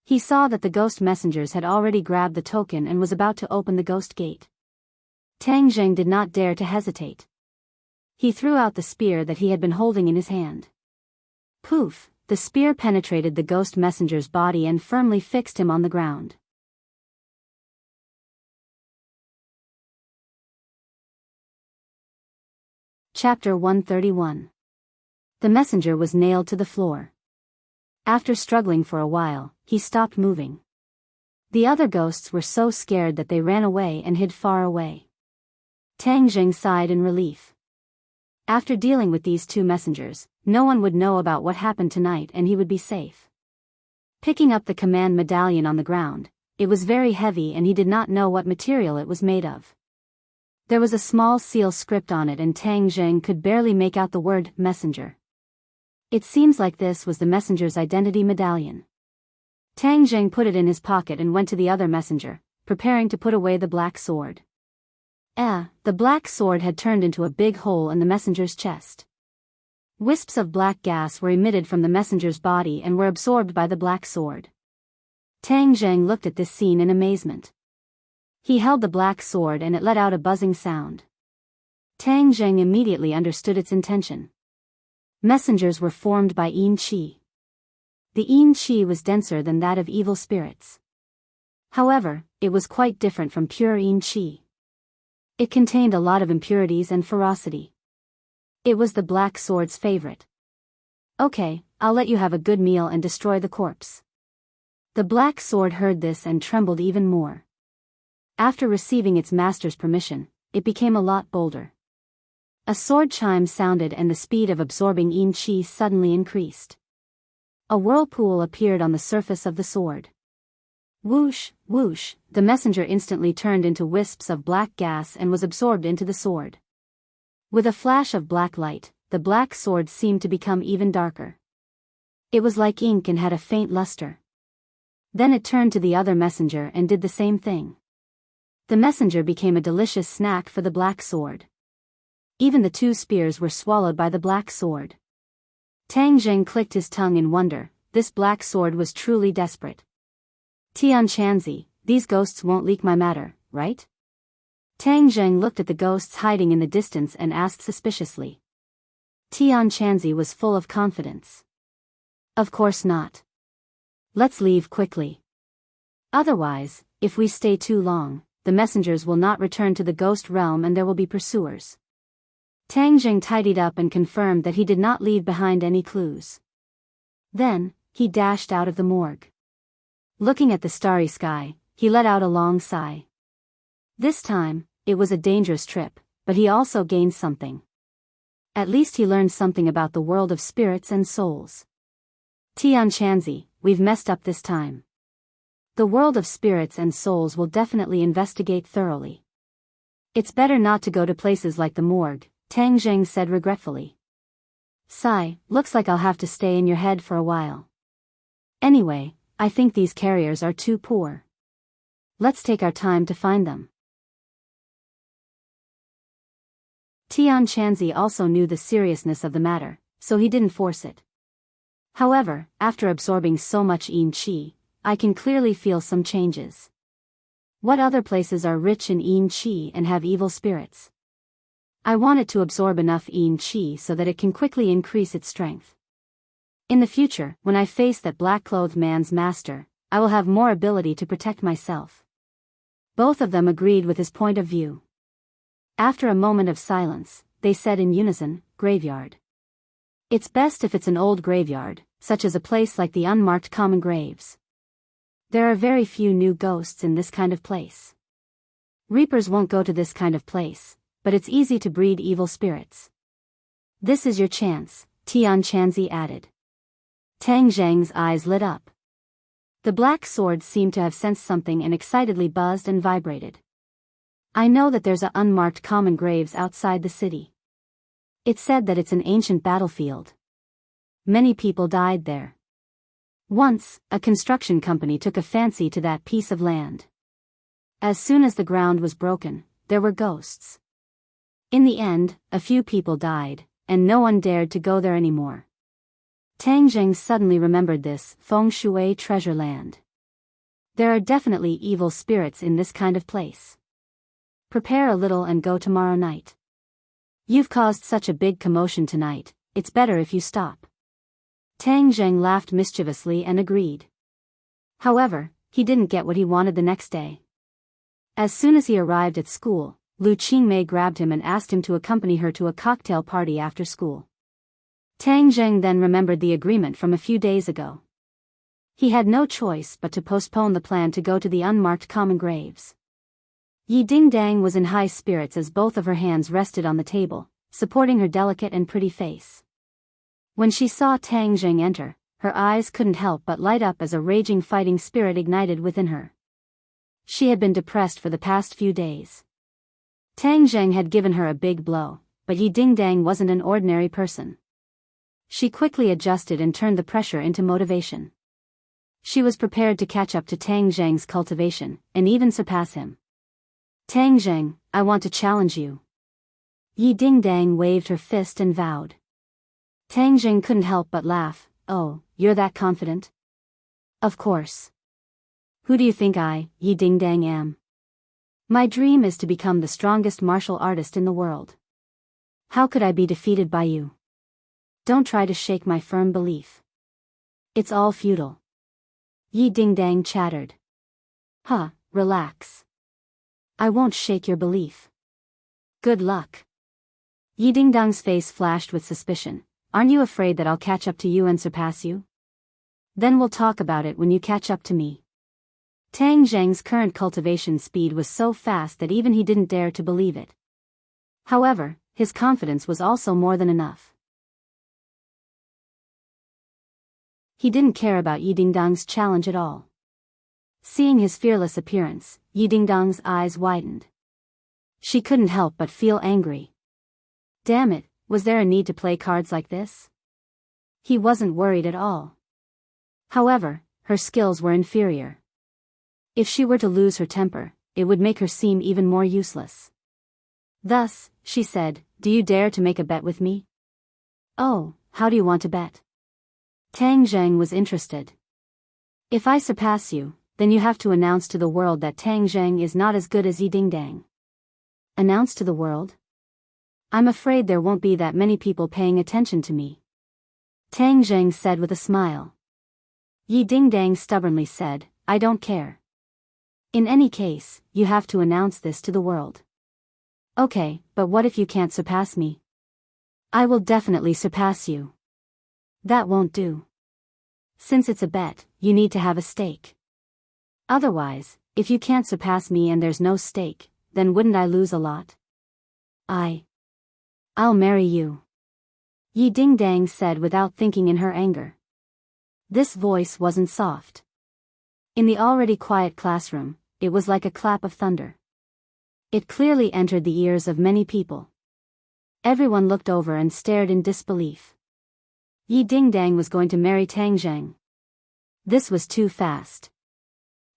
He saw that the ghost messengers had already grabbed the token and was about to open the ghost gate. Tang Zheng did not dare to hesitate. He threw out the spear that he had been holding in his hand. Poof! The spear penetrated the ghost messenger's body and firmly fixed him on the ground. Chapter 131. The messenger was nailed to the floor. After struggling for a while, he stopped moving. The other ghosts were so scared that they ran away and hid far away. Tang Zheng sighed in relief. After dealing with these two messengers, no one would know about what happened tonight and he would be safe. Picking up the command medallion on the ground, it was very heavy and he did not know what material it was made of. There was a small seal script on it and Tang Zheng could barely make out the word messenger. It seems like this was the messenger's identity medallion. Tang Zheng put it in his pocket and went to the other messenger, preparing to put away the black sword. The black sword had turned into a big hole in the messenger's chest. Wisps of black gas were emitted from the messenger's body and were absorbed by the black sword. Tang Zheng looked at this scene in amazement. He held the black sword and it let out a buzzing sound. Tang Zheng immediately understood its intention. Messengers were formed by yin qi. The yin qi was denser than that of evil spirits. However, it was quite different from pure yin qi. It contained a lot of impurities and ferocity. It was the black sword's favorite. Okay, I'll let you have a good meal and destroy the corpse. The black sword heard this and trembled even more. After receiving its master's permission, it became a lot bolder. A sword chime sounded and the speed of absorbing yin qi suddenly increased. A whirlpool appeared on the surface of the sword. Whoosh, whoosh, the messenger instantly turned into wisps of black gas and was absorbed into the sword. With a flash of black light, the black sword seemed to become even darker. It was like ink and had a faint luster. Then it turned to the other messenger and did the same thing. The messenger became a delicious snack for the black sword. Even the two spears were swallowed by the black sword. Tang Zheng clicked his tongue in wonder. This black sword was truly desperate. Tian Chanzi, these ghosts won't leak my matter, right? Tang Zheng looked at the ghosts hiding in the distance and asked suspiciously. Tian Chanzi was full of confidence. Of course not. Let's leave quickly. Otherwise, if we stay too long, the messengers will not return to the ghost realm and there will be pursuers. Tang Zheng tidied up and confirmed that he did not leave behind any clues. Then, he dashed out of the morgue. Looking at the starry sky, he let out a long sigh. This time, it was a dangerous trip, but he also gained something. At least he learned something about the world of spirits and souls. Tian Chanzi, we've messed up this time. The world of spirits and souls will definitely investigate thoroughly. It's better not to go to places like the morgue, Tang Zheng said regretfully. Sigh, looks like I'll have to stay in your head for a while. Anyway, I think these carriers are too poor. Let's take our time to find them. Tian Chanzi also knew the seriousness of the matter, so he didn't force it. However, after absorbing so much yin qi, I can clearly feel some changes. What other places are rich in yin qi and have evil spirits? I want it to absorb enough yin qi so that it can quickly increase its strength. In the future, when I face that black-clothed man's master, I will have more ability to protect myself. Both of them agreed with his point of view. After a moment of silence, they said in unison, graveyard. It's best if it's an old graveyard, such as a place like the unmarked common graves. There are very few new ghosts in this kind of place. Reapers won't go to this kind of place, but it's easy to breed evil spirits. This is your chance, Tian Chanzi added. Tang Zheng's eyes lit up. The black sword seemed to have sensed something and excitedly buzzed and vibrated. I know that there's unmarked common graves outside the city. It's said that it's an ancient battlefield. Many people died there. Once, a construction company took a fancy to that piece of land. As soon as the ground was broken, there were ghosts. In the end, a few people died, and no one dared to go there anymore. Tang Zheng suddenly remembered this feng shui treasure land. There are definitely evil spirits in this kind of place. Prepare a little and go tomorrow night. You've caused such a big commotion tonight, it's better if you stop. Tang Zheng laughed mischievously and agreed. However, he didn't get what he wanted the next day. As soon as he arrived at school, Lu Qingmei grabbed him and asked him to accompany her to a cocktail party after school. Tang Zheng then remembered the agreement from a few days ago. He had no choice but to postpone the plan to go to the unmarked common graves. Yi Dingdang was in high spirits as both of her hands rested on the table, supporting her delicate and pretty face. When she saw Tang Zheng enter, her eyes couldn't help but light up as a raging fighting spirit ignited within her. She had been depressed for the past few days. Tang Zheng had given her a big blow, but Yi Dingdang wasn't an ordinary person. She quickly adjusted and turned the pressure into motivation. She was prepared to catch up to Tang Zheng's cultivation, and even surpass him. Tang Zheng, I want to challenge you. Yi Dingdang waved her fist and vowed. Tang Zheng couldn't help but laugh. Oh, you're that confident? Of course. Who do you think I, Yi Dingdang, am? My dream is to become the strongest martial artist in the world. How could I be defeated by you? Don't try to shake my firm belief. It's all futile. Yi Dingdang chattered. Huh, relax. I won't shake your belief. Good luck. Yi Dingdang's face flashed with suspicion. Aren't you afraid that I'll catch up to you and surpass you? Then we'll talk about it when you catch up to me. Tang Zheng's current cultivation speed was so fast that even he didn't dare to believe it. However, his confidence was also more than enough. He didn't care about Yi Dingdang's challenge at all. Seeing his fearless appearance, Yi Dingdang's eyes widened. She couldn't help but feel angry. Damn it, was there a need to play cards like this? He wasn't worried at all. However, her skills were inferior. If she were to lose her temper, it would make her seem even more useless. Thus, she said, do you dare to make a bet with me? Oh, how do you want to bet? Tang Zheng was interested. If I surpass you, then you have to announce to the world that Tang Zheng is not as good as Yi Dingdang. Announce to the world? I'm afraid there won't be that many people paying attention to me. Tang Zheng said with a smile. Yi Dingdang stubbornly said, I don't care. In any case, you have to announce this to the world. Okay, but what if you can't surpass me? I will definitely surpass you. That won't do. Since it's a bet, you need to have a stake. Otherwise, if you can't surpass me and there's no stake, then wouldn't I lose a lot? I'll marry you. Yi Dingdang said without thinking in her anger. This voice wasn't soft. In the already quiet classroom, it was like a clap of thunder. It clearly entered the ears of many people. Everyone looked over and stared in disbelief. Yi Dingdang was going to marry Tang Zheng. This was too fast.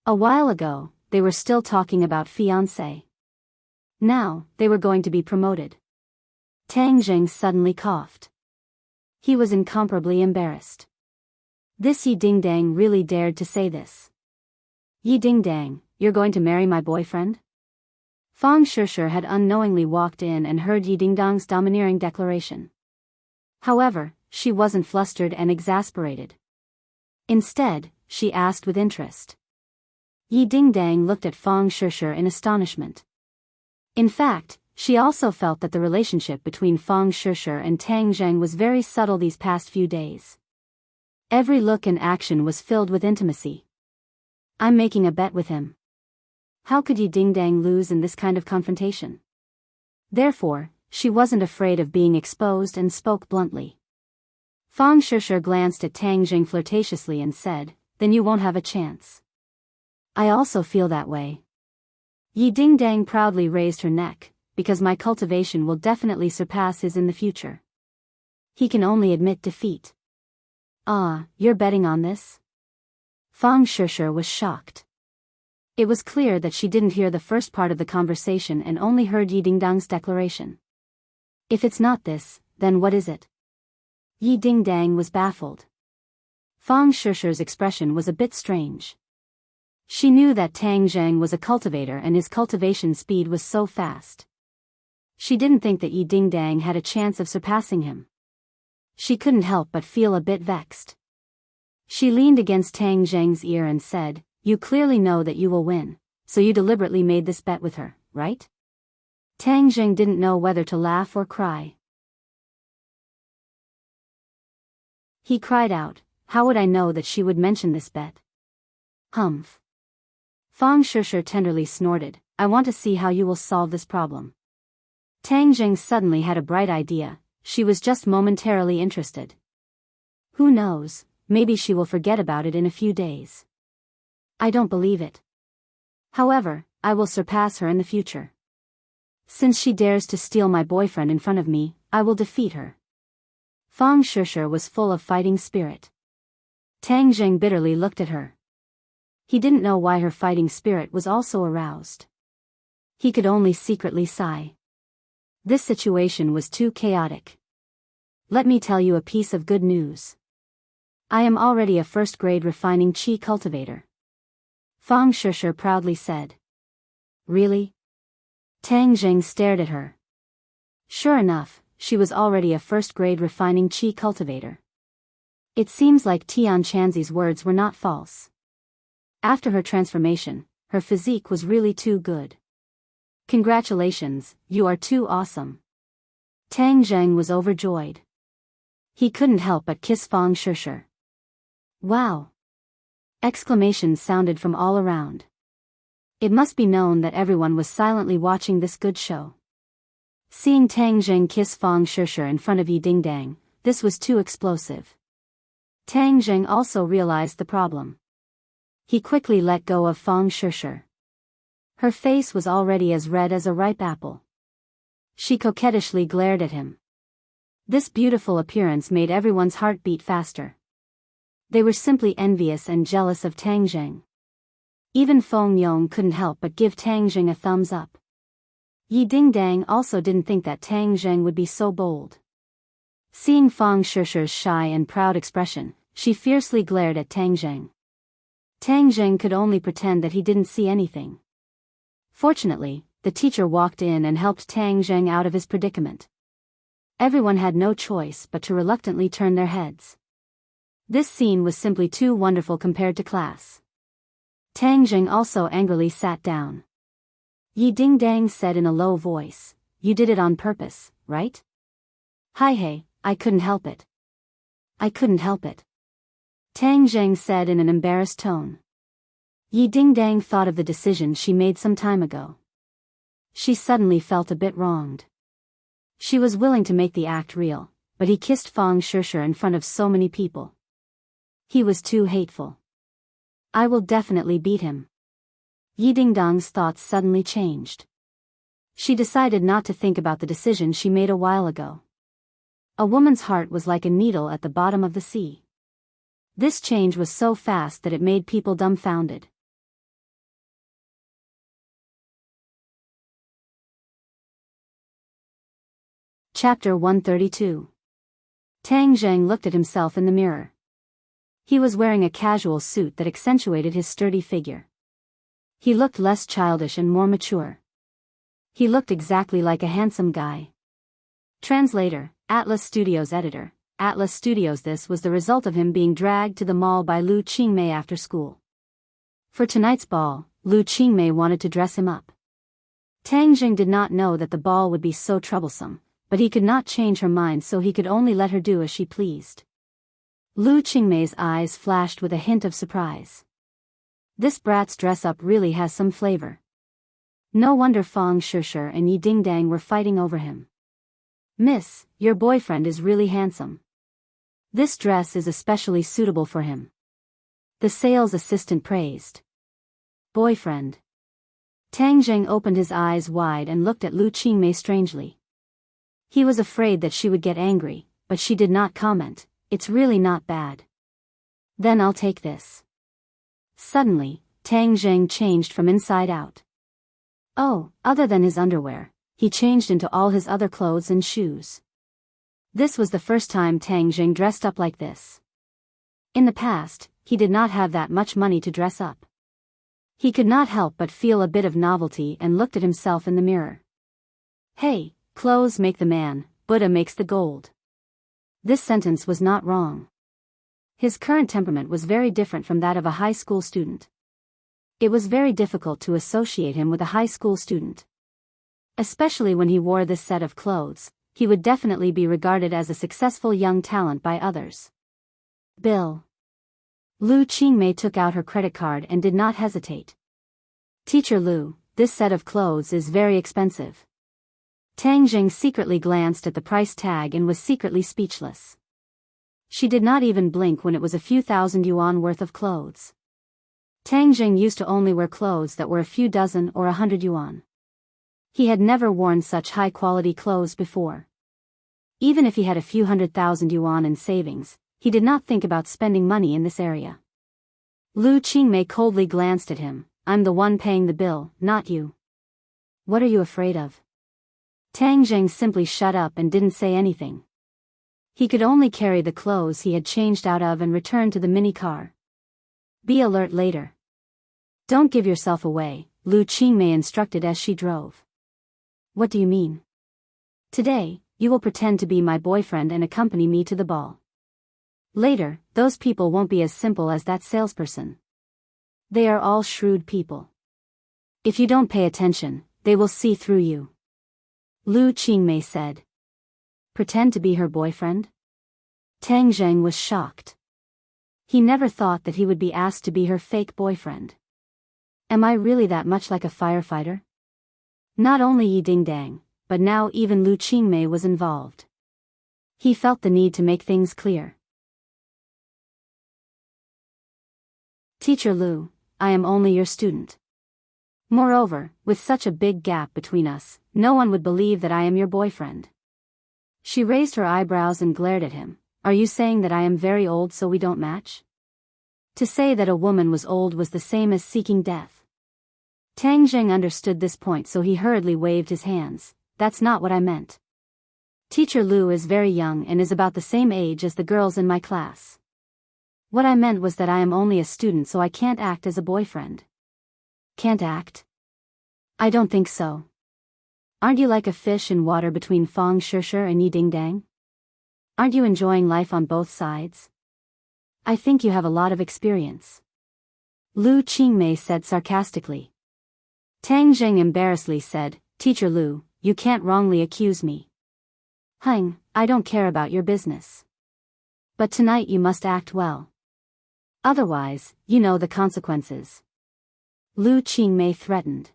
A while ago, they were still talking about fiancé. Now, they were going to be promoted. Tang Zheng suddenly coughed. He was incomparably embarrassed. This Yi Dingdang really dared to say this. Yi Dingdang, you're going to marry my boyfriend? Fang Shishir had unknowingly walked in and heard Yi Dingdang's domineering declaration. However, she wasn't flustered and exasperated. Instead, she asked with interest. Yi Dingdang looked at Fang Shishir in astonishment. In fact, she also felt that the relationship between Fang Shishir and Tang Zheng was very subtle these past few days. Every look and action was filled with intimacy. I'm making a bet with him. How could Yi Dingdang lose in this kind of confrontation? Therefore, she wasn't afraid of being exposed and spoke bluntly. Fang Shishir glanced at Tang Zheng flirtatiously and said, then you won't have a chance. I also feel that way. Yi Dingdang proudly raised her neck, because my cultivation will definitely surpass his in the future. He can only admit defeat. Ah, you're betting on this? Fang Shishir was shocked. It was clear that she didn't hear the first part of the conversation and only heard Yi Dingdang's declaration. If it's not this, then what is it? Yi Dingdang was baffled. Fang Shishir's expression was a bit strange. She knew that Tang Zheng was a cultivator and his cultivation speed was so fast. She didn't think that Yi Dingdang had a chance of surpassing him. She couldn't help but feel a bit vexed. She leaned against Tang Zheng's ear and said, you clearly know that you will win, so you deliberately made this bet with her, right? Tang Zheng didn't know whether to laugh or cry. He cried out, how would I know that she would mention this bet? Humph. Fang Shishir tenderly snorted, I want to see how you will solve this problem. Tang Zheng suddenly had a bright idea, she was just momentarily interested. Who knows, maybe she will forget about it in a few days. I don't believe it. However, I will surpass her in the future. Since she dares to steal my boyfriend in front of me, I will defeat her. Fang Shishir was full of fighting spirit. Tang Zheng bitterly looked at her. He didn't know why her fighting spirit was also aroused. He could only secretly sigh. This situation was too chaotic. Let me tell you a piece of good news. I am already a first-grade refining qi cultivator. Fang Shishir proudly said. Really? Tang Zheng stared at her. Sure enough, she was already a first-grade refining qi cultivator. It seems like Tian Chanzi's words were not false. After her transformation, her physique was really too good. Congratulations, you are too awesome. Tang Zheng was overjoyed. He couldn't help but kiss Fang Shishir. Wow! Exclamations sounded from all around. It must be known that everyone was silently watching this good show. Seeing Tang Zheng kiss Fang Shishir in front of Yi Dingdang, this was too explosive. Tang Zheng also realized the problem. He quickly let go of Fang Shishir. Her face was already as red as a ripe apple. She coquettishly glared at him. This beautiful appearance made everyone's heart beat faster. They were simply envious and jealous of Tang Zheng. Even Feng Yong couldn't help but give Tang Zheng a thumbs up. Yi Dingdang also didn't think that Tang Zheng would be so bold. Seeing Fang Shishir's shy and proud expression, she fiercely glared at Tang Zheng. Tang Zheng could only pretend that he didn't see anything. Fortunately, the teacher walked in and helped Tang Zheng out of his predicament. Everyone had no choice but to reluctantly turn their heads. This scene was simply too wonderful compared to class. Tang Zheng also angrily sat down. Yi Dingdang said in a low voice, you did it on purpose, right? Hi hey, I couldn't help it. I couldn't help it. Tang Zheng said in an embarrassed tone. Yi Dingdang thought of the decision she made some time ago. She suddenly felt a bit wronged. She was willing to make the act real, but he kissed Fang Shishir in front of so many people. He was too hateful. I will definitely beat him. Yi Dingdong's thoughts suddenly changed. She decided not to think about the decision she made a while ago. A woman's heart was like a needle at the bottom of the sea. This change was so fast that it made people dumbfounded. Chapter 132. Tang Zheng looked at himself in the mirror. He was wearing a casual suit that accentuated his sturdy figure. He looked less childish and more mature. He looked exactly like a handsome guy. Translator, Atlas Studios editor, Atlas Studios. This was the result of him being dragged to the mall by Lu Qingmei after school. For tonight's ball, Lu Qingmei wanted to dress him up. Tang Zheng did not know that the ball would be so troublesome, but he could not change her mind, so he could only let her do as she pleased. Lu Qingmei's eyes flashed with a hint of surprise. This brat's dress-up really has some flavor. No wonder Fang Shishir and Yi Dingdang were fighting over him. Miss, your boyfriend is really handsome. This dress is especially suitable for him. The sales assistant praised. Boyfriend. Tang Zheng opened his eyes wide and looked at Lu Qingmei strangely. He was afraid that she would get angry, but she did not comment. It's really not bad. Then I'll take this. Suddenly, Tang Zheng changed from inside out. Oh, other than his underwear, he changed into all his other clothes and shoes. This was the first time Tang Zheng dressed up like this. In the past, he did not have that much money to dress up. He could not help but feel a bit of novelty and looked at himself in the mirror. Hey, clothes make the man, Buddha makes the gold. This sentence was not wrong. His current temperament was very different from that of a high school student. It was very difficult to associate him with a high school student. Especially when he wore this set of clothes, he would definitely be regarded as a successful young talent by others. Bill. Lu Qingmei took out her credit card and did not hesitate. Teacher Lu, this set of clothes is very expensive. Tang Zheng secretly glanced at the price tag and was secretly speechless. She did not even blink when it was a few thousand yuan worth of clothes. Tang Zheng used to only wear clothes that were a few dozen or 100 yuan. He had never worn such high-quality clothes before. Even if he had a few 100,000 yuan in savings, he did not think about spending money in this area. Lu Qingmei coldly glanced at him. I'm the one paying the bill, not you. What are you afraid of? Tang Zheng simply shut up and didn't say anything. He could only carry the clothes he had changed out of and return to the mini car. Be alert later. Don't give yourself away, Lu Qingmei instructed as she drove. What do you mean? Today, you will pretend to be my boyfriend and accompany me to the ball. Later, those people won't be as simple as that salesperson. They are all shrewd people. If you don't pay attention, they will see through you. Lu Qingmei said. Pretend to be her boyfriend? Tang Zheng was shocked. He never thought that he would be asked to be her fake boyfriend. Am I really that much like a firefighter? Not only Yi Dingdang, but now even Lu Qingmei was involved. He felt the need to make things clear. Teacher Lu, I am only your student. Moreover, with such a big gap between us, no one would believe that I am your boyfriend. She raised her eyebrows and glared at him. Are you saying that I am very old so we don't match? To say that a woman was old was the same as seeking death. Tang Zheng understood this point, so he hurriedly waved his hands. That's not what I meant. Teacher Lu is very young and is about the same age as the girls in my class. What I meant was that I am only a student, so I can't act as a boyfriend. Can't act? I don't think so. Aren't you like a fish in water between Fang Shishir and Yi Dingdang? Aren't you enjoying life on both sides? I think you have a lot of experience. Lu Qingmei said sarcastically. Tang Zheng embarrassedly said, Teacher Lu, you can't wrongly accuse me. Hung, I don't care about your business. But tonight you must act well. Otherwise, you know the consequences. Lu Qingmei threatened.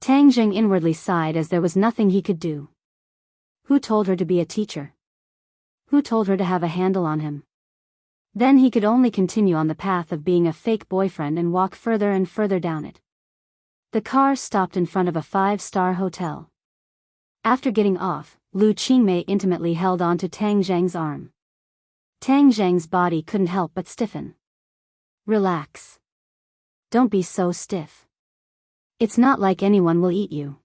Tang Zheng inwardly sighed as there was nothing he could do. Who told her to be a teacher? Who told her to have a handle on him? Then he could only continue on the path of being a fake boyfriend and walk further and further down it. The car stopped in front of a 5-star hotel. After getting off, Lu Qingmei intimately held onto Tang Zhang's arm. Tang Zhang's body couldn't help but stiffen. Relax. Don't be so stiff. It's not like anyone will eat you.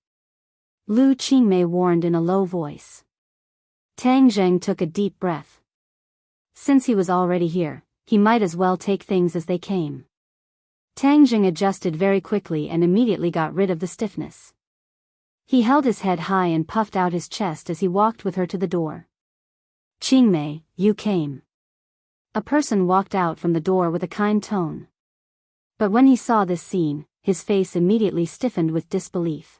Lu Qingmei warned in a low voice. Tang Zhang took a deep breath. Since he was already here, he might as well take things as they came. Tang Zhang adjusted very quickly and immediately got rid of the stiffness. He held his head high and puffed out his chest as he walked with her to the door. Qingmei, you came. A person walked out from the door with a kind tone. But when he saw this scene, his face immediately stiffened with disbelief.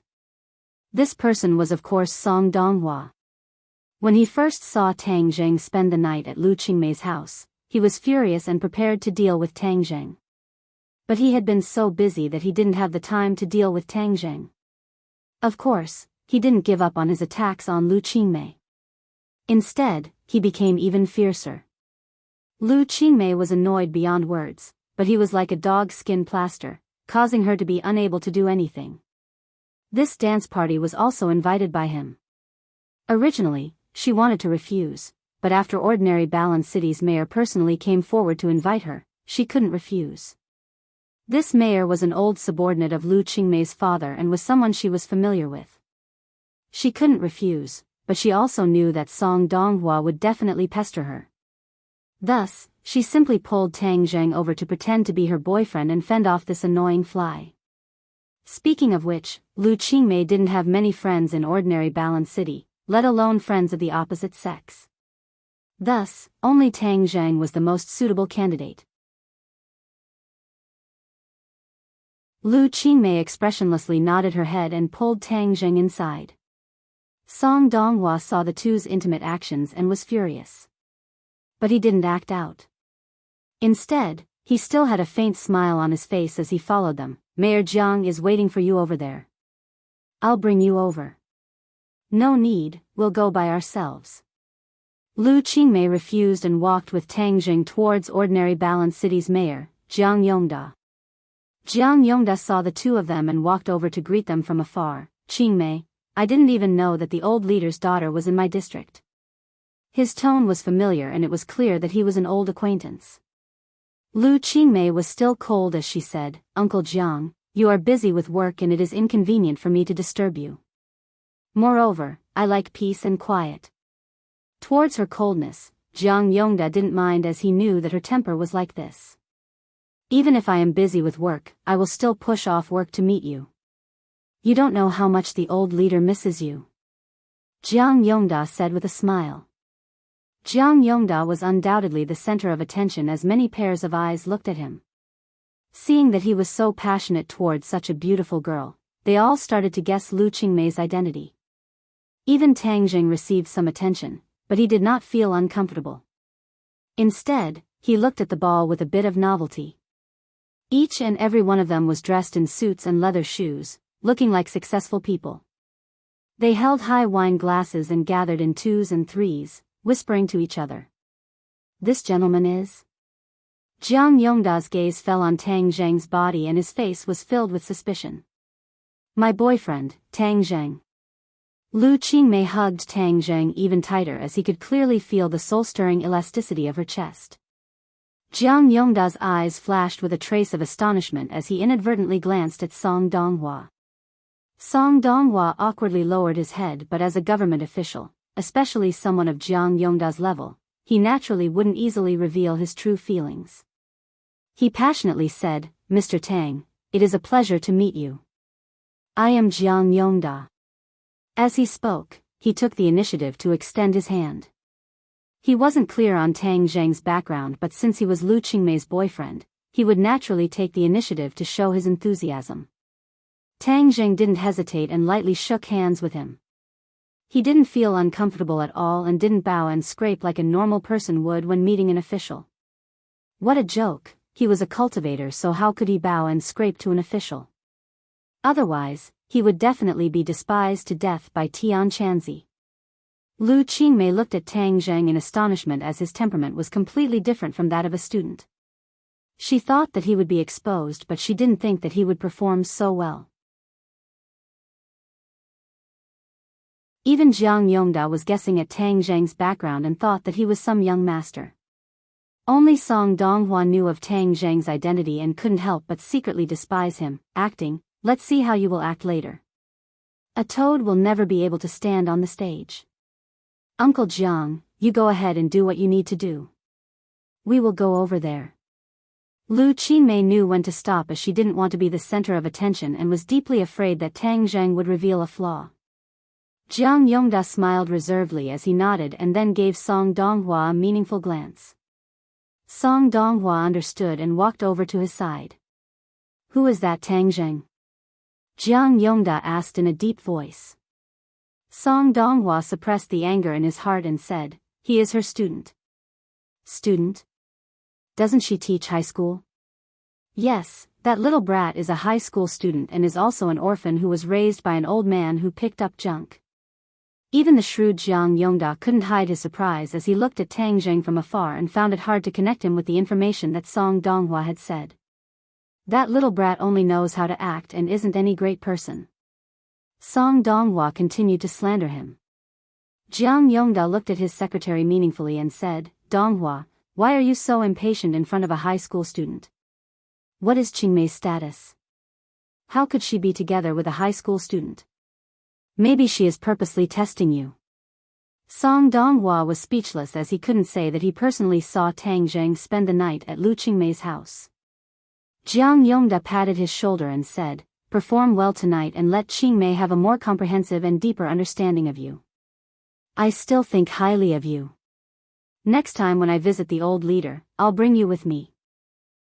This person was of course Song Donghua. When he first saw Tang Zhang spend the night at Lu Qingmei's house, he was furious and prepared to deal with Tang Zhang. But he had been so busy that he didn't have the time to deal with Tang Zhang. Of course, he didn't give up on his attacks on Lu Qingmei. Instead, he became even fiercer. Lu Qingmei was annoyed beyond words, but he was like a dog's skin plaster, causing her to be unable to do anything. This dance party was also invited by him. Originally, she wanted to refuse, but after Ordinary Balance City's mayor personally came forward to invite her, she couldn't refuse. This mayor was an old subordinate of Lu Qingmei's father and was someone she was familiar with. She couldn't refuse, but she also knew that Song Donghua would definitely pester her. Thus, she simply pulled Tang Zhang over to pretend to be her boyfriend and fend off this annoying fly. Speaking of which, Lu Qingmei didn't have many friends in Ordinary Balance City, let alone friends of the opposite sex. Thus, only Tang Zhang was the most suitable candidate. Lu Qingmei expressionlessly nodded her head and pulled Tang Zhang inside. Song Donghua saw the two's intimate actions and was furious. But he didn't act out. Instead, he still had a faint smile on his face as he followed them. Mayor Jiang is waiting for you over there. I'll bring you over. No need, we'll go by ourselves. Lu Qingmei refused and walked with Tang Zhang towards Ordinary Balance City's mayor, Jiang Yongda. Jiang Yongda saw the two of them and walked over to greet them from afar. Qingmei, I didn't even know that the old leader's daughter was in my district. His tone was familiar and it was clear that he was an old acquaintance. Lu Qingmei was still cold as she said, Uncle Jiang, you are busy with work and it is inconvenient for me to disturb you. Moreover, I like peace and quiet. Towards her coldness, Jiang Yongda didn't mind as he knew that her temper was like this. Even if I am busy with work, I will still push off work to meet you. You don't know how much the old leader misses you. Jiang Yongda said with a smile. Jiang Yongda was undoubtedly the center of attention as many pairs of eyes looked at him. Seeing that he was so passionate towards such a beautiful girl, they all started to guess Lu Qingmei's identity. Even Tang Zhang received some attention, but he did not feel uncomfortable. Instead, he looked at the ball with a bit of novelty. Each and every one of them was dressed in suits and leather shoes, looking like successful people. They held high wine glasses and gathered in twos and threes, whispering to each other. This gentleman is? Jiang Yongda's gaze fell on Tang Zhang's body and his face was filled with suspicion. My boyfriend, Tang Zhang. Lu Qingmei hugged Tang Zhang even tighter as he could clearly feel the soul-stirring elasticity of her chest. Jiang Yongda's eyes flashed with a trace of astonishment as he inadvertently glanced at Song Donghua. Song Donghua awkwardly lowered his head, but as a government official, especially someone of Jiang Yongda's level, he naturally wouldn't easily reveal his true feelings. He passionately said, Mr. Tang, it is a pleasure to meet you. I am Jiang Yongda. As he spoke, he took the initiative to extend his hand. He wasn't clear on Tang Zhang's background, but since he was Lu Qingmei's boyfriend, he would naturally take the initiative to show his enthusiasm. Tang Zhang didn't hesitate and lightly shook hands with him. He didn't feel uncomfortable at all and didn't bow and scrape like a normal person would when meeting an official. What a joke, he was a cultivator, so how could he bow and scrape to an official? Otherwise, he would definitely be despised to death by Tian Chanzi. Lu Qingmei looked at Tang Zheng in astonishment as his temperament was completely different from that of a student. She thought that he would be exposed, but she didn't think that he would perform so well. Even Jiang Yongda was guessing at Tang Zheng's background and thought that he was some young master. Only Song Donghua knew of Tang Zheng's identity and couldn't help but secretly despise him. Acting, let's see how you will act later. A toad will never be able to stand on the stage. Uncle Jiang, you go ahead and do what you need to do. We will go over there. Lu Qingmei knew when to stop, as she didn't want to be the center of attention and was deeply afraid that Tang Zheng would reveal a flaw. Jiang Yongda smiled reservedly as he nodded and then gave Song Donghua a meaningful glance. Song Donghua understood and walked over to his side. Who is that Tang Zheng? Jiang Yongda asked in a deep voice. Song Donghua suppressed the anger in his heart and said, he is her student. Student? Doesn't she teach high school? Yes, that little brat is a high school student and is also an orphan who was raised by an old man who picked up junk. Even the shrewd Jiang Yongda couldn't hide his surprise as he looked at Tang Zheng from afar and found it hard to connect him with the information that Song Donghua had said. That little brat only knows how to act and isn't any great person. Song Donghua continued to slander him. Jiang Yongda looked at his secretary meaningfully and said, Donghua, why are you so impatient in front of a high school student? What is Qingmei's status? How could she be together with a high school student? Maybe she is purposely testing you. Song Donghua was speechless as he couldn't say that he personally saw Tang Zheng spend the night at Lu Qingmei's house. Jiang Yongda patted his shoulder and said, perform well tonight and let Qingmei have a more comprehensive and deeper understanding of you. I still think highly of you. Next time when I visit the old leader, I'll bring you with me.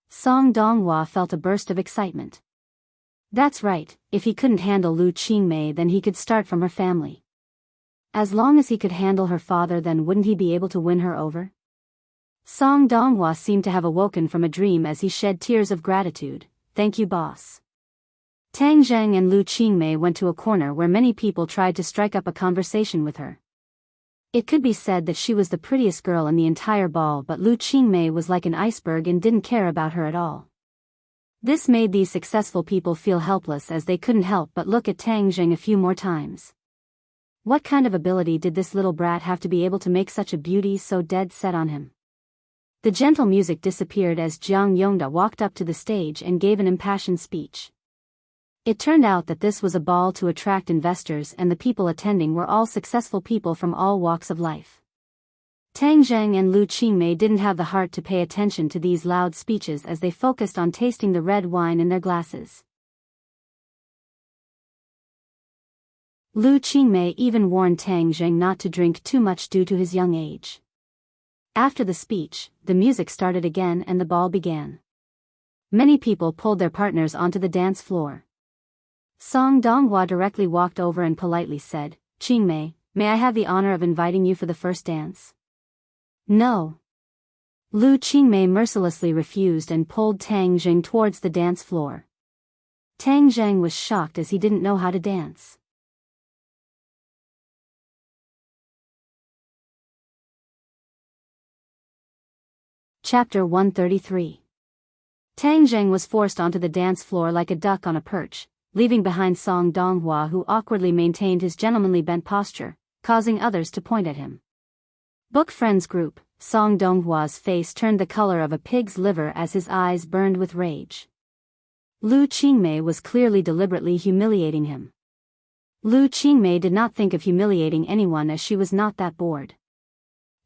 Song Donghua felt a burst of excitement. That's right, if he couldn't handle Lu Qingmei then he could start from her family. As long as he could handle her father, then wouldn't he be able to win her over? Song Donghua seemed to have awoken from a dream as he shed tears of gratitude. Thank you, boss. Tang Zheng and Lu Qingmei went to a corner where many people tried to strike up a conversation with her. It could be said that she was the prettiest girl in the entire ball, but Lu Qingmei was like an iceberg and didn't care about her at all. This made these successful people feel helpless as they couldn't help but look at Tang Zheng a few more times. What kind of ability did this little brat have to be able to make such a beauty so dead set on him? The gentle music disappeared as Jiang Yongda walked up to the stage and gave an impassioned speech. It turned out that this was a ball to attract investors, and the people attending were all successful people from all walks of life. Tang Zheng and Lu Qingmei didn't have the heart to pay attention to these loud speeches as they focused on tasting the red wine in their glasses. Lu Qingmei even warned Tang Zheng not to drink too much due to his young age. After the speech, the music started again and the ball began. Many people pulled their partners onto the dance floor. Song Donghua directly walked over and politely said, Qingmei, may I have the honor of inviting you for the first dance? No. Lu Qingmei mercilessly refused and pulled Tang Zheng towards the dance floor. Tang Zheng was shocked as he didn't know how to dance. Chapter 133. Tang Zheng was forced onto the dance floor like a duck on a perch, leaving behind Song Donghua, who awkwardly maintained his gentlemanly bent posture, causing others to point at him. Book Friends Group. Song Donghua's face turned the color of a pig's liver as his eyes burned with rage. Lu Qingmei was clearly deliberately humiliating him. Lu Qingmei did not think of humiliating anyone as she was not that bored.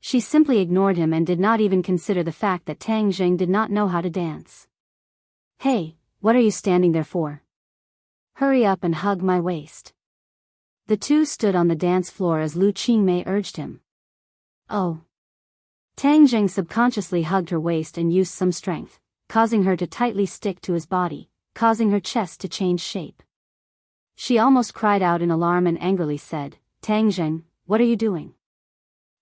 She simply ignored him and did not even consider the fact that Tang Zheng did not know how to dance. Hey, what are you standing there for? Hurry up and hug my waist. The two stood on the dance floor as Lu Qingmei urged him. Oh. Tang Zheng subconsciously hugged her waist and used some strength, causing her to tightly stick to his body, causing her chest to change shape. She almost cried out in alarm and angrily said, Tang Zheng, what are you doing?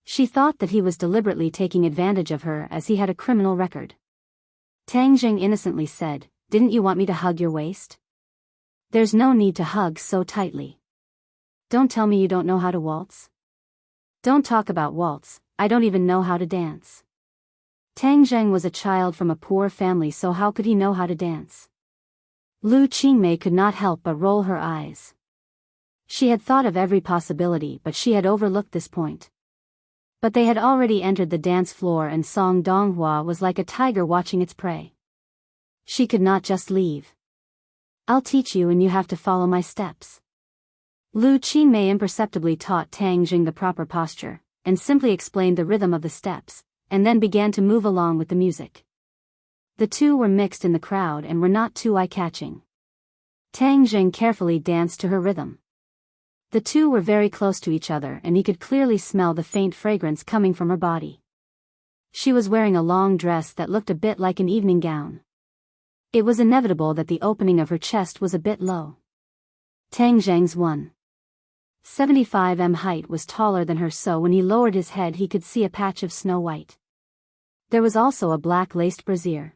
She thought that he was deliberately taking advantage of her as he had a criminal record. Tang Zheng innocently said, didn't you want me to hug your waist? There's no need to hug so tightly. Don't tell me you don't know how to waltz. Don't talk about waltz, I don't even know how to dance. Tang Zheng was a child from a poor family, so how could he know how to dance? Lu Qingmei could not help but roll her eyes. She had thought of every possibility, but she had overlooked this point. But they had already entered the dance floor, and Song Donghua was like a tiger watching its prey. She could not just leave. I'll teach you, and you have to follow my steps. Lu Qingmei imperceptibly taught Tang Jing the proper posture, and simply explained the rhythm of the steps, and then began to move along with the music. The two were mixed in the crowd and were not too eye-catching. Tang Jing carefully danced to her rhythm. The two were very close to each other, and he could clearly smell the faint fragrance coming from her body. She was wearing a long dress that looked a bit like an evening gown. It was inevitable that the opening of her chest was a bit low. Tang Zheng's 1.75 m height was taller than her, so when he lowered his head he could see a patch of snow white. There was also a black laced brassiere.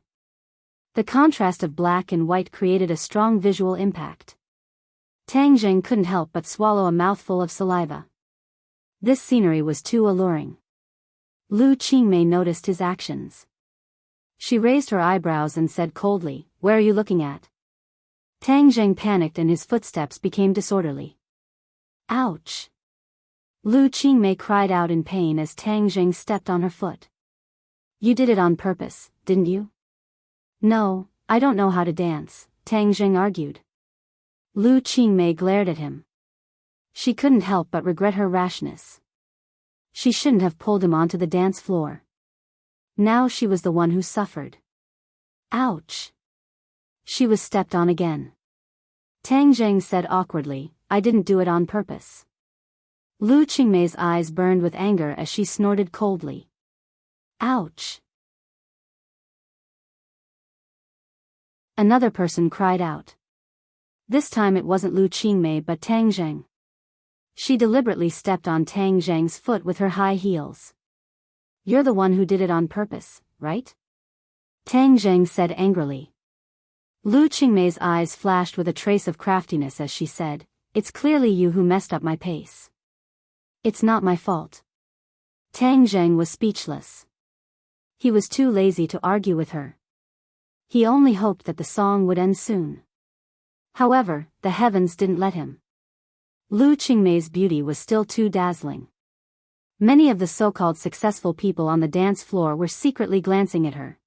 The contrast of black and white created a strong visual impact. Tang Zheng couldn't help but swallow a mouthful of saliva. This scenery was too alluring. Lu Qingmei noticed his actions. She raised her eyebrows and said coldly, "Where are you looking at?" Tang Zheng panicked and his footsteps became disorderly. Ouch! Lu Qingmei cried out in pain as Tang Zheng stepped on her foot. You did it on purpose, didn't you? No, I don't know how to dance, Tang Zheng argued. Lu Qingmei glared at him. She couldn't help but regret her rashness. She shouldn't have pulled him onto the dance floor. Now she was the one who suffered. Ouch! She was stepped on again. Tang Zheng said awkwardly, I didn't do it on purpose. Lu Qingmei's eyes burned with anger as she snorted coldly. Ouch! Another person cried out. This time it wasn't Lu Qingmei but Tang Zheng. She deliberately stepped on Tang Zheng's foot with her high heels. You're the one who did it on purpose, right? Tang Zheng said angrily. Lu Qingmei's eyes flashed with a trace of craftiness as she said, It's clearly you who messed up my pace. It's not my fault. Tang Zheng was speechless. He was too lazy to argue with her. He only hoped that the song would end soon. However, the heavens didn't let him. Lu Qingmei's beauty was still too dazzling. Many of the so-called successful people on the dance floor were secretly glancing at her.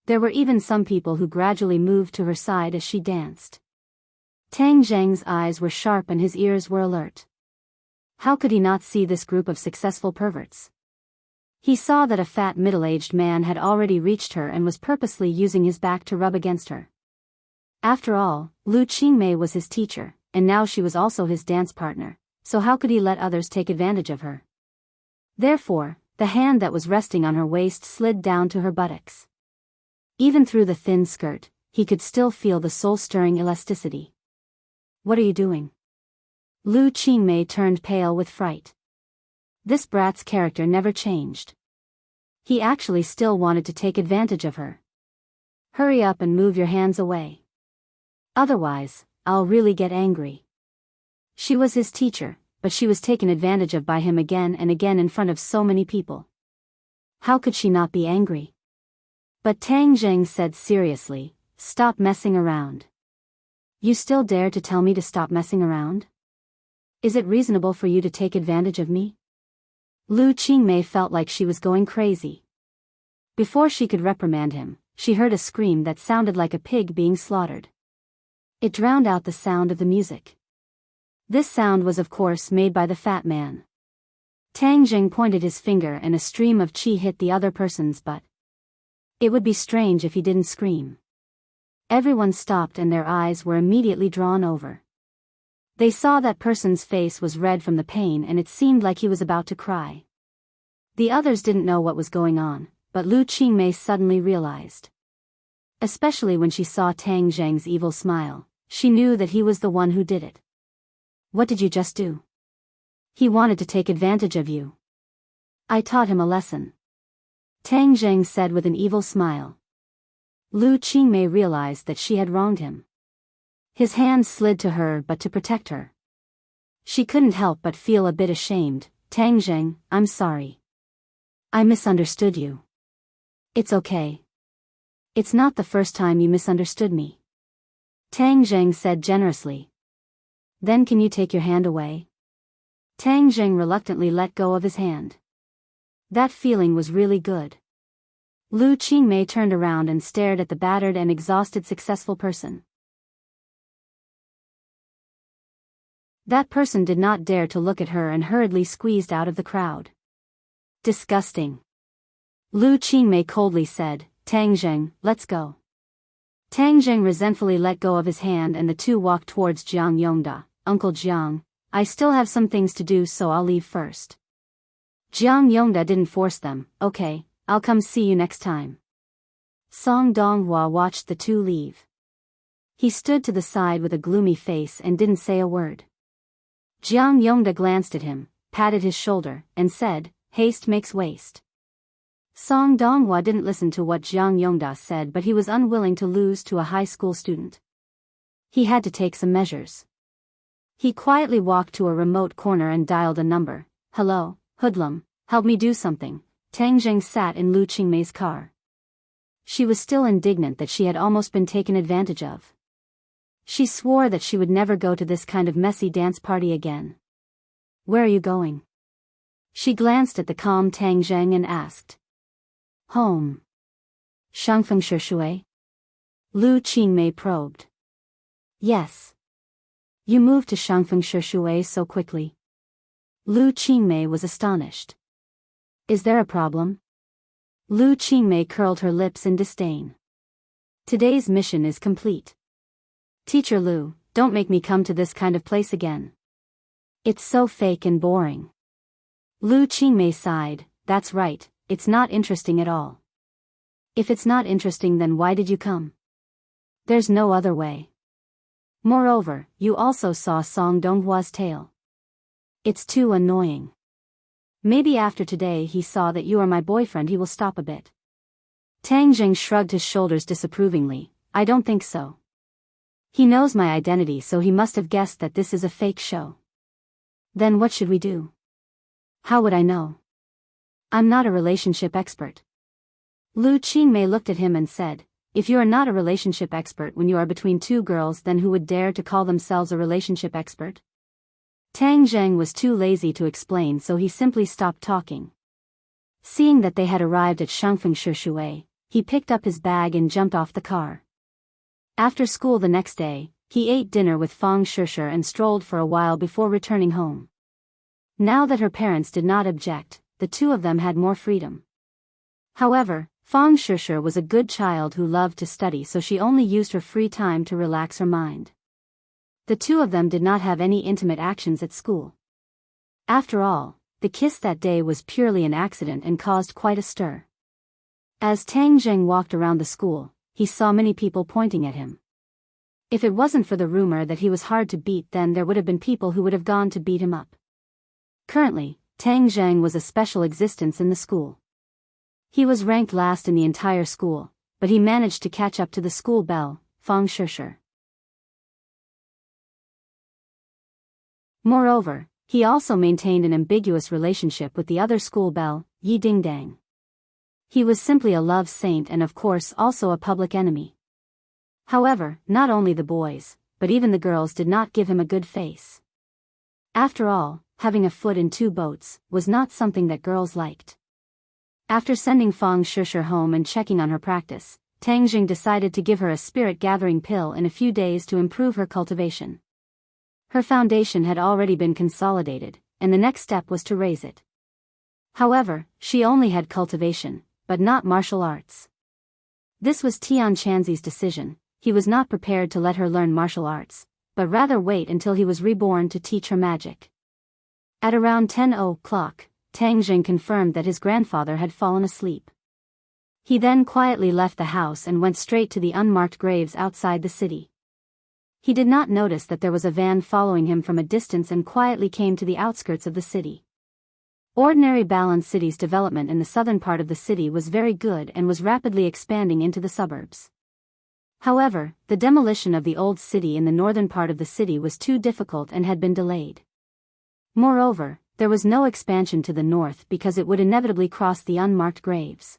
There were even some people who gradually moved to her side as she danced. Tang Zheng's eyes were sharp and his ears were alert. How could he not see this group of successful perverts? He saw that a fat middle-aged man had already reached her and was purposely using his back to rub against her. After all, Lu Qingmei was his teacher, and now she was also his dance partner, so how could he let others take advantage of her? Therefore, the hand that was resting on her waist slid down to her buttocks. Even through the thin skirt, he could still feel the soul-stirring elasticity. What are you doing? Lu Qingmei turned pale with fright. This brat's character never changed. He actually still wanted to take advantage of her. Hurry up and move your hands away. Otherwise, I'll really get angry. She was his teacher, but she was taken advantage of by him again and again in front of so many people. How could she not be angry? But Tang Zheng said seriously, Stop messing around. You still dare to tell me to stop messing around? Is it reasonable for you to take advantage of me? Lu Qingmei felt like she was going crazy. Before she could reprimand him, she heard a scream that sounded like a pig being slaughtered. It drowned out the sound of the music. This sound was of course made by the fat man. Tang Zheng pointed his finger and a stream of qi hit the other person's butt. It would be strange if he didn't scream. Everyone stopped and their eyes were immediately drawn over. They saw that person's face was red from the pain and it seemed like he was about to cry. The others didn't know what was going on, but Lu Qingmei suddenly realized. Especially when she saw Tang Zheng's evil smile, she knew that he was the one who did it. What did you just do? He wanted to take advantage of you. I taught him a lesson. Tang Zheng said with an evil smile. Lu Qingmei realized that she had wronged him. His hand slid to her but to protect her. She couldn't help but feel a bit ashamed, Tang Zheng, I'm sorry. I misunderstood you. It's okay. It's not the first time you misunderstood me. Tang Zheng said generously. Then can you take your hand away? Tang Zheng reluctantly let go of his hand. That feeling was really good. Lu Qingmei turned around and stared at the battered and exhausted successful person. That person did not dare to look at her and hurriedly squeezed out of the crowd. Disgusting. Lu Qingmei coldly said, Tang Zheng, let's go. Tang Zheng resentfully let go of his hand and the two walked towards Jiang Yongda. Uncle Jiang, I still have some things to do, so I'll leave first. Jiang Yongda didn't force them. Okay, I'll come see you next time. Song Donghua watched the two leave. He stood to the side with a gloomy face and didn't say a word. Jiang Yongda glanced at him, patted his shoulder, and said, haste makes waste. Song Donghua didn't listen to what Jiang Yongda said, but he was unwilling to lose to a high school student. He had to take some measures. He quietly walked to a remote corner and dialed a number. Hello, hoodlum, help me do something. Tang Zheng sat in Lu Qingmei's car. She was still indignant that she had almost been taken advantage of. She swore that she would never go to this kind of messy dance party again. Where are you going? She glanced at the calm Tang Zheng and asked. Home. Shangfeng Shishui? Lu Qingmei probed. Yes. You moved to Shangfeng Shishui so quickly. Lu Qingmei was astonished. Is there a problem? Lu Qingmei curled her lips in disdain. Today's mission is complete. Teacher Lu, don't make me come to this kind of place again. It's so fake and boring. Lu Qingmei sighed. That's right, it's not interesting at all. If it's not interesting, then why did you come? There's no other way. Moreover, you also saw Song Donghua's tail. It's too annoying. Maybe after today he saw that you are my boyfriend, he will stop a bit. Tang Zheng shrugged his shoulders disapprovingly. I don't think so. He knows my identity, so he must have guessed that this is a fake show. Then what should we do? How would I know? I'm not a relationship expert. Lu Qingmei looked at him and said, if you are not a relationship expert when you are between two girls, then who would dare to call themselves a relationship expert? Tang Zheng was too lazy to explain, so he simply stopped talking. Seeing that they had arrived at Shangfeng Shishui, he picked up his bag and jumped off the car. After school the next day, he ate dinner with Fang Shishir and strolled for a while before returning home. Now that her parents did not object, the two of them had more freedom. However, Fang Shishir was a good child who loved to study, so she only used her free time to relax her mind. The two of them did not have any intimate actions at school. After all, the kiss that day was purely an accident and caused quite a stir. As Tang Zheng walked around the school, he saw many people pointing at him. If it wasn't for the rumor that he was hard to beat, then there would have been people who would have gone to beat him up. Currently, Tang Zheng was a special existence in the school. He was ranked last in the entire school, but he managed to catch up to the school belle, Fang Shishir. Moreover, he also maintained an ambiguous relationship with the other school belle, Yi Dingdang. He was simply a love saint and of course also a public enemy. However, not only the boys, but even the girls did not give him a good face. After all, having a foot in two boats was not something that girls liked. After sending Fang Shishir home and checking on her practice, Tang Zheng decided to give her a spirit-gathering pill in a few days to improve her cultivation. Her foundation had already been consolidated, and the next step was to raise it. However, she only had cultivation, but not martial arts. This was Tian Chanzi's decision. He was not prepared to let her learn martial arts, but rather wait until he was reborn to teach her magic. At around 10 o'clock, Tang Zheng confirmed that his grandfather had fallen asleep. He then quietly left the house and went straight to the unmarked graves outside the city. He did not notice that there was a van following him from a distance and quietly came to the outskirts of the city. Ordinary Balan City's development in the southern part of the city was very good and was rapidly expanding into the suburbs. However, the demolition of the old city in the northern part of the city was too difficult and had been delayed. Moreover, there was no expansion to the north because it would inevitably cross the unmarked graves.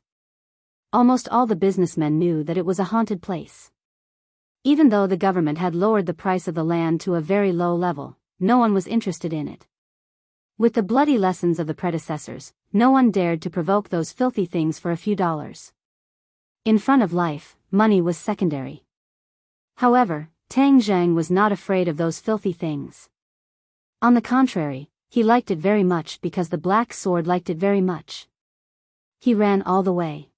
Almost all the businessmen knew that it was a haunted place. Even though the government had lowered the price of the land to a very low level, no one was interested in it. With the bloody lessons of the predecessors, no one dared to provoke those filthy things for a few dollars. In front of life, money was secondary. However, Tang Zheng was not afraid of those filthy things. On the contrary, he liked it very much because the Black Sword liked it very much. He ran all the way.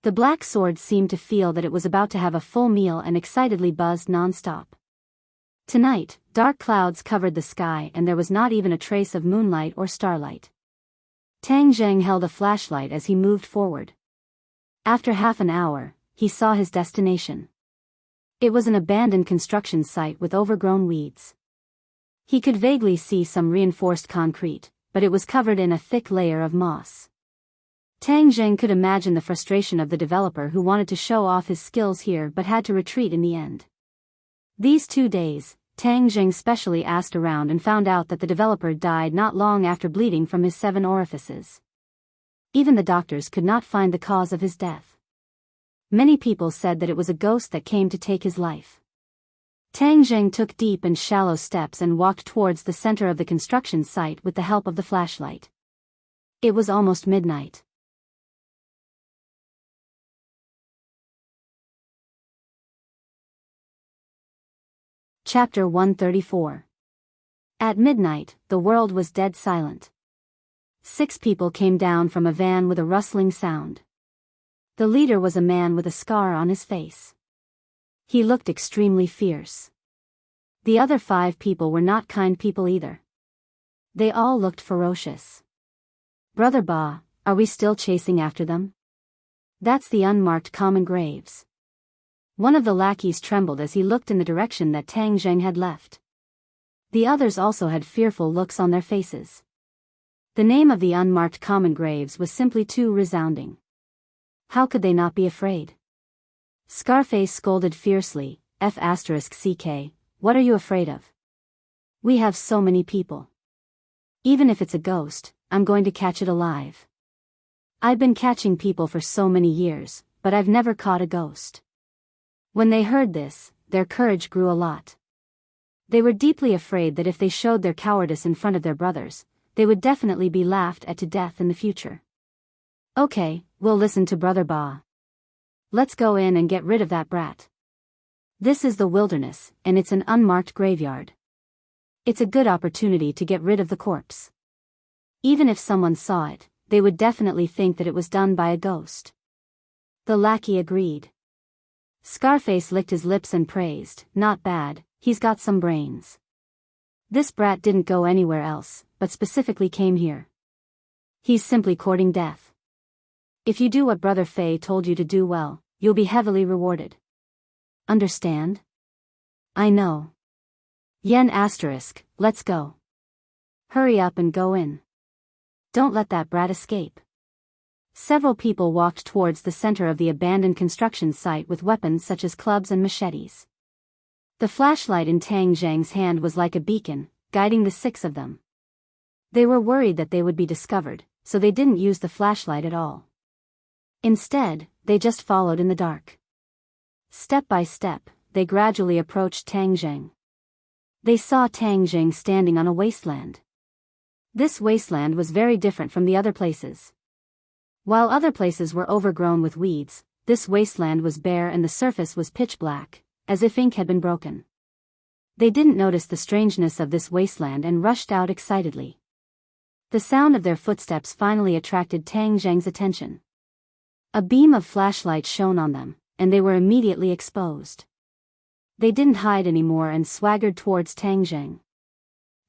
The Black Sword seemed to feel that it was about to have a full meal and excitedly buzzed non-stop. Tonight, dark clouds covered the sky and there was not even a trace of moonlight or starlight. Tang Zheng held a flashlight as he moved forward. After half an hour, he saw his destination. It was an abandoned construction site with overgrown weeds. He could vaguely see some reinforced concrete, but it was covered in a thick layer of moss. Tang Zheng could imagine the frustration of the developer who wanted to show off his skills here but had to retreat in the end. These 2 days, Tang Zheng specially asked around and found out that the developer died not long after bleeding from his 7 orifices. Even the doctors could not find the cause of his death. Many people said that it was a ghost that came to take his life. Tang Zheng took deep and shallow steps and walked towards the center of the construction site with the help of the flashlight. It was almost midnight. Chapter 134. At midnight, the world was dead silent. 6 people came down from a van with a rustling sound. The leader was a man with a scar on his face. He looked extremely fierce. The other 5 people were not kind people either. They all looked ferocious. Brother Ba, are we still chasing after them? That's the unmarked common graves. One of the lackeys trembled as he looked in the direction that Tang Zheng had left. The others also had fearful looks on their faces. The name of the unmarked common graves was simply too resounding. How could they not be afraid? Scarface scolded fiercely, F***CK, what are you afraid of? We have so many people. Even if it's a ghost, I'm going to catch it alive. I've been catching people for so many years, but I've never caught a ghost. When they heard this, their courage grew a lot. They were deeply afraid that if they showed their cowardice in front of their brothers, they would definitely be laughed at to death in the future. Okay, we'll listen to Brother Ba. Let's go in and get rid of that brat. This is the wilderness, and it's an unmarked graveyard. It's a good opportunity to get rid of the corpse. Even if someone saw it, they would definitely think that it was done by a ghost. The lackey agreed. Scarface licked his lips and praised, not bad, he's got some brains. This brat didn't go anywhere else, but specifically came here. He's simply courting death. If you do what Brother Fei told you to do, well, you'll be heavily rewarded. Understand? I know. Yen**, let's go. Hurry up and go in. Don't let that brat escape. Several people walked towards the center of the abandoned construction site with weapons such as clubs and machetes. The flashlight in Tang Zheng's hand was like a beacon, guiding the 6 of them. They were worried that they would be discovered, so they didn't use the flashlight at all. Instead, they just followed in the dark. Step by step, they gradually approached Tang Zheng. They saw Tang Zheng standing on a wasteland. This wasteland was very different from the other places. While other places were overgrown with weeds, this wasteland was bare and the surface was pitch black, as if ink had been broken. They didn't notice the strangeness of this wasteland and rushed out excitedly. The sound of their footsteps finally attracted Tang Zheng's attention. A beam of flashlight shone on them, and they were immediately exposed. They didn't hide anymore and swaggered towards Tang Zheng.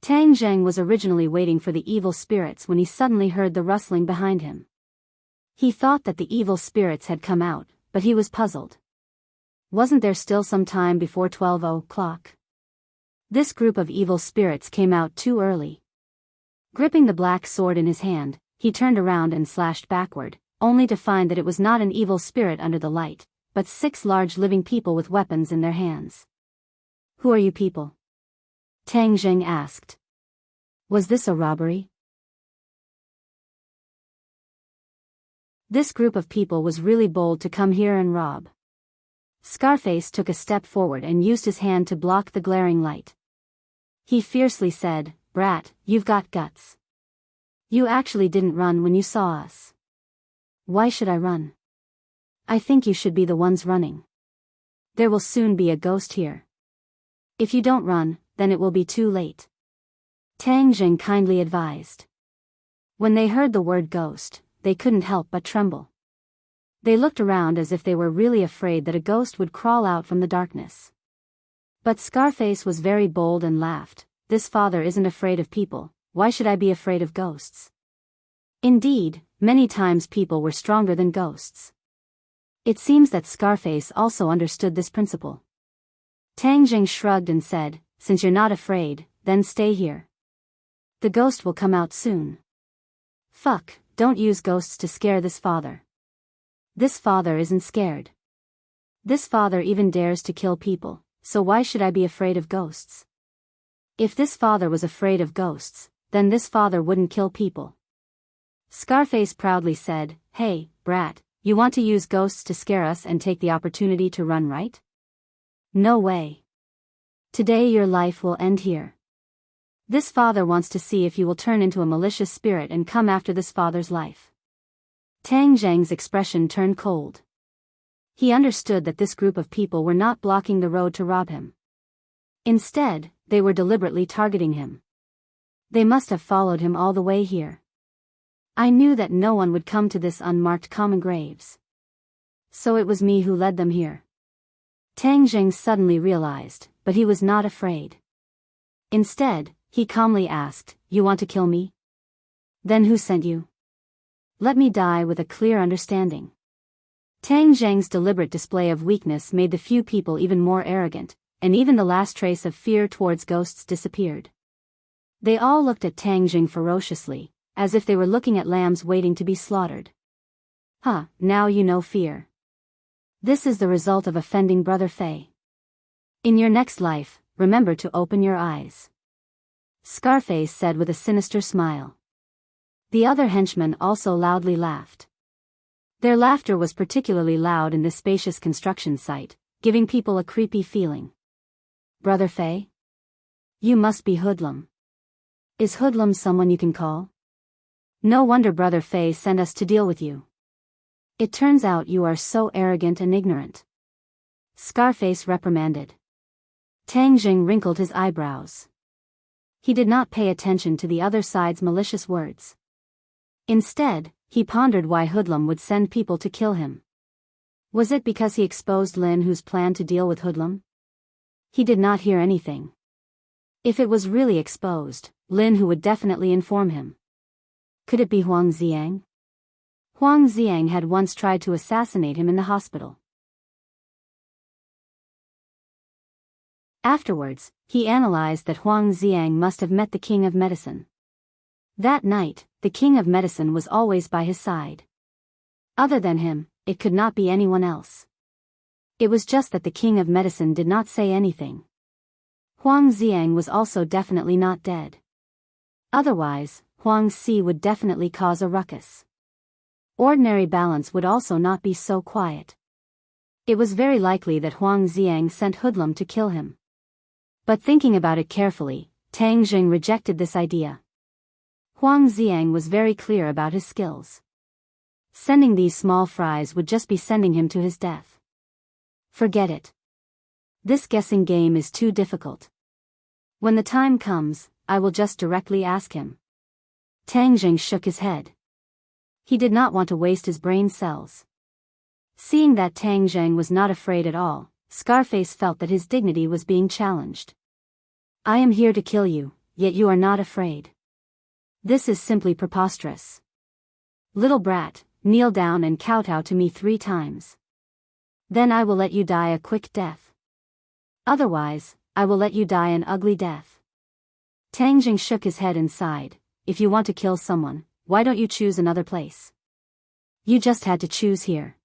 Tang Zheng was originally waiting for the evil spirits when he suddenly heard the rustling behind him. He thought that the evil spirits had come out, but he was puzzled. Wasn't there still some time before 12 o'clock? This group of evil spirits came out too early. Gripping the black sword in his hand, he turned around and slashed backward, only to find that it was not an evil spirit under the light, but 6 large living people with weapons in their hands. Who are you people? Tang Zheng asked. Was this a robbery? This group of people was really bold to come here and rob. Scarface took a step forward and used his hand to block the glaring light. He fiercely said, "Brat, you've got guts. You actually didn't run when you saw us. Why should I run? I think you should be the ones running. There will soon be a ghost here. If you don't run, then it will be too late," Tang Jing kindly advised. When they heard the word ghost, they couldn't help but tremble. They looked around as if they were really afraid that a ghost would crawl out from the darkness. But Scarface was very bold and laughed. "This father isn't afraid of people, why should I be afraid of ghosts?" Indeed, many times people were stronger than ghosts. It seems that Scarface also understood this principle. Tang Jing shrugged and said, "Since you're not afraid, then stay here. The ghost will come out soon." "Fuck, don't use ghosts to scare this father. This father isn't scared. This father even dares to kill people, so why should I be afraid of ghosts? If this father was afraid of ghosts, then this father wouldn't kill people." Scarface proudly said, "Hey, brat, you want to use ghosts to scare us and take the opportunity to run, right? No way. Today your life will end here. This father wants to see if you will turn into a malicious spirit and come after this father's life." Tang Zhang's expression turned cold. He understood that this group of people were not blocking the road to rob him. Instead, they were deliberately targeting him. They must have followed him all the way here. "I knew that no one would come to this unmarked common graves. So it was me who led them here." Tang Jing suddenly realized, but he was not afraid. Instead, he calmly asked, "You want to kill me? Then who sent you? Let me die with a clear understanding." Tang Zhang's deliberate display of weakness made the few people even more arrogant, and even the last trace of fear towards ghosts disappeared. They all looked at Tang Jing ferociously, as if they were looking at lambs waiting to be slaughtered. "Huh, now you know fear. This is the result of offending Brother Fei. In your next life, remember to open your eyes," Scarface said with a sinister smile. The other henchmen also loudly laughed. Their laughter was particularly loud in this spacious construction site, giving people a creepy feeling. "Brother Fei? You must be Hoodlum. Is Hoodlum someone you can call? No wonder Brother Fei sent us to deal with you. It turns out you are so arrogant and ignorant," Scarface reprimanded. Tang Jing wrinkled his eyebrows. He did not pay attention to the other side's malicious words. Instead, he pondered why Hoodlum would send people to kill him. Was it because he exposed Lin Hu's plan to deal with Hoodlum? He did not hear anything. If it was really exposed, Lin Hu would definitely inform him. Could it be Huang Xiang? Huang Xiang had once tried to assassinate him in the hospital. Afterwards, he analyzed that Huang Xiang must have met the King of Medicine. That night, the King of Medicine was always by his side. Other than him, it could not be anyone else. It was just that the King of Medicine did not say anything. Huang Xiang was also definitely not dead. Otherwise, Huang Xi would definitely cause a ruckus. Ordinary balance would also not be so quiet. It was very likely that Huang Xiang sent Hoodlum to kill him. But thinking about it carefully, Tang Jing rejected this idea. Huang Xiang was very clear about his skills. Sending these small fries would just be sending him to his death. Forget it. This guessing game is too difficult. When the time comes, I will just directly ask him. Tang Jing shook his head. He did not want to waste his brain cells. Seeing that Tang Jing was not afraid at all, Scarface felt that his dignity was being challenged. "I am here to kill you, yet you are not afraid. This is simply preposterous. Little brat, kneel down and kowtow to me 3 times. Then I will let you die a quick death. Otherwise, I will let you die an ugly death." Tang Jing shook his head and sighed. "If you want to kill someone, why don't you choose another place? You just had to choose here.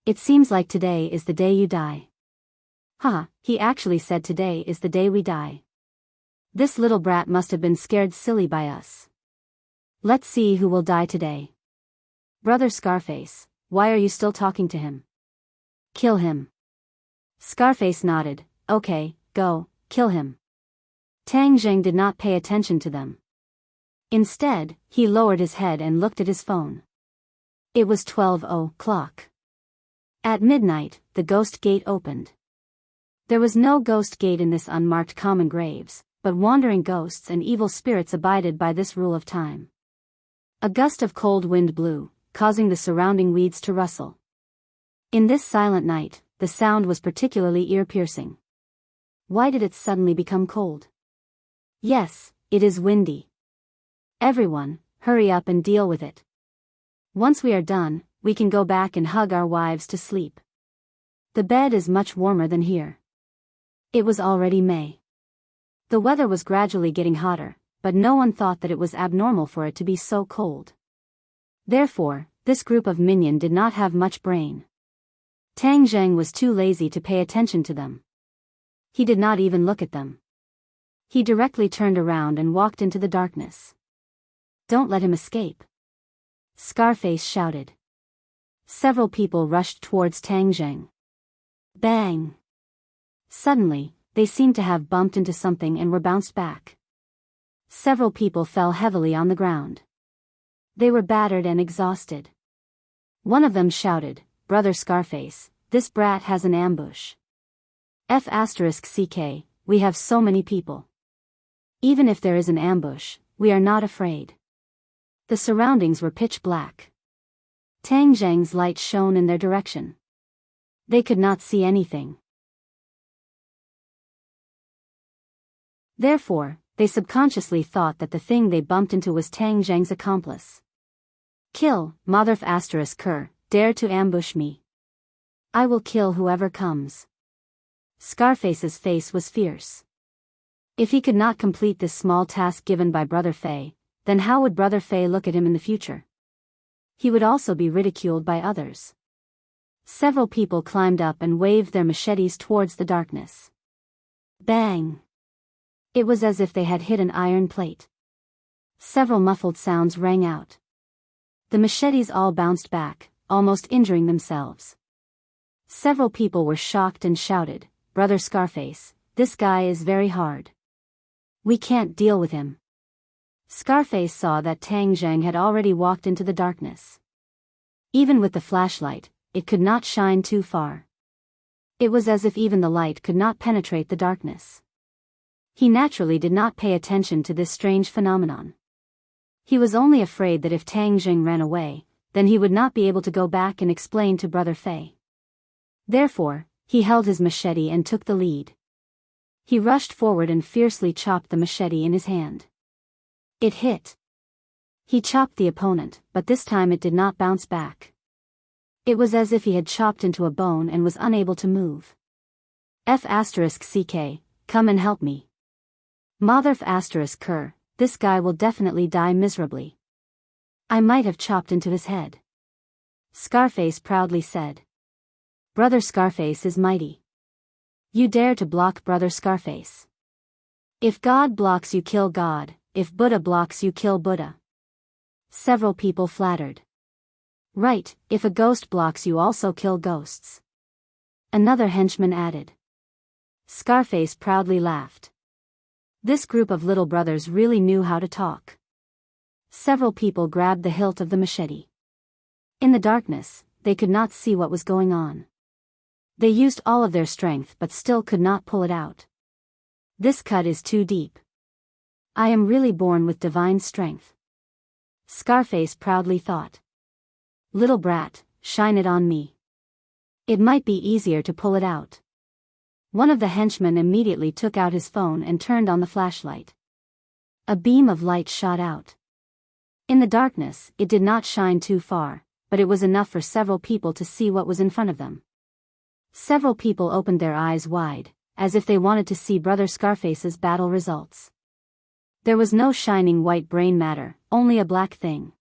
It seems like today is the day you die." "Ha, he actually said today is the day we die. This little brat must have been scared silly by us. Let's see who will die today." Brother Scarface, why are you still talking to him? Kill him. Scarface nodded. Okay, go, kill him. Tang Zheng did not pay attention to them. Instead, he lowered his head and looked at his phone. It was 12:00. At midnight, the ghost gate opened. There was no ghost gate in this unmarked common graves, but wandering ghosts and evil spirits abided by this rule of time. A gust of cold wind blew, causing the surrounding weeds to rustle. In this silent night, the sound was particularly ear-piercing. Why did it suddenly become cold? Yes, it is windy. Everyone, hurry up and deal with it. Once we are done, we can go back and hug our wives to sleep. The bed is much warmer than here. It was already May. The weather was gradually getting hotter, but no one thought that it was abnormal for it to be so cold. Therefore, this group of minion did not have much brain. Tang Zheng was too lazy to pay attention to them. He did not even look at them. He directly turned around and walked into the darkness. Don't let him escape. Scarface shouted. Several people rushed towards Tang Zheng. Bang! Suddenly, they seemed to have bumped into something and were bounced back. Several people fell heavily on the ground. They were battered and exhausted. One of them shouted, Brother Scarface, this brat has an ambush. F***ck, we have so many people. Even if there is an ambush, we are not afraid. The surroundings were pitch black. Tang Zheng's light shone in their direction. They could not see anything. Therefore, they subconsciously thought that the thing they bumped into was Tang Zheng's accomplice. Kill, motherf***ker, dare to ambush me. I will kill whoever comes. Scarface's face was fierce. If he could not complete this small task given by Brother Fei, then how would Brother Fei look at him in the future? He would also be ridiculed by others. Several people climbed up and waved their machetes towards the darkness. Bang! It was as if they had hit an iron plate. Several muffled sounds rang out. The machetes all bounced back, almost injuring themselves. Several people were shocked and shouted, Brother Scarface, this guy is very hard. We can't deal with him. Scarface saw that Tang Zheng had already walked into the darkness. Even with the flashlight, it could not shine too far. It was as if even the light could not penetrate the darkness. He naturally did not pay attention to this strange phenomenon. He was only afraid that if Tang Zheng ran away, then he would not be able to go back and explain to Brother Fei. Therefore, he held his machete and took the lead. He rushed forward and fiercely chopped the machete in his hand. It hit. He chopped the opponent, but this time it did not bounce back. It was as if he had chopped into a bone and was unable to move. F***ck, come and help me. Motherf***ker, this guy will definitely die miserably. I might have chopped into his head. Scarface proudly said. Brother Scarface is mighty. You dare to block Brother Scarface. If God blocks you, kill God. If Buddha blocks you, kill Buddha. Several people flattered. Right, if a ghost blocks you, also kill ghosts. Another henchman added. Scarface proudly laughed. This group of little brothers really knew how to talk. Several people grabbed the hilt of the machete. In the darkness, they could not see what was going on. They used all of their strength but still could not pull it out. This cut is too deep. I am really born with divine strength. Scarface proudly thought. Little brat, shine it on me. It might be easier to pull it out. One of the henchmen immediately took out his phone and turned on the flashlight. A beam of light shot out. In the darkness, it did not shine too far, but it was enough for several people to see what was in front of them. Several people opened their eyes wide, as if they wanted to see Brother Scarface's battle results. There was no shining white brain matter, only a black thing.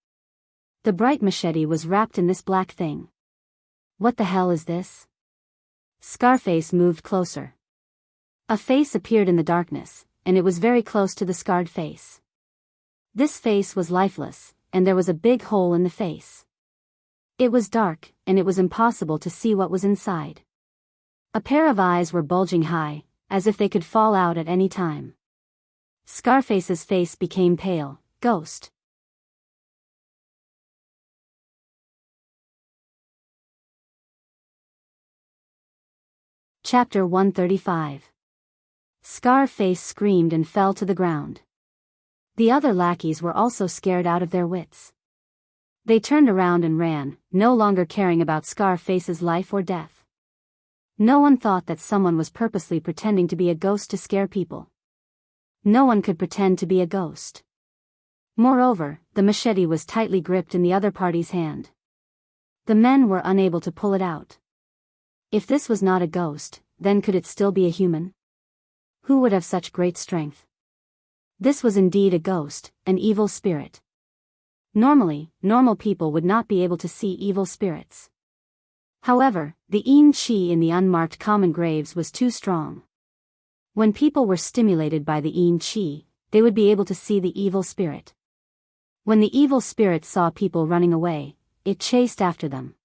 The bright machete was wrapped in this black thing. What the hell is this? Scarface moved closer. A face appeared in the darkness, and it was very close to the scarred face. This face was lifeless, and there was a big hole in the face. It was dark, and it was impossible to see what was inside. A pair of eyes were bulging high, as if they could fall out at any time. Scarface's face became pale. Ghost. Chapter 135. Scarface screamed and fell to the ground. The other lackeys were also scared out of their wits. They turned around and ran, no longer caring about Scarface's life or death. No one thought that someone was purposely pretending to be a ghost to scare people. No one could pretend to be a ghost. Moreover, the machete was tightly gripped in the other party's hand. The men were unable to pull it out. If this was not a ghost, then could it still be a human? Who would have such great strength? This was indeed a ghost, an evil spirit. Normally, normal people would not be able to see evil spirits. However, the yin-chi in the unmarked common graves was too strong. When people were stimulated by the yin-chi, they would be able to see the evil spirit. When the evil spirit saw people running away, it chased after them.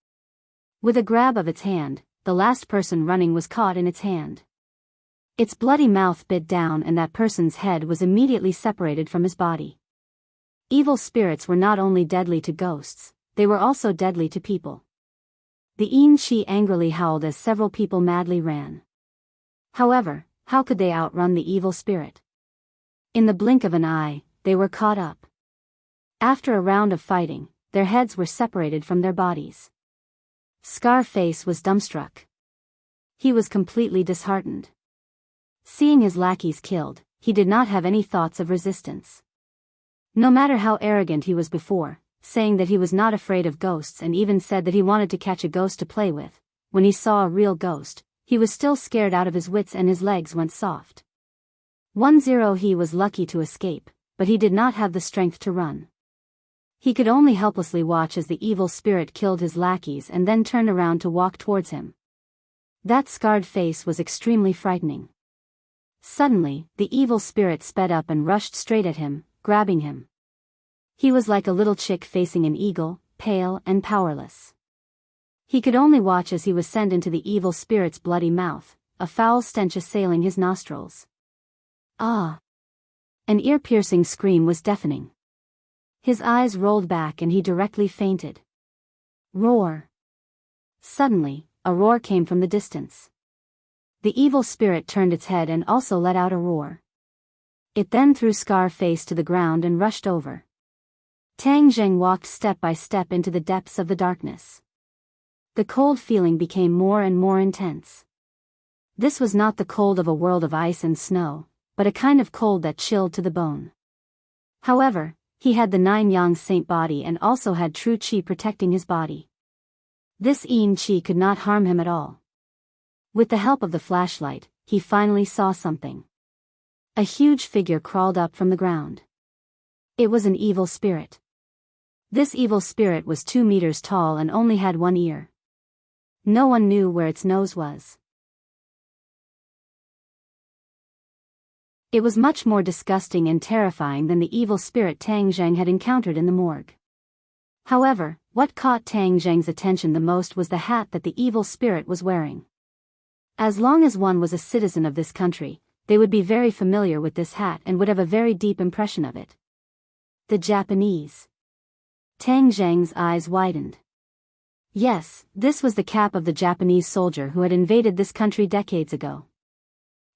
With a grab of its hand, the last person running was caught in its hand. Its bloody mouth bit down and that person's head was immediately separated from his body. Evil spirits were not only deadly to ghosts, they were also deadly to people. The yin-chi angrily howled as several people madly ran. However, how could they outrun the evil spirit? In the blink of an eye, they were caught up. After a round of fighting, their heads were separated from their bodies. Scarface was dumbstruck. He was completely disheartened. Seeing his lackeys killed, he did not have any thoughts of resistance. No matter how arrogant he was before, saying that he was not afraid of ghosts and even said that he wanted to catch a ghost to play with, when he saw a real ghost, he was still scared out of his wits and his legs went soft. 1-0 He was lucky to escape, but he did not have the strength to run. He could only helplessly watch as the evil spirit killed his lackeys and then turned around to walk towards him. That scarred face was extremely frightening. Suddenly, the evil spirit sped up and rushed straight at him, grabbing him. He was like a little chick facing an eagle, pale and powerless. He could only watch as he was sent into the evil spirit's bloody mouth, a foul stench assailing his nostrils. Ah! An ear-piercing scream was deafening. His eyes rolled back and he directly fainted. Roar! Suddenly, a roar came from the distance. The evil spirit turned its head and also let out a roar. It then threw Scarface to the ground and rushed over. Tang Zheng walked step by step into the depths of the darkness. The cold feeling became more and more intense. This was not the cold of a world of ice and snow, but a kind of cold that chilled to the bone. However, he had the 9-yang saint body and also had true chi protecting his body. This yin chi could not harm him at all. With the help of the flashlight, he finally saw something. A huge figure crawled up from the ground. It was an evil spirit. This evil spirit was 2 meters tall and only had 1 ear. No one knew where its nose was. It was much more disgusting and terrifying than the evil spirit Tang Zheng had encountered in the morgue. However, what caught Tang Zheng's attention the most was the hat that the evil spirit was wearing. As long as one was a citizen of this country, they would be very familiar with this hat and would have a very deep impression of it. The Japanese. Tang Zheng's eyes widened. Yes, this was the cap of the Japanese soldier who had invaded this country decades ago.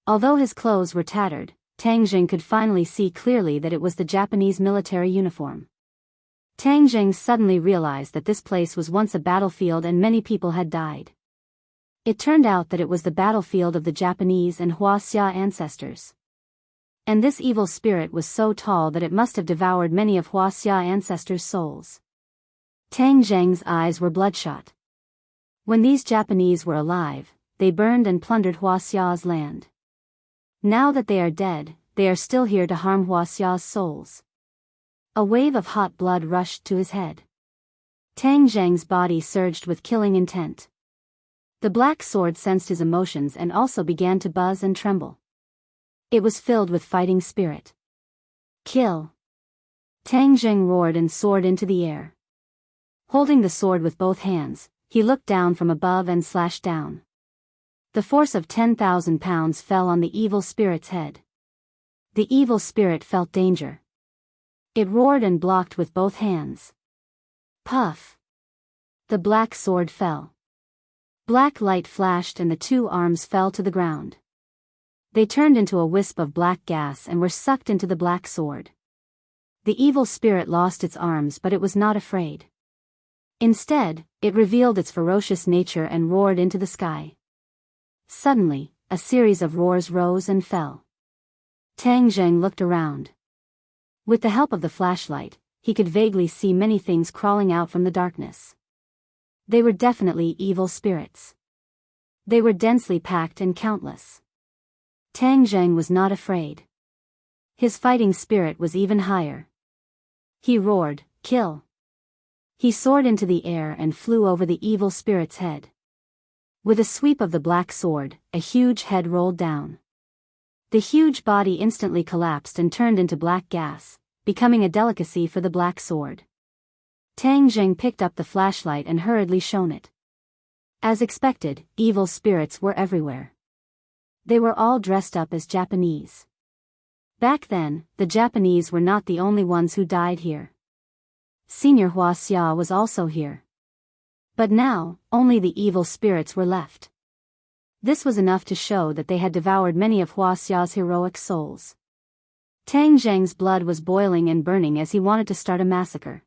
Although his clothes were tattered, Tang Zheng could finally see clearly that it was the Japanese military uniform. Tang Zheng suddenly realized that this place was once a battlefield and many people had died. It turned out that it was the battlefield of the Japanese and Huaxia ancestors. And this evil spirit was so tall that it must have devoured many of Huaxia ancestors' souls. Tang Zheng's eyes were bloodshot. When these Japanese were alive, they burned and plundered Huaxia's land. Now that they are dead, they are still here to harm Huaxia's souls. A wave of hot blood rushed to his head. Tang Zheng's body surged with killing intent. The black sword sensed his emotions and also began to buzz and tremble. It was filled with fighting spirit. Kill! Tang Zheng roared and soared into the air. Holding the sword with both hands, he looked down from above and slashed down. The force of 10,000 pounds fell on the evil spirit's head. The evil spirit felt danger. It roared and blocked with both hands. Puff! The black sword fell. Black light flashed and the two arms fell to the ground. They turned into a wisp of black gas and were sucked into the black sword. The evil spirit lost its arms, but it was not afraid. Instead, it revealed its ferocious nature and roared into the sky. Suddenly, a series of roars rose and fell. Tang Zheng looked around. With the help of the flashlight, he could vaguely see many things crawling out from the darkness. They were definitely evil spirits. They were densely packed and countless. Tang Zheng was not afraid. His fighting spirit was even higher. He roared, "Kill!" He soared into the air and flew over the evil spirit's head. With a sweep of the black sword, a huge head rolled down. The huge body instantly collapsed and turned into black gas, becoming a delicacy for the black sword. Tang Zheng picked up the flashlight and hurriedly shone it. As expected, evil spirits were everywhere. They were all dressed up as Japanese. Back then, the Japanese were not the only ones who died here. Senior Hua Xia was also here. But now, only the evil spirits were left. This was enough to show that they had devoured many of Hua Xia's heroic souls. Tang Zheng's blood was boiling and burning as he wanted to start a massacre.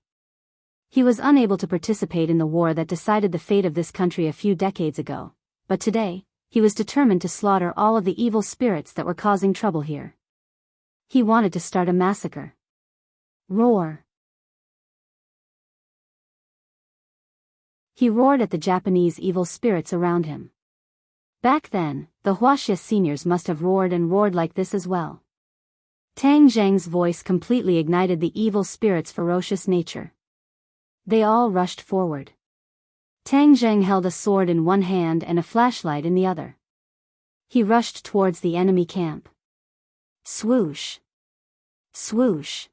He was unable to participate in the war that decided the fate of this country a few decades ago, but today, he was determined to slaughter all of the evil spirits that were causing trouble here. He wanted to start a massacre. Roar! He roared at the Japanese evil spirits around him. Back then, the Huaxia seniors must have roared and roared like this as well. Tang Zheng's voice completely ignited the evil spirit's ferocious nature. They all rushed forward. Tang Zheng held a sword in one hand and a flashlight in the other. He rushed towards the enemy camp. Swoosh! Swoosh!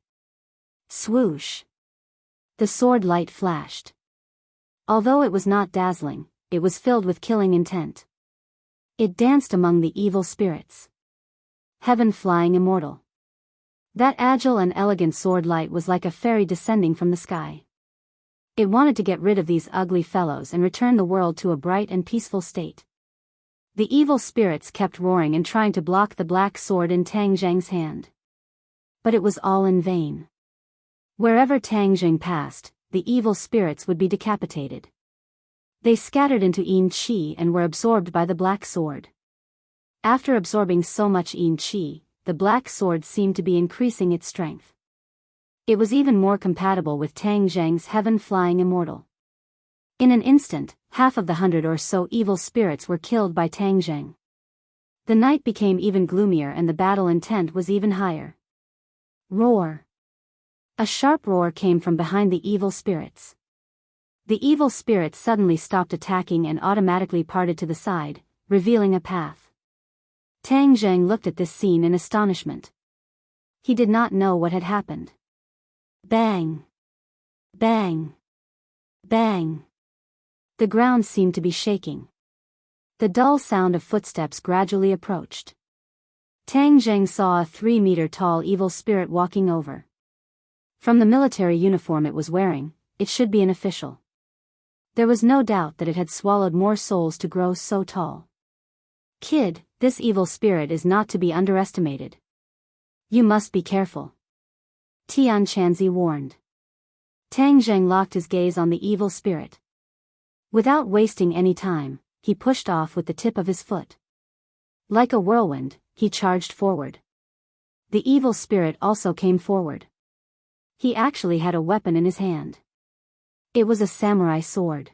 Swoosh! The sword light flashed. Although it was not dazzling, it was filled with killing intent. It danced among the evil spirits. Heaven flying immortal. That agile and elegant sword light was like a fairy descending from the sky. It wanted to get rid of these ugly fellows and return the world to a bright and peaceful state. The evil spirits kept roaring and trying to block the black sword in Tang Zheng's hand. But it was all in vain. Wherever Tang Zheng passed, the evil spirits would be decapitated. They scattered into Yin Qi and were absorbed by the black sword. After absorbing so much Yin Qi, the black sword seemed to be increasing its strength. It was even more compatible with Tang Zheng's heaven-flying immortal. In an instant, half of the 100 or so evil spirits were killed by Tang Zheng. The night became even gloomier and the battle intent was even higher. Roar! A sharp roar came from behind the evil spirits. The evil spirits suddenly stopped attacking and automatically parted to the side, revealing a path. Tang Zheng looked at this scene in astonishment. He did not know what had happened. Bang! Bang! Bang! The ground seemed to be shaking. The dull sound of footsteps gradually approached. Tang Zheng saw a 3-meter-tall evil spirit walking over. From the military uniform it was wearing, it should be an official. There was no doubt that it had swallowed more souls to grow so tall. Kid, this evil spirit is not to be underestimated. You must be careful. Tian Chanzi warned. Tang Zheng locked his gaze on the evil spirit. Without wasting any time, he pushed off with the tip of his foot. Like a whirlwind, he charged forward. The evil spirit also came forward. He actually had a weapon in his hand. It was a samurai sword.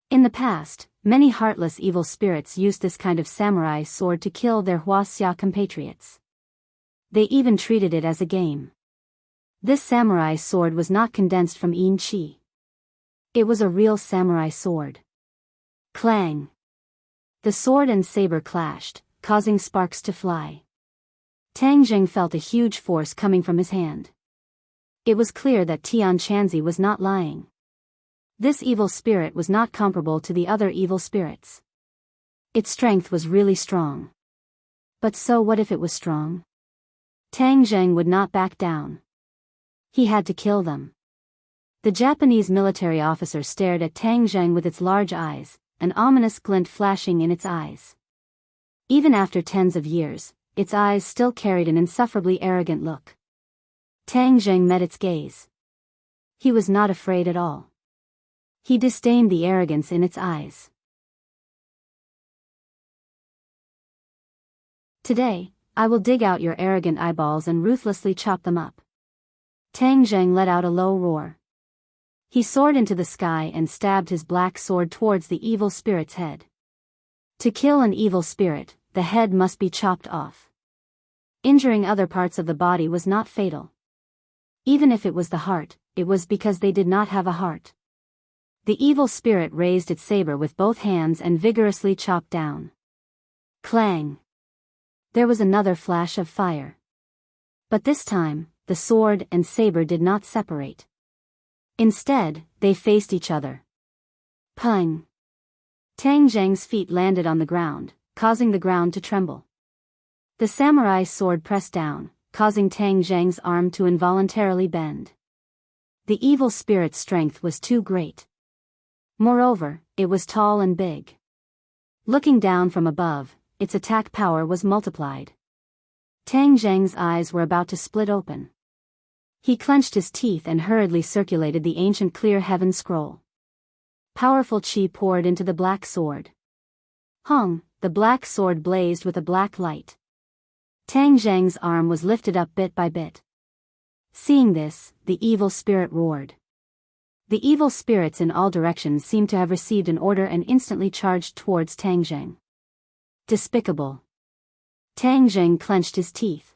In the past, many heartless evil spirits used this kind of samurai sword to kill their Huaxia compatriots. They even treated it as a game. This samurai sword was not condensed from Yin Qi. It was a real samurai sword. Clang! The sword and saber clashed, causing sparks to fly. Tang Zheng felt a huge force coming from his hand. It was clear that Tian Chanzi was not lying. This evil spirit was not comparable to the other evil spirits. Its strength was really strong. But so what if it was strong? Tang Zheng would not back down. He had to kill them. The Japanese military officer stared at Tang Zheng with its large eyes, an ominous glint flashing in its eyes. Even after tens of years, its eyes still carried an insufferably arrogant look. Tang Zheng met its gaze. He was not afraid at all. He disdained the arrogance in its eyes. Today, I will dig out your arrogant eyeballs and ruthlessly chop them up. Tang Zheng let out a low roar. He soared into the sky and stabbed his black sword towards the evil spirit's head. To kill an evil spirit, the head must be chopped off. Injuring other parts of the body was not fatal. Even if it was the heart, it was because they did not have a heart. The evil spirit raised its saber with both hands and vigorously chopped down. Clang! There was another flash of fire. But this time, the sword and saber did not separate. Instead, they faced each other. Pang! Tang Zheng's feet landed on the ground, causing the ground to tremble. The samurai's sword pressed down, causing Tang Zheng's arm to involuntarily bend. The evil spirit's strength was too great. Moreover, it was tall and big. Looking down from above, its attack power was multiplied. Tang Zheng's eyes were about to split open. He clenched his teeth and hurriedly circulated the ancient clear heaven scroll. Powerful qi poured into the black sword. Hung, the black sword blazed with a black light. Tang Zheng's arm was lifted up bit by bit. Seeing this, the evil spirit roared. The evil spirits in all directions seemed to have received an order and instantly charged towards Tang Zheng. Despicable! Tang Zheng clenched his teeth.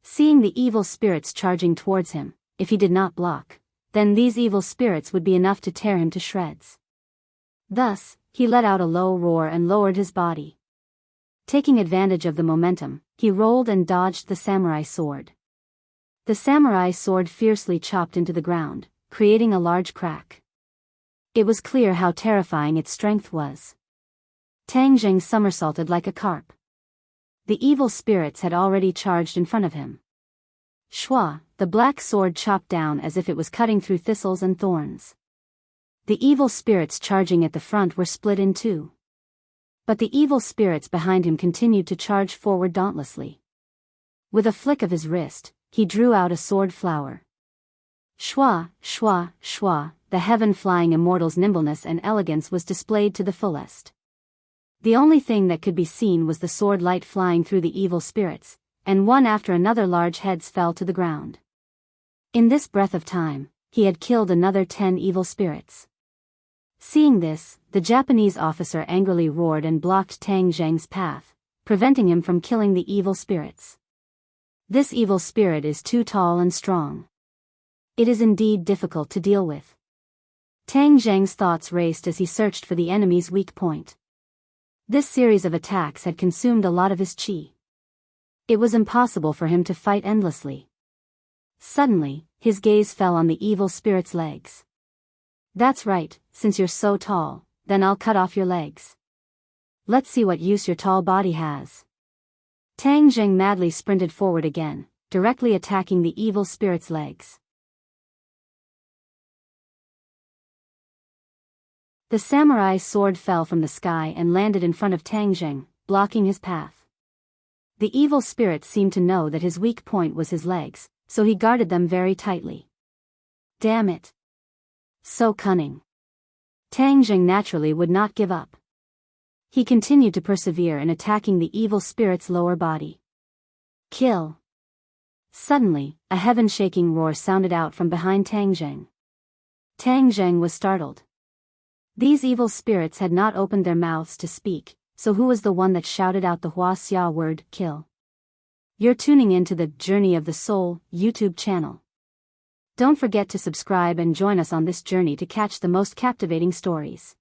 Seeing the evil spirits charging towards him, if he did not block, then these evil spirits would be enough to tear him to shreds. Thus, he let out a low roar and lowered his body. Taking advantage of the momentum, he rolled and dodged the samurai sword. The samurai sword fiercely chopped into the ground, creating a large crack. It was clear how terrifying its strength was. Tang Zheng somersaulted like a carp. The evil spirits had already charged in front of him. Shua, the black sword chopped down as if it was cutting through thistles and thorns. The evil spirits charging at the front were split in two. But the evil spirits behind him continued to charge forward dauntlessly. With a flick of his wrist, he drew out a sword flower. Shua, shua, shua, the heaven-flying immortal's nimbleness and elegance was displayed to the fullest. The only thing that could be seen was the sword light flying through the evil spirits, and one after another large heads fell to the ground. In this breath of time, he had killed another 10 evil spirits. Seeing this, the Japanese officer angrily roared and blocked Tang Zheng's path, preventing him from killing the evil spirits. This evil spirit is too tall and strong. It is indeed difficult to deal with. Tang Zheng's thoughts raced as he searched for the enemy's weak point. This series of attacks had consumed a lot of his qi. It was impossible for him to fight endlessly. Suddenly, his gaze fell on the evil spirit's legs. That's right, since you're so tall, then I'll cut off your legs. Let's see what use your tall body has. Tang Zheng madly sprinted forward again, directly attacking the evil spirit's legs. The samurai's sword fell from the sky and landed in front of Tang Zheng, blocking his path. The evil spirit seemed to know that his weak point was his legs, so he guarded them very tightly. Damn it! So cunning. Tang Zheng naturally would not give up. He continued to persevere in attacking the evil spirit's lower body. Kill! Suddenly, a heaven-shaking roar sounded out from behind Tang Zheng. Tang Zheng was startled. These evil spirits had not opened their mouths to speak, so who was the one that shouted out the Hua Xia word, kill? You're tuning in to the Journey of the Soul YouTube channel. Don't forget to subscribe and join us on this journey to catch the most captivating stories.